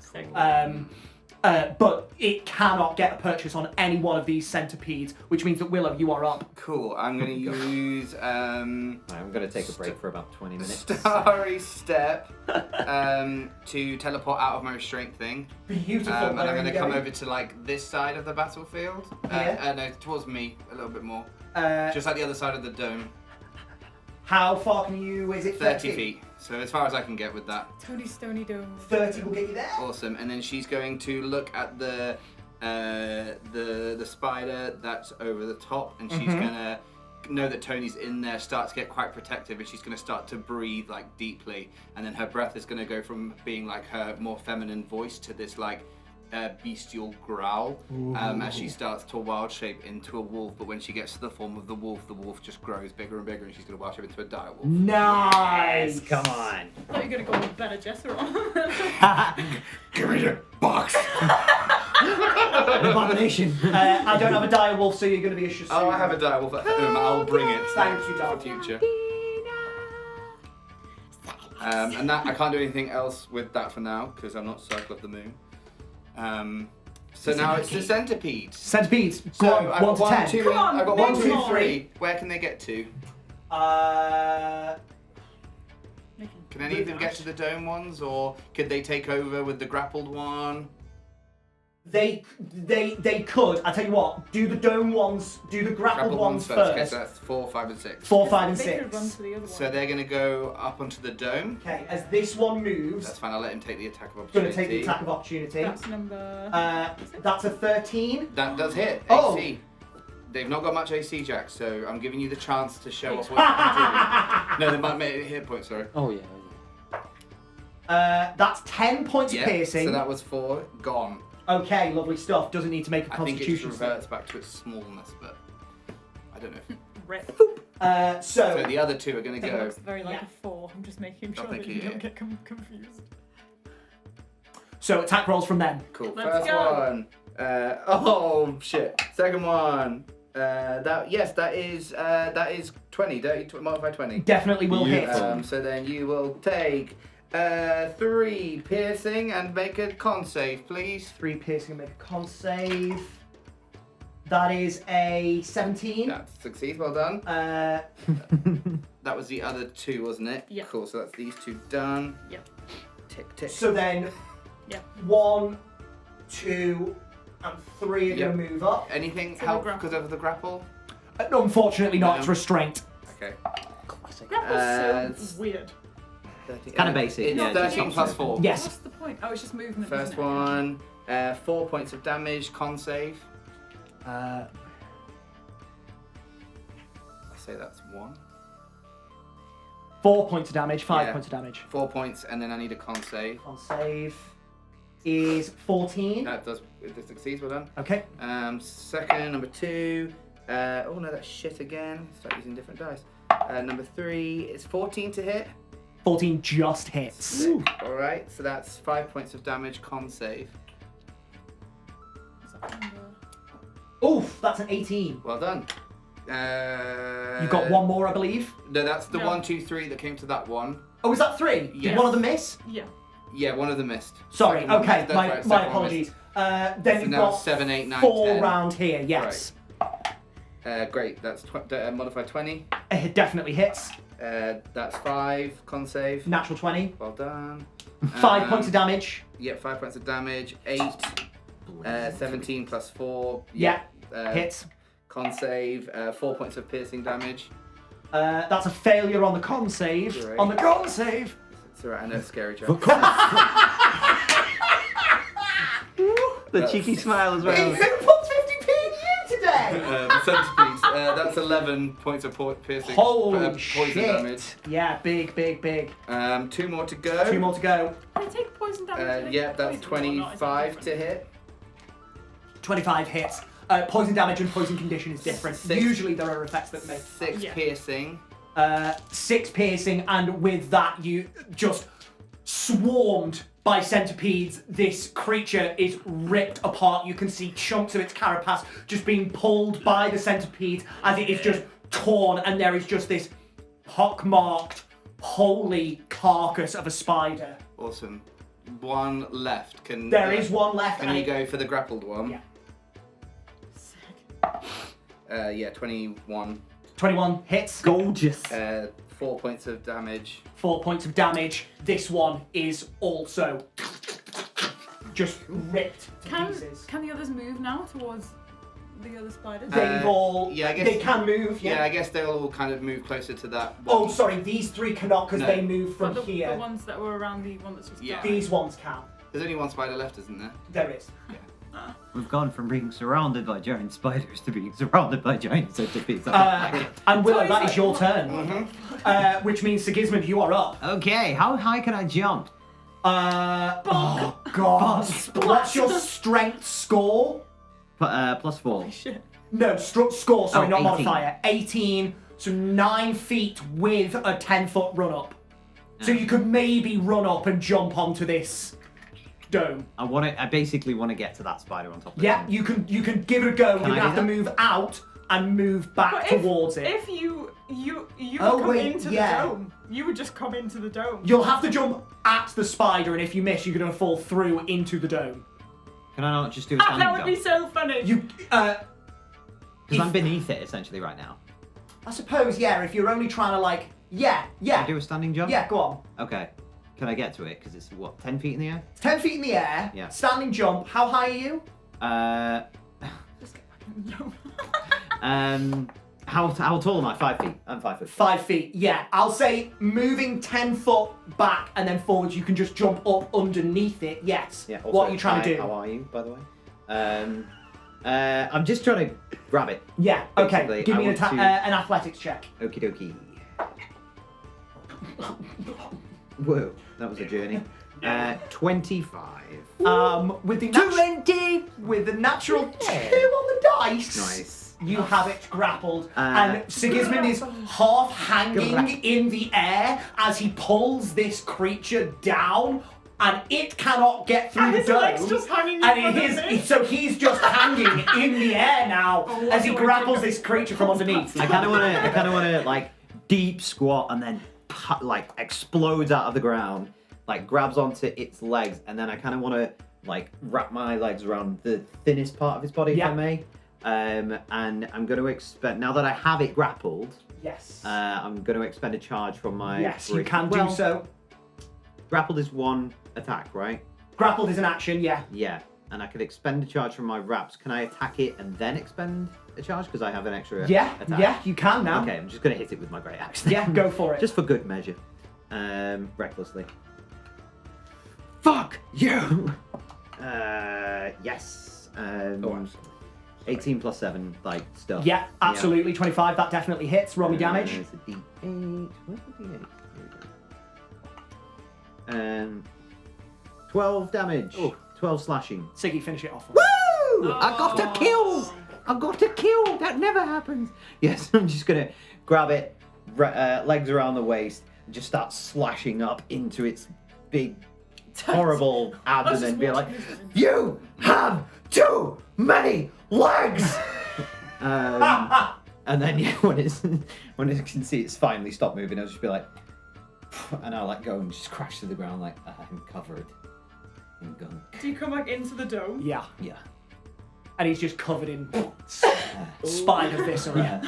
But it cannot get a purchase on any one of these centipedes, which means that Willow, you are up. Cool, I'm gonna use I'm gonna take a break for about 20 minutes. Starry Step to teleport out of my restraint thing. Beautiful. And Where I'm are gonna you come going? over to like this side of the battlefield. Yeah. No, towards me a little bit more. Uh, Just like the other side of the dome. How far can you? Is it 30 feet. So as far as I can get with that. Tony Stony Dome. 30 will get you there. Awesome. And then she's going to look at the spider that's over the top, and she's gonna know that Tony's in there, start to get quite protective, and she's gonna start to breathe like deeply, and then her breath is gonna go from being like her more feminine voice to this like bestial growl as she starts to wild shape into a wolf. But when she gets to the form of the wolf just grows bigger and bigger, and she's gonna wild shape into a dire wolf. Nice. Come on. I thought you were gonna go with Bene Gesserit. Give me the box. Abomination. I don't have a dire wolf, so you're going to be a Shazoo. Oh, I have a dire wolf at home. I'll bring it. Thank you, for Dom. future. And that I can't do anything else with that for now because I'm not Circle of the Moon. So now it's the centipedes. Centipedes. Go So on, I've got 1 to 10. 2, Come on, I've got big 1, 2, boy. 3. Where can they get to? Can any of them get to the dome ones, or could they take over with the grappled one? They could. I tell you what. Do the dome ones. Do the grappled ones Okay, first. so that's 4, 5, and 6. 4, 5, and They could run 6. to the other one. So they're gonna go up onto the dome. Okay. As this one moves, That's fine. I'll let him take the attack of going opportunity. to take the attack of opportunity. That's number. That's a 13. That does hit. Oh. AC. They've not got much AC, Jack, so I'm giving you the chance to show off what you can do. No, they might make it hit point, sorry. Oh yeah. That's 10 points of Yeah, piercing. so that was 4. Gone. Okay, lovely stuff. Doesn't need to make a I think it just constitution save. reverts back to its smallness, but I don't know. Rip. So the other 2 are going to It go. looks very like a 4. I'm just making sure thank that you you. don't get confused. So attack rolls from them. Cool. Let's First go. one. Oh shit. Second one. That is 20. Modify 20. Definitely will hit. So then you will take 3 piercing and make a con save, please. 3 piercing and make a con save. That is a 17. That succeeds. Well done. That was the other 2, wasn't it? Yeah. Cool. So that's these 2 done. Yep. Tick tick. So then, Yeah. 1, 2, and 3 are Yep. going to move up. Anything So help the grapple. because of the grapple? Unfortunately, not. No. It's restraint. Okay. Grapple's so weird. 13, Kinda basic, It's yeah, 13 plus 4. Yes. What's the point? Oh, it's just movement. First isn't it? one, 4 points of damage, con save. I say that's 1. 4 points of damage, 5 Yeah. points of damage. 4 points, and then I need a con save. On save is 14. That succeeds. Well done. Okay. Second, number 2. Oh no, that's shit again. Start using different dice. Number 3 is 14 to hit. 14 just hits. All right, so that's 5 points of damage, con save. Is that number? Oof, that's an 18. Well done. You've got 1 more, I believe. No, that's the No. 1, 2, 3 that came to that one. Oh, is that 3? Did Yes. one of them miss? Yeah. Yeah, one of them missed. Sorry, Second one okay, missed, that's my right, second one apologies. Then So you've now got 7, 8, 9, 4 10. round here, yes. Great, that's modified 20. Definitely hits. That's 5, con save. Natural 20. Well done. 5 points of damage. Yep, 5 points of damage. 8, 17 plus 4. Yeah, Uh, hits. Con save, 4 points of piercing damage. That's a failure on the con save. Great. On the con save. It's alright, I know it's scary, Joe. The cheeky smile as well. Who puts 50p in you today? The centipede, that's 11 points of piercing Holy poison shit. damage. Yeah, big. 2 more to go. 2 more to go. They take poison damage. Yeah, that's Poison or not, is 25 it to hit. 25 hits. Poison damage and poison condition is different. 6. Usually there are effects that make 6 Yeah. piercing. 6 piercing, and with that you just swarmed by centipedes. This creature is ripped apart. You can see chunks of its carapace just being pulled by the centipedes as it is just torn, and there is just this pockmarked, holy carcass of a spider. Awesome. 1 left. There is one left. Can and you it- go for the grappled one? Yeah. Yeah, 21. 21 hits. Gorgeous. 4 points of damage. 4 points of damage. This one is also just ripped to pieces. Can the others move now towards the other spiders? They've all. yeah, I guess- they can move. Yeah, Yeah. I guess they'll all kind of move closer to that one. Oh, sorry. These 3 cannot because No. they move from But the here. ones that were around the one that's just Yeah. died. These ones can. There's only 1 spider left, isn't there? There is. We've gone from being surrounded by giant spiders to being surrounded by giant centipedes. And Willow, that is your turn. Mm-hmm. Which means Sigismund, you are up. Okay, how high can I jump? Oh God. What's your strength score? +4. Shit. No, score. Sorry, Oh, not 18. modifier. 18. So 9 feet with a 10-foot run up. So you could maybe run up and jump onto this dome. I basically want to get to that spider on top of Yeah, it. you can give it a go. Can You're I gonna have do to that? move out and move back But if- towards it. If you Oh, come wait, into yeah. the dome, you would just come into the dome. You'll have to jump at the spider, and if you miss, you're gonna fall through into the dome. Can I not just do a standing That would be jump? so funny. You, Because I'm beneath it essentially right now. I suppose, yeah. If you're only trying to like, yeah, Can I do a standing jump? yeah. Go on. Okay. Can I get to it? Because it's what, 10 feet in the air? 10 feet in the air. Yeah. Standing jump. How high are you? Just get back in the dome. How tall am I? 5 feet. I'm 5 foot. 5 feet. Yeah. I'll say moving 10 foot back and then forwards. You can just jump up underneath it. Yes. Yeah. What are you trying to do? How are you, by the way? I'm just trying to grab it. Yeah. Okay. Basically, Give I me want to- an athletics check. Okie dokie. Whoa, that was a journey. 25. With the 20! with the natural 2 Yeah. on the dice. Nice. You have it grappled, and Sigismund is half hanging in the air as he pulls this creature down, and it cannot get through And the his dome. leg's just hanging in and front of him. so he's just hanging in the air now Oh, as he what grapples a- this creature from underneath. I kind of want to like deep squat and then like explodes out of the ground, like grabs onto its legs, and then I kind of want to like wrap my legs around the thinnest part of his body, if Yeah. I may, And I'm going to expend, now that I have it grappled, Yes. I'm going to expend a charge from my. Yes, you bridge. can Well, do so. Grappled is one attack, right? Grappled is an action, yeah. Yeah. And I could expend a charge from my wraps. Can I attack it and then expend a charge? Because I have an extra Yeah, attack. yeah, you can now. Okay, I'm just going to hit it with my great axe. then. Yeah, go for it. Just for good measure. Recklessly. Fuck you! Yes. I'm 18 plus 7, like, stuff. Yeah, absolutely. 25, that definitely hits. Roll me damage. It's a D8. Where's the D8? Here we go. 12 damage. 12 slashing. Siggy, finish it off. Woo! I got a kill! I got a kill! That never happens. Yes, I'm just gonna grab it, legs around the waist, and just start slashing up into its big, horrible abdomen and be like, "You have too many legs!" And then when it can see it's finally stopped moving, I'll just be like, and I'll let go and just crash to the ground like I'm covered in gunk. Do you come back into the dome? Yeah. Yeah. And he's just covered in spider viscera. Yeah.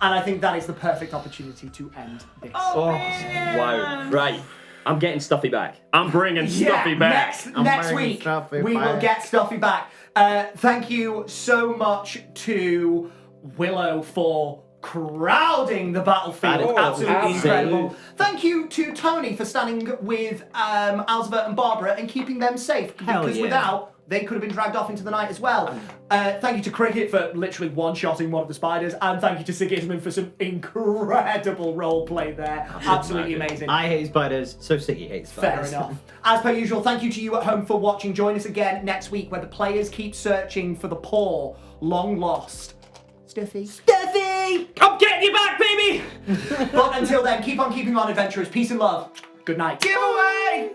And I think that is the perfect opportunity to end this. Oh, Wow. Right. I'm getting Stuffy back. I'm bringing Stuffy back. Next bringing week, Stuffy we will back. get Stuffy back. Thank you so much to Willow for crowding the battlefield. Oh, Absolutely absolutely. incredible. Thank you to Tony for standing with Alzvert and Barbara and keeping them safe. Hell Because yeah. without, they could have been dragged off into the night as well. Thank you to Cricket for literally one-shotting one of the spiders, and thank you to Sigismund for some incredible role play there. Absolutely amazing. I hate spiders, so Siggy hates Fair spiders. enough. As per usual, thank you to you at home for watching. Join us again next week where the players keep searching for the poor, long lost Stuffy. Stuffy! I'm getting you back, baby! But until then, keep on keeping on, adventurers. Peace and love. Good night. Giveaway!